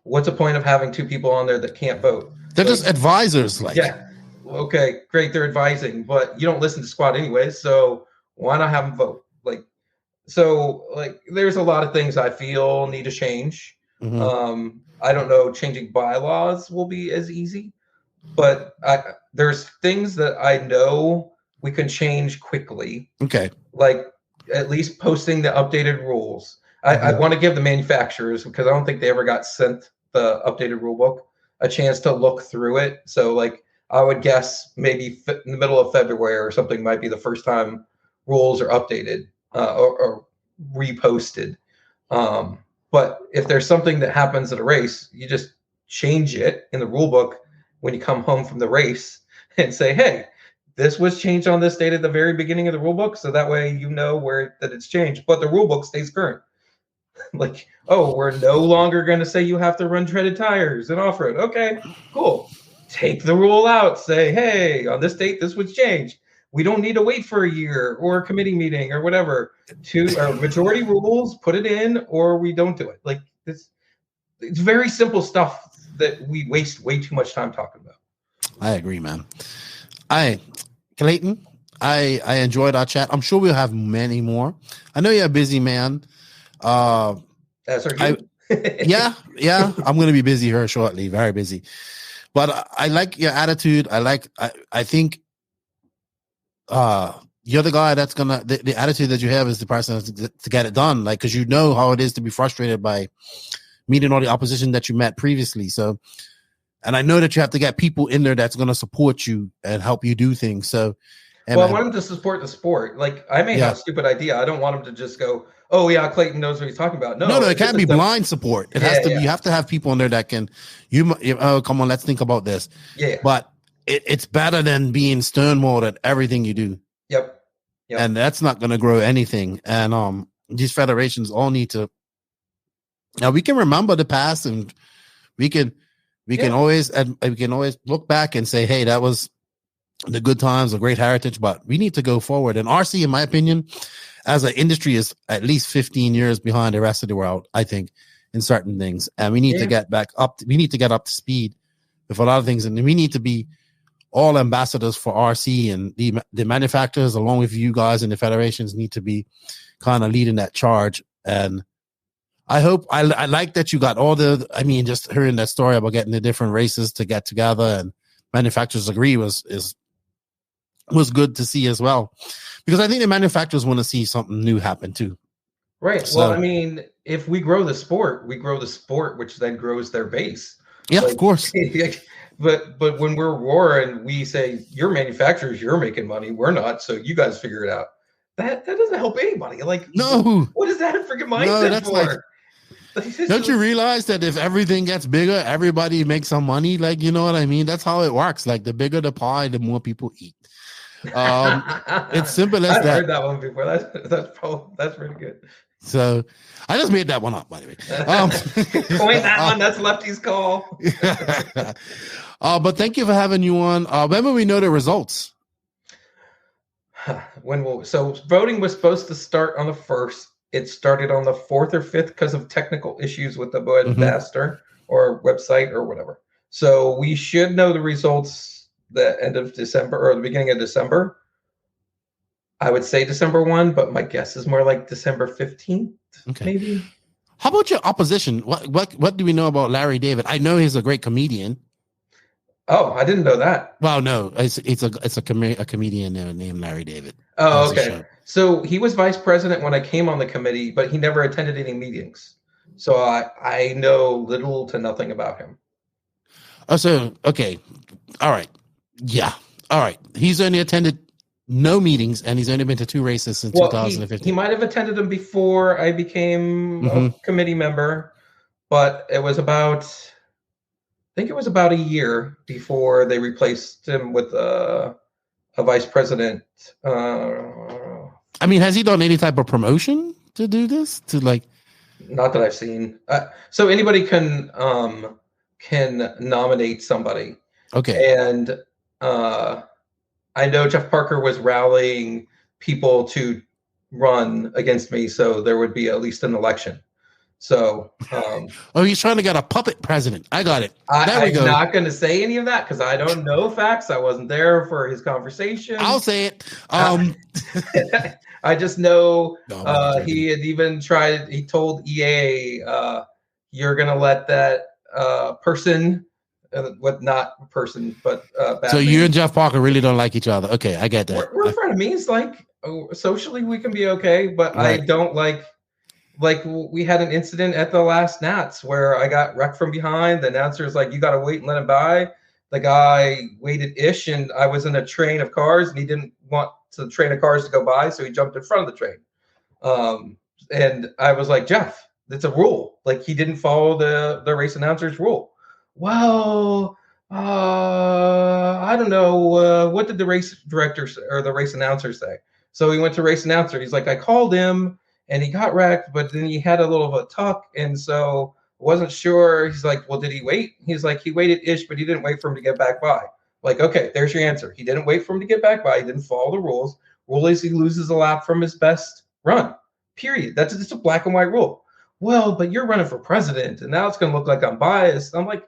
what's the point of having two people on there that can't vote? They're just advisors. Yeah. Okay, great. They're advising, but you don't listen to squad anyway. So why not have them vote? There's a lot of things I feel need to change. Mm-hmm. I don't know, changing bylaws will be as easy, but there's things that I know we can change quickly. Okay. Like at least posting the updated rules. I want to give the manufacturers, because I don't think they ever got sent the updated rule book, a chance to look through it. So I would guess maybe in the middle of February or something might be the first time rules are updated or reposted. But if there's something that happens at a race, you just change it in the rule book when you come home from the race and say, hey, this was changed on this date at the very beginning of the rule book. So that way that it's changed, but the rule book stays current. We're no longer going to say you have to run treaded tires and off-road. Okay, cool. Take the rule out. Say, hey, on this date, this was changed. We don't need to wait for a year or a committee meeting or whatever to majority rules, put it in, or we don't do it. It's very simple stuff that we waste way too much time talking about. I agree, man. Clayton, I enjoyed our chat. I'm sure we'll have many more. I know you're a busy man. That's our yeah. I'm going to be busy here shortly. Very busy. But I like your attitude. I think you're the guy that's gonna the attitude that you have is the person to get it done, because you know how it is to be frustrated by meeting all the opposition that you met previously. So, and I know that you have to get people in there that's going to support you and help you do things. So, I want them to support the sport. I may have a stupid idea. I don't want them to just go, oh yeah, Clayton knows what he's talking about. No, it can't be blind support. It has to be. You have to have people in there that can. Oh, come on, let's think about this. Yeah, but it's better than being stonewalled at everything you do. Yep. And that's not going to grow anything. And these federations all need to. Now we can remember the past, and we can always look back and say, hey, that was the good times, a great heritage. But we need to go forward. And RC, in my opinion, as an industry, is at least 15 years behind the rest of the world, I think, in certain things. And we need to get back up. We need to get up to speed with a lot of things. And we need to be all ambassadors for RC, and the manufacturers, along with you guys and the federations, need to be kind of leading that charge. And I hope I like that you got just hearing that story about getting the different races to get together and manufacturers agree was good to see as well, because I think the manufacturers want to see something new happen too. Right. So, well, if we grow the sport, which then grows their base. Yeah, of course. But when we're Roar and we say, you're manufacturers, you're making money, we're not, so you guys figure it out. That doesn't help anybody. No. What is that freaking mindset for? Don't you realize that if everything gets bigger, everybody makes some money? You know what I mean? That's how it works. The bigger the pie, the more people eat. It's simple as I've that. heard that one before. That's pretty good. So I just made that one up, by the way. Coin that one. That's Lefty's call. But thank you for having you on. When will we know the results? So voting was supposed to start on the 1st. It started on the 4th or 5th because of technical issues with the webmaster or website or whatever. So we should know the results the end of December or the beginning of December. I would say December 1, but my guess is more like December 15th, maybe. How about your opposition? What do we know about Larry David? I know he's a great comedian. Oh, I didn't know that. Well, no, it's a comedian named Larry David. Oh, okay. So he was vice president when I came on the committee, but he never attended any meetings. So I know little to nothing about him. Oh, so okay, all right, yeah, all right. He's only attended no meetings, and he's only been to 2 races since 2015. He might have attended them before I became a committee member, but it was about. I think it was about a year before they replaced him with a vice president. I mean, has he done any type of promotion to do this? Not that I've seen. So anybody can nominate somebody. Okay. And I know Jeff Parker was rallying people to run against me, so there would be at least an election. So, he's trying to get a puppet president. I got it. I'm not going to say any of that because I don't know facts. I wasn't there for his conversation. I'll say it. I just know he had even tried. He told EA, "You're going to let that person, not person, but so you and Jeff Parker really don't like each other. Okay, I get that. We're frenemies. Like socially, we can be okay, but right. I don't like. Like we had an incident at the last Nats where I got wrecked from behind. The announcer's like, "You got to wait and let him by." The guy waited ish, and I was in a train of cars, and he didn't want the train of cars to go by, so he jumped in front of the train. And I was like, "Jeff, it's a rule. Like he didn't follow the race announcer's rule." Well, I don't know. What did the race director or the race announcer say? So he went to race announcer. He's like, "I called him. And he got wrecked, but then he had a little of a tuck, and so wasn't sure." He's like, "Well, did he wait?" He's like, "He waited ish, but he didn't wait for him to get back by." Like, okay, there's your answer. He didn't wait for him to get back by. He didn't follow the rules. Rule is he loses a lap from his best run. Period. That's just a black and white rule. Well, but you're running for president, and now it's going to look like I'm biased. I'm like,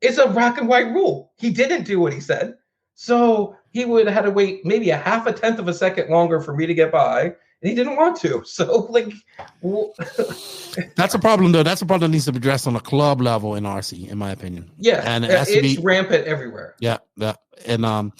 it's a black and white rule. He didn't do what he said, so he would have had to wait maybe a 0.5 of a second longer for me to get by. And he didn't want to. So, that's a problem, though. That's a problem that needs to be addressed on a club level in RC, in my opinion. Yeah, and it's rampant everywhere. Yeah, and I'm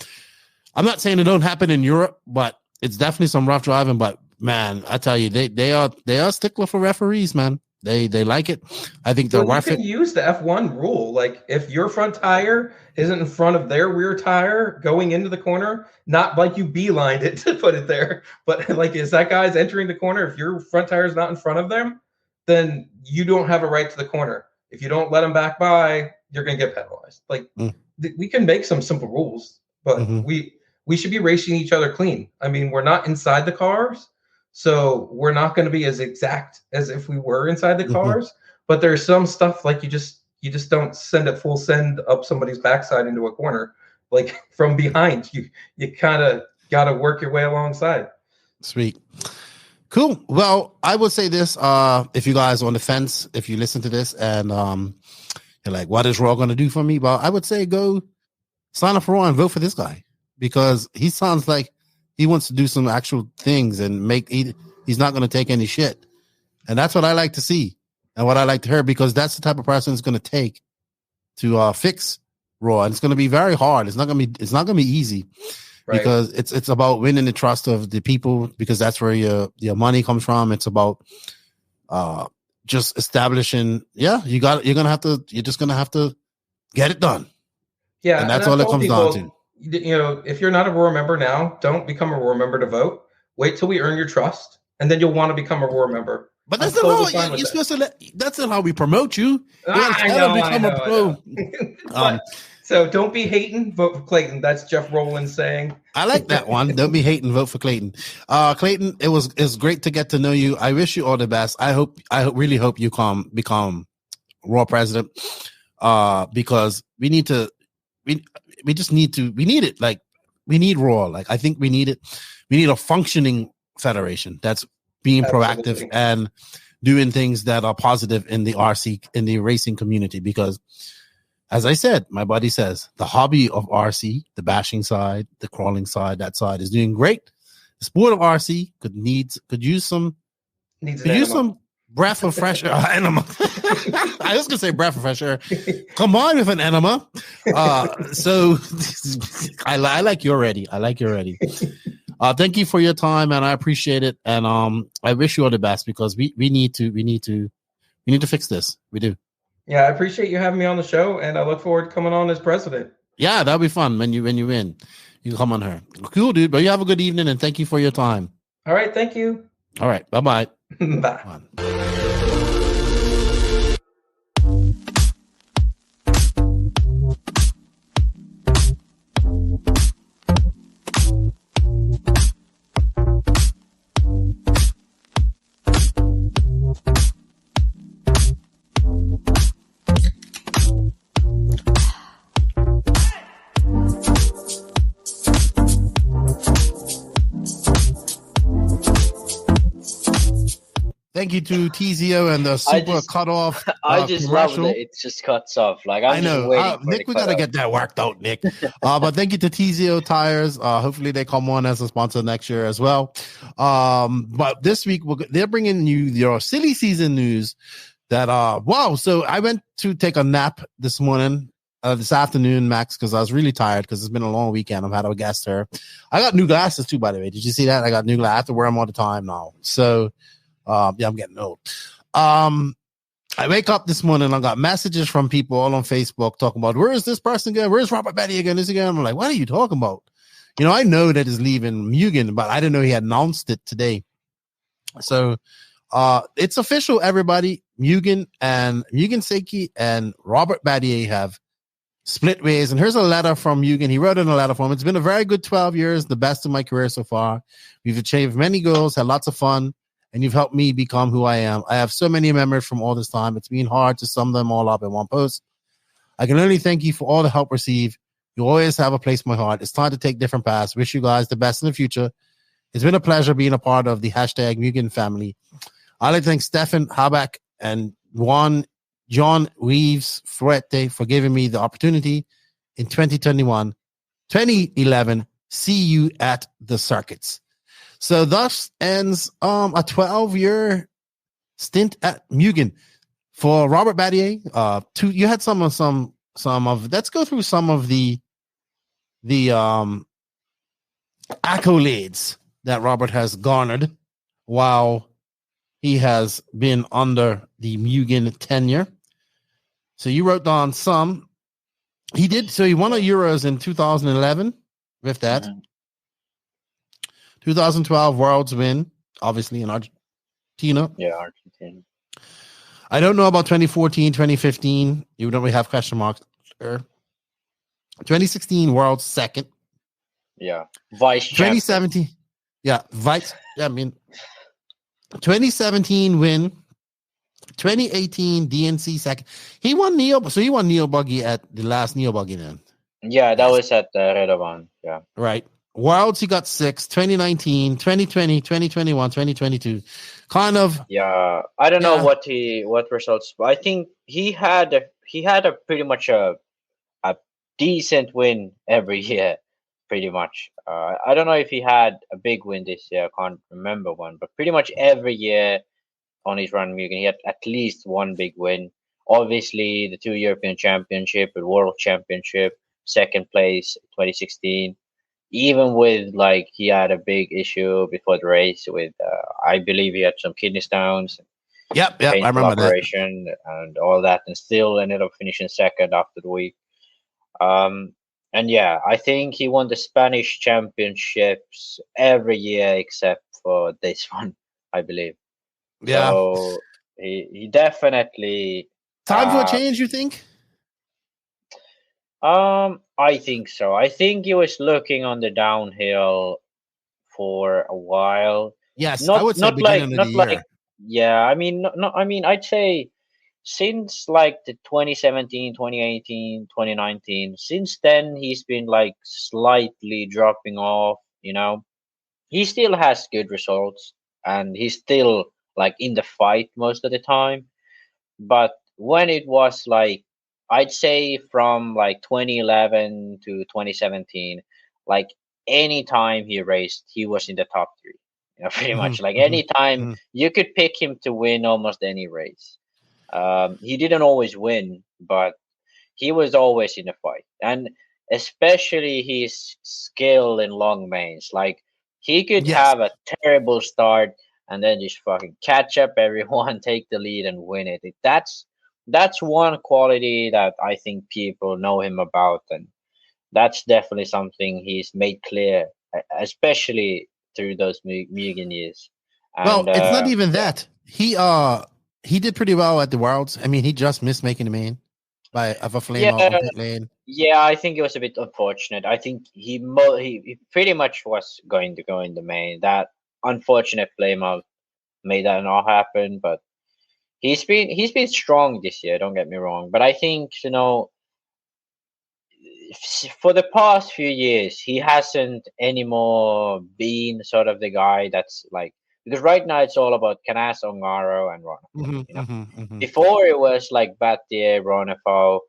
not saying it don't happen in Europe, but it's definitely some rough driving. But man, I tell you, they are stickler for referees, man. They like it. I think they're you can use the F1 rule. Like if your front tire isn't in front of their rear tire going into the corner, not like you beelined it to put it there, but like as that guy's entering the corner, if your front tire is not in front of them, then you don't have a right to the corner. If you don't let them back by, you're going to get penalized. Like we can make some simple rules, but we should be racing each other clean. I mean, we're not inside the cars. So we're not going to be as exact as if we were inside the cars, but there's some stuff like you just don't send it full send up somebody's backside into a corner, like from behind. You kind of got to work your way alongside. Sweet. Cool. Well, I would say this, if you guys are on the fence, if you listen to this and you're like, what is Raw going to do for me? Well, I would say go sign up for Raw and vote for this guy because he sounds like he wants to do some actual things and he's not going to take any shit. And that's what I like to see and what I like to hear because that's the type of person it's going to take to fix Raw. And it's going to be very hard. It's not going to be easy because it's about winning the trust of the people because that's where your money comes from. It's about just establishing. Yeah, you're just going to have to get it done. Yeah. And that's all it comes down to. You know, if you're not a Roar member now, don't become a Roar member to vote. Wait till we earn your trust, and then you'll want to become a Roar member. But that's not how you're supposed to. That's not how we promote you. I know. So don't be hating. Vote for Clayton. That's Jeff Rowland saying. I like that one. Don't be hating. Vote for Clayton. Clayton, it's great to get to know you. I wish you all the best. I really hope you become Raw president. Because we need it. Like, we need Raw. Like, I think we need it. We need a functioning federation that's being proactive and doing things that are positive in the racing community. Because, as I said, my buddy says, the hobby of RC, the bashing side, the crawling side, that side is doing great. The sport of RC could use some breath of fresh air. Enema. I was gonna say breath of fresh air. Combined with an enema. So I like you already. Thank you for your time, and I appreciate it. And I wish you all the best, because we need to fix this. We do. Yeah, I appreciate you having me on the show, and I look forward to coming on as president. Yeah, that'll be fun when you win. You can come on her. Cool, dude. But you have a good evening, and thank you for your time. All right, thank you. All right, bye-bye. Bye. Thank you to TZO and the super cutoff. I just love that it just cuts off. Like, I know, Nick, we gotta get that worked out, Nick. But thank you to TZO Tires. Hopefully they come on as a sponsor next year as well. But this week they're bringing you your silly season news. That wow! So I went to take a nap this afternoon, Max, because I was really tired because it's been a long weekend. I've had a guest here. I got new glasses too, by the way. Did you see that? I got new glasses. I have to wear them all the time now. So. Yeah, I'm getting old. I wake up this morning and I got messages from people all on Facebook talking about, where is this person again? Where's Robert Batlle again? This again? I'm like, what are you talking about? You know, I know that he's leaving Mugen, but I didn't know he had announced it today. So it's official, everybody. Mugen Seiki and Robert Batlle have split ways. And here's a letter from Mugen. He wrote in a letter for him. It's been a very good 12 years, the best of my career so far. We've achieved many goals, had lots of fun, and you've helped me become who I am. I have so many memories from all this time. It's been hard to sum them all up in one post. I can only thank you for all the help received. You always have a place in my heart. It's time to take different paths. Wish you guys the best in the future. It's been a pleasure being a part of the #Mugen family. I'd like to thank Stefan Habak and John Weaves Fuerte for giving me the opportunity in 2011. See you at the circuits. So thus ends a 12-year stint at Mugen for Robert Batlle. You had some of. Let's go through some of the accolades that Robert has garnered while he has been under the Mugen tenure. So you wrote down some. He did. So he won a Euros in 2011 with that. Mm-hmm. 2012 Worlds win, obviously, in Argentina. Yeah, Argentina. I don't know about 2014, 2015. You don't really have question marks there. 2016 Worlds second. Yeah. Vice 2017. Champion. Yeah, vice. I mean, 2017 win. 2018 DNC second. He won Neo Buggy at the last Neo Buggy then. Yeah, that was at Redovan. Yeah. Right. Worlds, he got 6, 2019, 2020, 2021, 2022. Kind of. Yeah. I don't know what results. I think he had a pretty much a decent win every year, pretty much. I don't know if he had a big win this year. I can't remember one, but pretty much every year on his run Mugen, he had at least one big win. Obviously, the 2 European Championship, the World Championship, second place, 2016. Even with, like, he had a big issue before the race with, I believe he had some kidney stones. Yep, I remember operation that. And all that, and still ended up finishing second after the week. And yeah, I think he won the Spanish championships every year except for this one, I believe. Yeah. So he definitely... Time for a change, you think? I think so. I think he was looking on the downhill for a while. Yes, I would say beginning of the year. Yeah, I mean, I mean, I'd say since like the 2017, 2018, 2019, since then he's been like slightly dropping off, He still has good results and he's still like in the fight most of the time. But when it was like, I'd say from like 2011 to 2017, like anytime he raced, he was in the top three. Pretty much like anytime you could pick him to win almost any race. He didn't always win, but he was always in a fight. And especially his skill in long mains. Like he could have a terrible start and then just fucking catch up everyone, take the lead and win it. That's one quality that I think people know him about, and that's definitely something he's made clear, especially through those Mugen years. And, well, it's not even that. He did pretty well at the Worlds. I mean, he just missed making the main of a flame out on pit lane. Yeah, I think it was a bit unfortunate. I think he pretty much was going to go in the main. That unfortunate flame out made that not happen, but he's been strong this year, don't get me wrong. But I think, for the past few years, he hasn't anymore been sort of the guy that's like, because right now it's all about Canas, Ongaro, and Ronafalk. Before it was like Batlle, Ronafalk.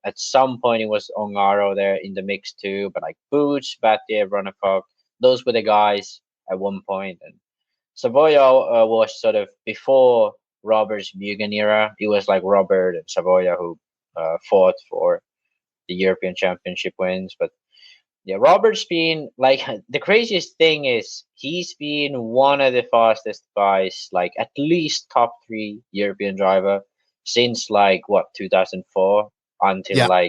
At some point it was Ongaro there in the mix too, but like Boots, Batlle, Ronafalk, those were the guys at one point. And Savoya was sort of before Robert's Mugen era. It was like Robert and Savoya who fought for the European Championship wins, but yeah, Robert's been like, the craziest thing is he's been one of the fastest guys, like at least top 3 European driver since like 2004 until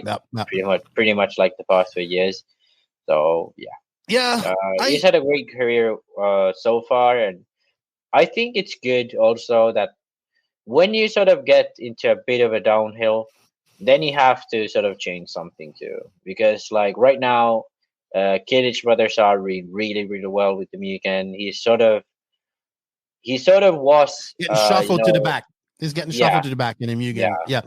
pretty much like the past 2 years. So he's had a great career so far, and I think it's good also that when you sort of get into a bit of a downhill, then you have to sort of change something too, because like right now. Kidditch brothers are really well with the Mugen. He sort of was getting shuffled to the back. He's getting shuffled to the back in the Mugen. Yeah.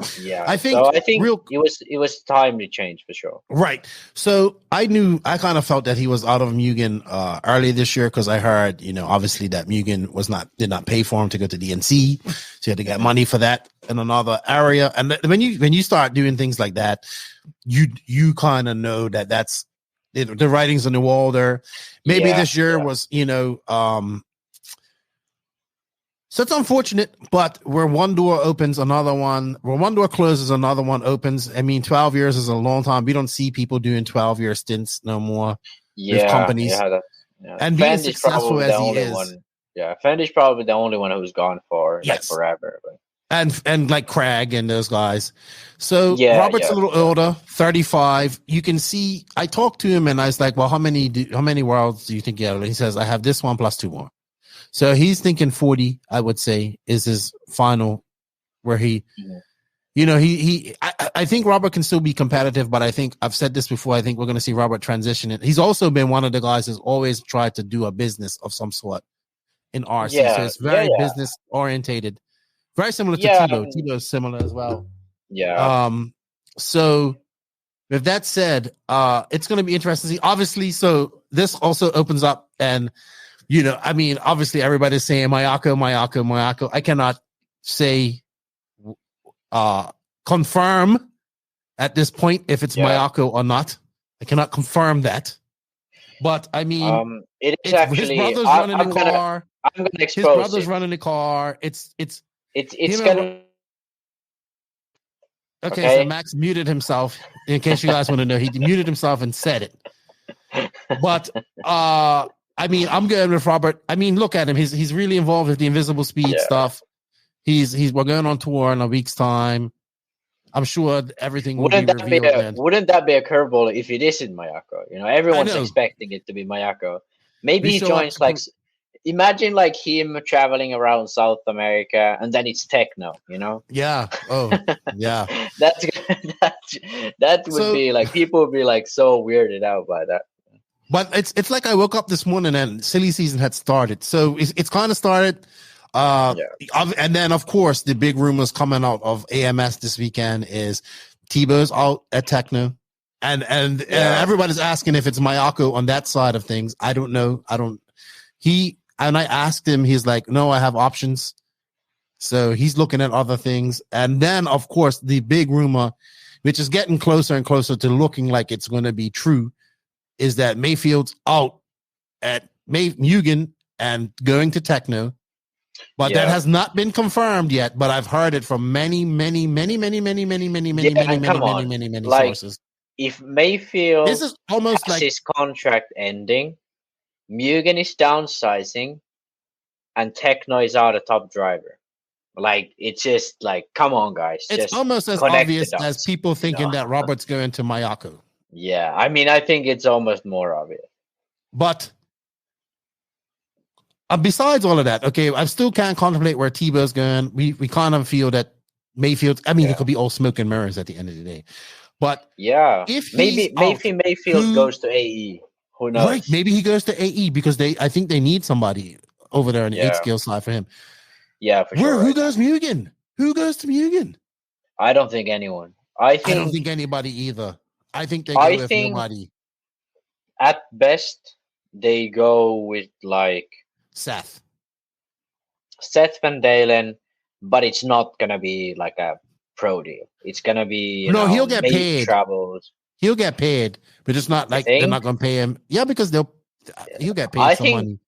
I think it was time to change for sure. Right. So I kind of felt that he was out of Mugen early this year because I heard, obviously that Mugen did not pay for him to go to DNC, so he had to get money for that in another area. And when you start doing things like that, you kind of know that that's the writings on the wall there. Maybe this year was, so it's unfortunate, but where one door opens, another one, where one door closes, another one opens. I mean, 12 years is a long time. We don't see people doing 12-year stints no more with companies. And being successful as he is. Phend is probably the only one who's gone for like forever. But. And like Craig and those guys. So Robert's a little older, 35. You can see, I talked to him and I was like, well, how many worlds do you think you have? And he says, I have this one plus 2 more. So he's thinking 40, I would say, is his final where he, I think Robert can still be competitive, but I think I've said this before. I think we're going to see Robert transition it. He's also been one of the guys who's always tried to do a business of some sort in RC. So it's very business orientated. Very similar to Tebow. Tebow's similar as well. Yeah. So with that said, it's going to be interesting. Obviously, so this also opens up and, obviously everybody's saying Mayako. I cannot say, confirm at this point if it's Mayako or not. I cannot confirm that. But I mean, it is actually, his brother's running the car. I'm going to expose his brother's running the car. It's gonna. Okay, so Max muted himself. In case you guys want to know, he muted himself and said it. But I mean, I'm good with Robert. I mean, look at him. He's really involved with the invisible speed stuff. We're going on tour in a week's time. I'm sure everything will be revealed. Wouldn't that be a curveball if it isn't Mayako? Everyone's expecting it to be Mayako. Maybe he joins like. imagine like him traveling around South America, and then it's techno, you know? Yeah. Oh, yeah. That would be like, people would be like so weirded out by that. But it's like I woke up this morning and silly season had started. So it's kind of started. And then of course the big rumors coming out of AMS this weekend is Tebow's out at Techno, and everybody's asking if it's Mayako on that side of things. I don't know. I asked him, he's like, no, I have options. So he's looking at other things. And then of course the big rumor, which is getting closer and closer to looking like it's going to be true, is that Maifield's out at Mugen and going to Techno. But that has not been confirmed yet. But I've heard it from many sources. If Maifield this is almost has like his contract ending, Mugen is downsizing, and Techno is out a top driver. Like, it's just like, come on, guys. It's just almost as obvious as people thinking that Robert's going to Mayako. Yeah, I mean, I think it's almost more obvious. But besides all of that, okay, I still can't contemplate where Tebow's going. We kind of feel that Maifield, I mean, it could be all smoke and mirrors at the end of the day. But if maybe Maifield goes to AE. Who knows? Right, maybe he goes to AE because I think they need somebody over there on the 8-scale side for him. Yeah, for sure. Who goes Mugen? Who goes to Mugen? I don't think anyone. I don't think anybody either. I think they go with nobody. At best, they go with like Seth Van Dalen, but it's not gonna be like a pro deal. It's gonna be he'll get paid. Travels. He'll get paid, but it's not like they're not gonna pay him. Yeah, because he'll get paid money.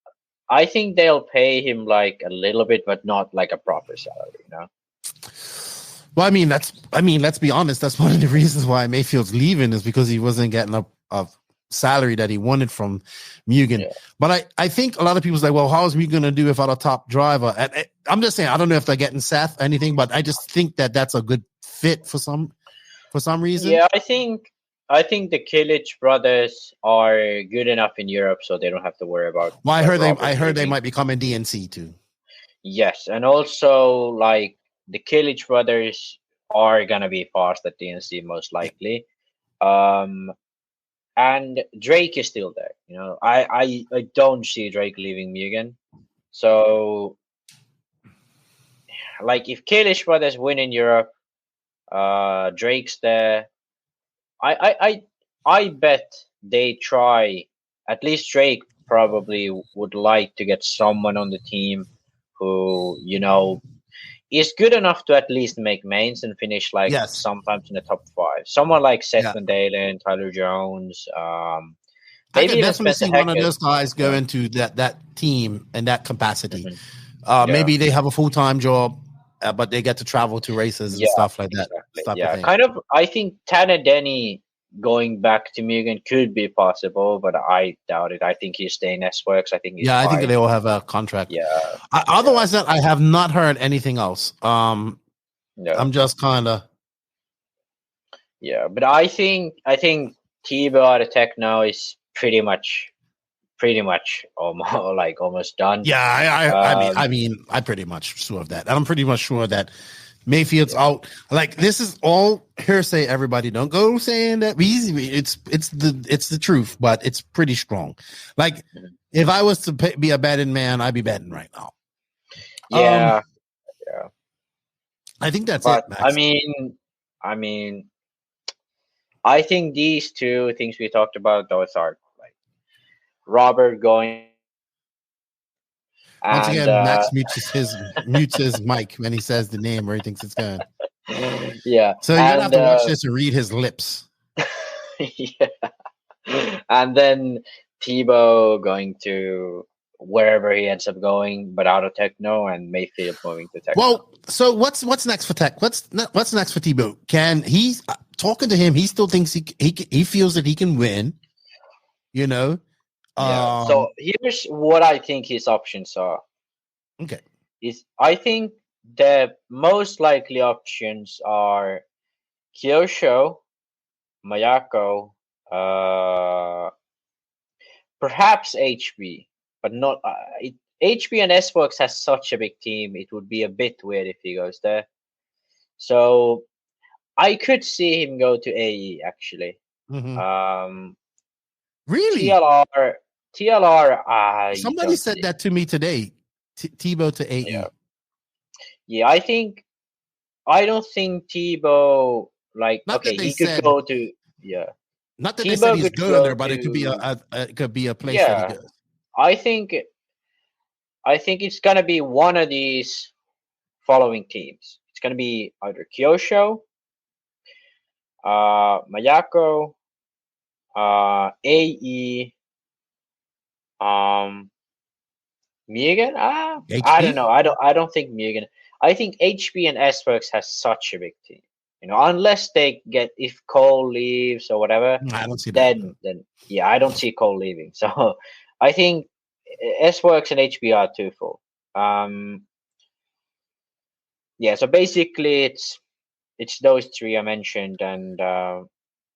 I think they'll pay him like a little bit, but not like a proper salary, you know. Well, let's be honest. That's one of the reasons why Maifield's leaving is because he wasn't getting a salary that he wanted from Mugen. Yeah. But I think a lot of people's like, well, how is Mugen going to do without a top driver? And I'm just saying, I don't know if they're getting Seth or anything, but I just think that that's a good fit for some reason. Yeah, I think the Kilich brothers are good enough in Europe, so they don't have to worry about. Well, I heard they might be coming DNC too. Yes, and also like the Kilich brothers are gonna be fast at DNC most likely. And Drake is still there. You know, I don't see Drake leaving Mugen. So, like, if Kalish brothers win in Europe, Drake's there. I bet they try. At least Drake probably would like to get someone on the team who, you know, is good enough to at least make mains and finish sometimes in the top 5. Someone like Seth Van Dalen, Tyler Jones. Maybe I definitely see one of those guys go into that team in that capacity. Maybe they have a full-time job, but they get to travel to races and stuff like that. Kind of. I think Tanner Denny going back to Mugen could be possible, but I doubt it. I think he's staying S-Works. I think I think they all have a contract. Otherwise, that I have not heard anything else. I'm just kind of but I think Tebow out of Techno is pretty much almost done. I mean, I'm pretty much sure of that. And I'm pretty much sure that Maifield's out. Like, this is all hearsay. Everybody, don't go saying that. It's the truth, but it's pretty strong. Like, if I was to be a betting man, I'd be betting right now. I think that's it, Max. I mean, I think these two things we talked about, those are like Robert going. Once again, Max mutes his mic when he says the name or he thinks it's going. Yeah. So you're gonna have to watch this and read his lips. And then Tebow going to wherever he ends up going, but out of Techno, and Maifield moving to Techno. Well, so what's next for Tech? What's next for Tebow? Can he talking to him? He still thinks he feels that he can win. You know. So here's what I think his options are. Okay. I think the most likely options are Kyosho, Mayako, perhaps HB, but not HB and S-Works has such a big team. It would be a bit weird if he goes there. So I could see him go to AE actually. Really? TLR. Somebody said that to me today. Tebow to AE. Yeah, I don't think Tebow he could go to Not that they said he's going there, but it could be a place that he goes. I think it's gonna be one of these following teams. It's gonna be either Kyosho, Mayako, AE, Mugen. I don't know. I don't think Mugen. I think HB and S-Works has such a big team. Unless if Cole leaves or whatever, I don't see then I don't see Cole leaving. So I think S-Works and HB are too full. So basically it's those three I mentioned, and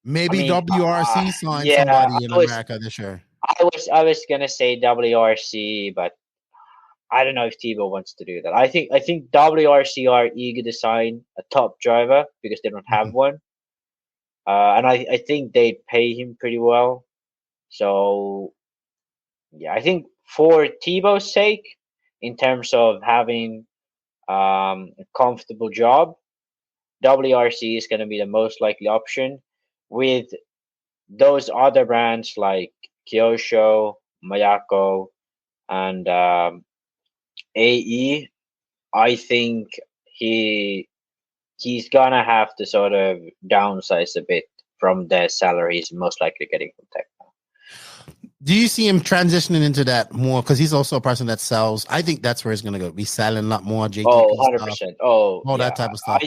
maybe WRC signed somebody in America this year. I was gonna say WRC, but I don't know if Tebow wants to do that. I think WRC are eager to sign a top driver because they don't have one, and I think they'd pay him pretty well. So I think for Tebow's sake, in terms of having a comfortable job, WRC is going to be the most likely option. With those other brands like Kyosho, Mayako, and AE, I think he's gonna have to sort of downsize a bit from the salary he's most likely getting from Tecno. Do you see him transitioning into that more? Because he's also a person that sells. I think that's where he's gonna go. Be selling a lot more. JTP 100%. All that type of stuff.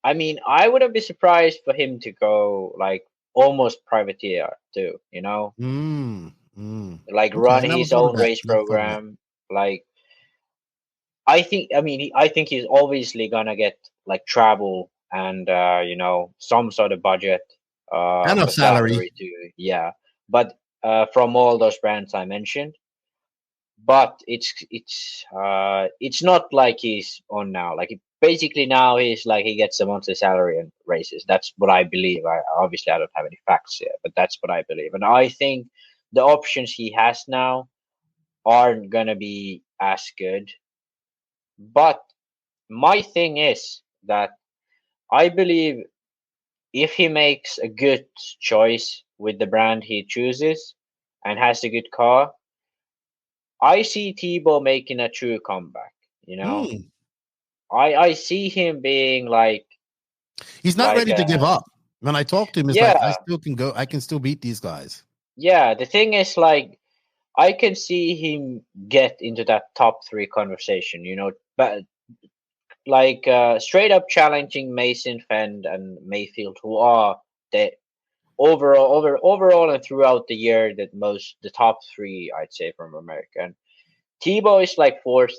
I wouldn't be surprised for him to go like almost privateer too. Like run his own race program. Like I think he's obviously gonna get like travel and some sort of budget and a salary too. But from all those brands I mentioned, but it's not like he's on now. Like basically now he's like he gets a monthly salary and races. That's what I believe. I don't have any facts here, but that's what I believe. And I think the options he has now aren't gonna be as good. But my thing is that I believe if he makes a good choice with the brand he chooses and has a good car, I see Tebow making a true comeback. I see him being like he's not ready to give up. When I talk to him, it's like I still can go. I can still beat these guys. Yeah, the thing is like I can see him get into that top 3 conversation. But like straight up challenging Mason, Phend, and Maifield, who are the overall and throughout the year the top 3 I'd say from America. And Tebow is like fourth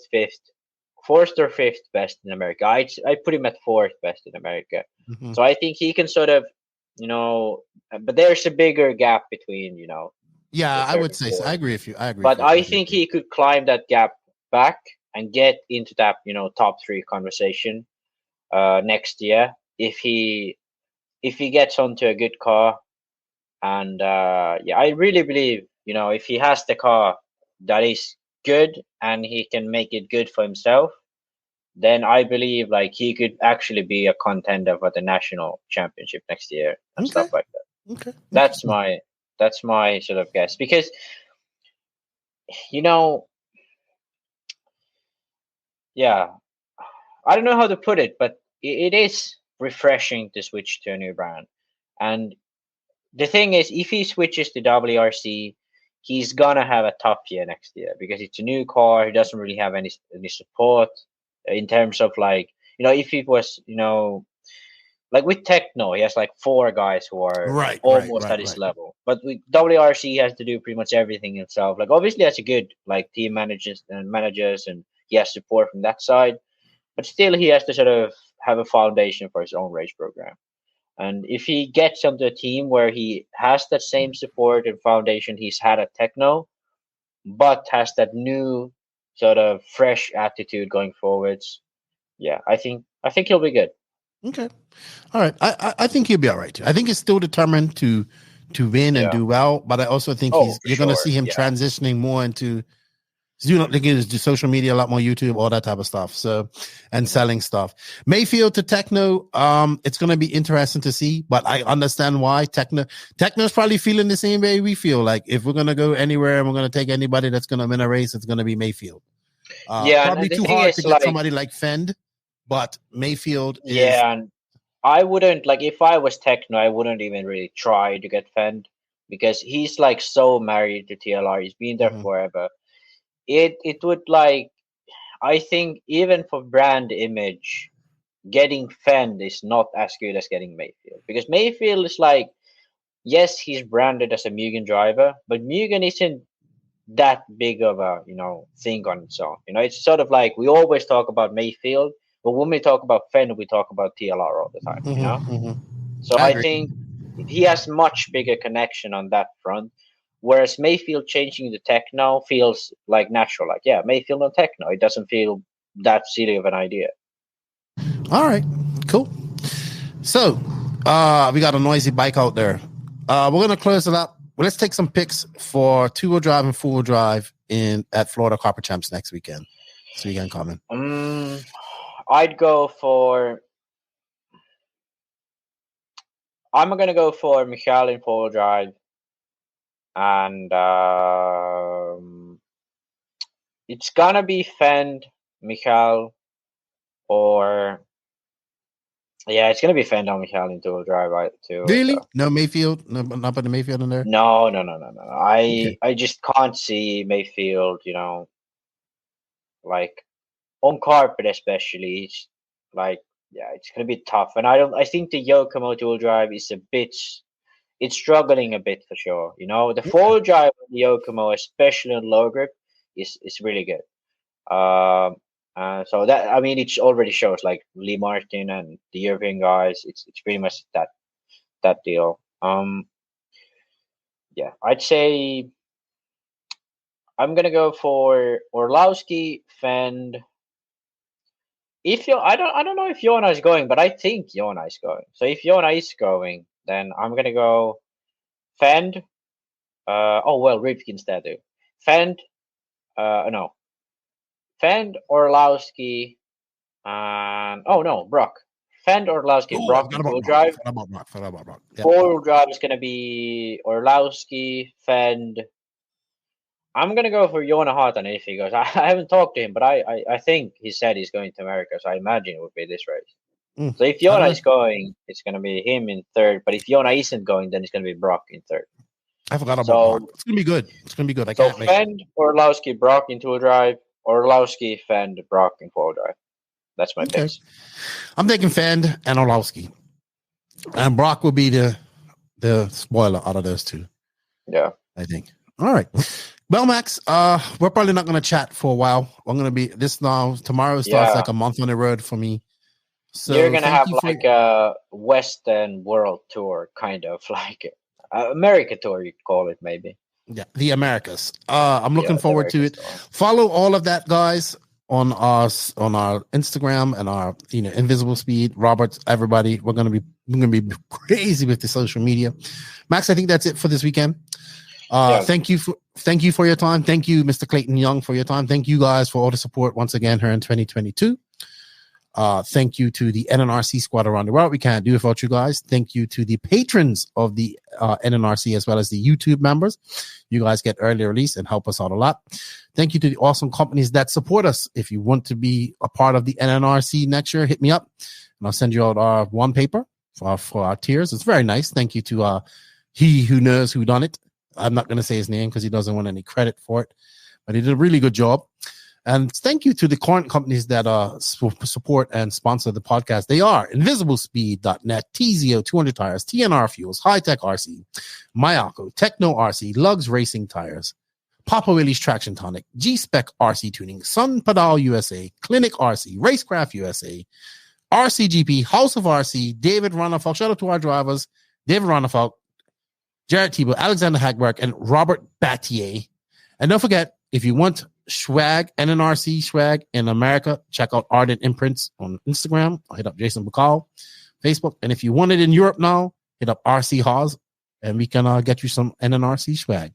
or fifth best in America. I put him at 4th best in America. So I think he can sort of but there's a bigger gap between I would say so. I agree with you. But I think he could climb that gap back and get into that top 3 conversation next year if he gets onto a good car. And I really believe if he has the car that is good and he can make it good for himself, then I believe like he could actually be a contender for the national championship next year and stuff like that. Okay, that's my sort of guess, because I don't know how to put it, but it is refreshing to switch to a new brand. And the thing is, if he switches to WRC, he's gonna have a tough year next year because it's a new car. He doesn't really have any support in terms of like if he was like with Tecno, he has like 4 guys who are almost at his level. But with WRC, he has to do pretty much everything himself. Like obviously, that's a good like team managers, and he has support from that side. But still, he has to sort of have a foundation for his own race program. And if he gets onto a team where he has that same support and foundation he's had at Tecno, but has that new sort of fresh attitude going forwards. Yeah, I think he'll be good. Okay. All right. I think he'll be all right too. I think he's still determined to win and do well, but I also think you're going to see him transitioning more into do social media, a lot more YouTube, all that type of stuff. So, and selling stuff. Maifield to Techno, it's going to be interesting to see, but I understand why Techno's probably feeling the same way we feel. Like if we're going to go anywhere and we're going to take anybody that's going to win a race, it's going to be Maifield. Probably too hard to get somebody like Phend, but Maifield is... Yeah, and I wouldn't, like, if I was Techno, I wouldn't even really try to get Phend because he's like so married to TLR. He's been there forever. It would, like, I think even for brand image, getting Phend is not as good as getting Maifield, because Maifield is like, yes, he's branded as a Mugen driver, but Mugen isn't that big of a thing on its own. It's sort of like we always talk about Maifield, but when we talk about Phend, we talk about TLR all the time. So I think he has much bigger connection on that front. Whereas Maifield changing the Techno feels like natural. Like, yeah, Maifield on Techno. It doesn't feel that silly of an idea. All right, cool. So we got a noisy bike out there. We're going to close it up. Well, let's take some picks for two-wheel drive and four-wheel drive at Florida Copper Champs next weekend. So you can comment. I'm going to go for Michael in four-wheel drive. And it's going to be Phend, Michael, or... Yeah, it's going to be Phend on Michael in two-wheel drive too. Really? So. No Maifield? No, not putting Maifield in there? No. I just can't see Maifield, like on carpet especially. It's like, yeah, it's going to be tough. And I think the Yokomo two-wheel drive is it's struggling a bit for sure. The four-wheel drive on the Yokomo, especially on low grip, is really good. So that, I mean, it already shows like Lee Martin and the European guys. It's pretty much that deal. Yeah, I'd say I'm gonna go for Orlowski, Phend. I don't know if Jona is going, but I think Jona is going. So if Jona is going, then I'm gonna go Phend. Ripke instead too. Phend. Phend, Orlowski, and Brock. Phend, Orlowski, Brock in four-wheel drive. Four-wheel drive is gonna be Orlowski, Phend. I'm gonna go for Jona Hatan if he goes. I haven't talked to him, but I think he said he's going to America, so I imagine it would be this race. So if Jona is going, it's going to be him in third. But if Jona isn't going, then it's going to be Brock in third. I forgot about Brock. It's going to be good. It's going to be good. Phend, Orlowski, Brock in two-wheel drive. Orlowski, Phend, Brock in four-wheel drive. That's my picks. I'm taking Phend and Orlowski. And Brock will be the spoiler out of those two. Yeah. I think. All right. Well, Max, we're probably not going to chat for a while. I'm going to be tomorrow starts like a month on the road for me. So you're going to have like a Western world tour, kind of like America tour, you call it maybe. Yeah, the Americas. I'm looking forward to it. Tour. Follow all of that, guys, on our Instagram and our Invisible Speed, Robert, everybody. We're gonna be crazy with the social media. Max, I think that's it for this weekend. Thank you for your time. Thank you, Mr. Clayton Young, for your time. Thank you guys for all the support once again here in 2022. Thank you to the NNRC squad around the world. We can't do it without you guys. Thank you to the patrons of the NNRC as well as the YouTube members. You guys get early release and help us out a lot. Thank you to the awesome companies that support us. If you want to be a part of the NNRC next year, hit me up and I'll send you out our one paper for our tiers. It's very nice. Thank you to he who knows who done it. I'm not going to say his name because he doesn't want any credit for it, but he did a really good job. And thank you to the current companies that support and sponsor the podcast. They are InvisibleSpeed.net, TZO 200 Tires, TNR Fuels, High Tech RC, Mayako, Techno RC, Lugs Racing Tires, Papa Willie's Traction Tonic, G-Spec RC Tuning, Sun Pedal USA, Clinic RC, Racecraft USA, RCGP, House of RC, David Ronafalk. Shout out to our drivers, David Ronafalk, Jared Tebow, Alexander Hagberg, and Robert Batlle. And don't forget, if you want Shwag, NNRC Shwag in America. Check out Ardent Imprints on Instagram. Hit up Jason Bacall, Facebook. And if you want it in Europe now, hit up RC Haus and we can get you some NNRC Shwag.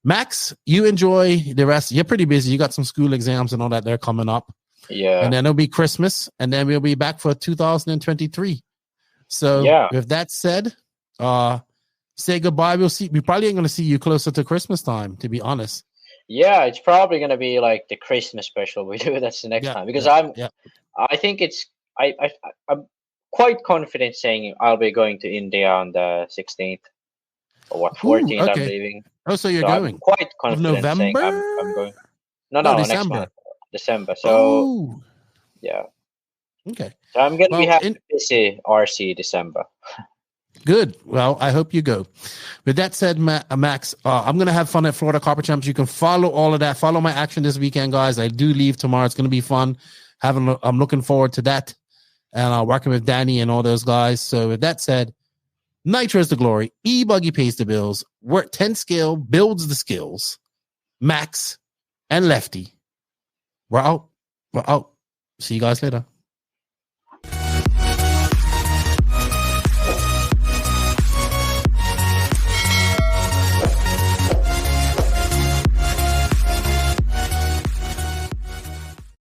Max, you enjoy the rest. You're pretty busy. You got some school exams and all that. They're coming up. Yeah. And then it'll be Christmas. And then we'll be back for 2023. So with that said, say goodbye. We probably ain't going to see you closer to Christmas time, to be honest. Yeah, it's probably going to be like the Christmas special we do. That's the next time because I think I'm quite confident saying I'll be going to India on the 16th or 14th. I'm leaving. Oh, so you're going? I'm quite confident November? saying I'm going. No, December. Next month, December. So yeah. Okay. So I'm going to be having busy RC December. Good. Well, I hope you go. With that said, Max, I'm going to have fun at Florida Carpet Champs. You can follow all of that. Follow my action this weekend, guys. I do leave tomorrow. It's going to be fun. I'm looking forward to that. And working with Danny and all those guys. So with that said, Nitro is the glory. E-Buggy pays the bills. Work 10 scale builds the skills. Max and Lefty. We're out. See you guys later.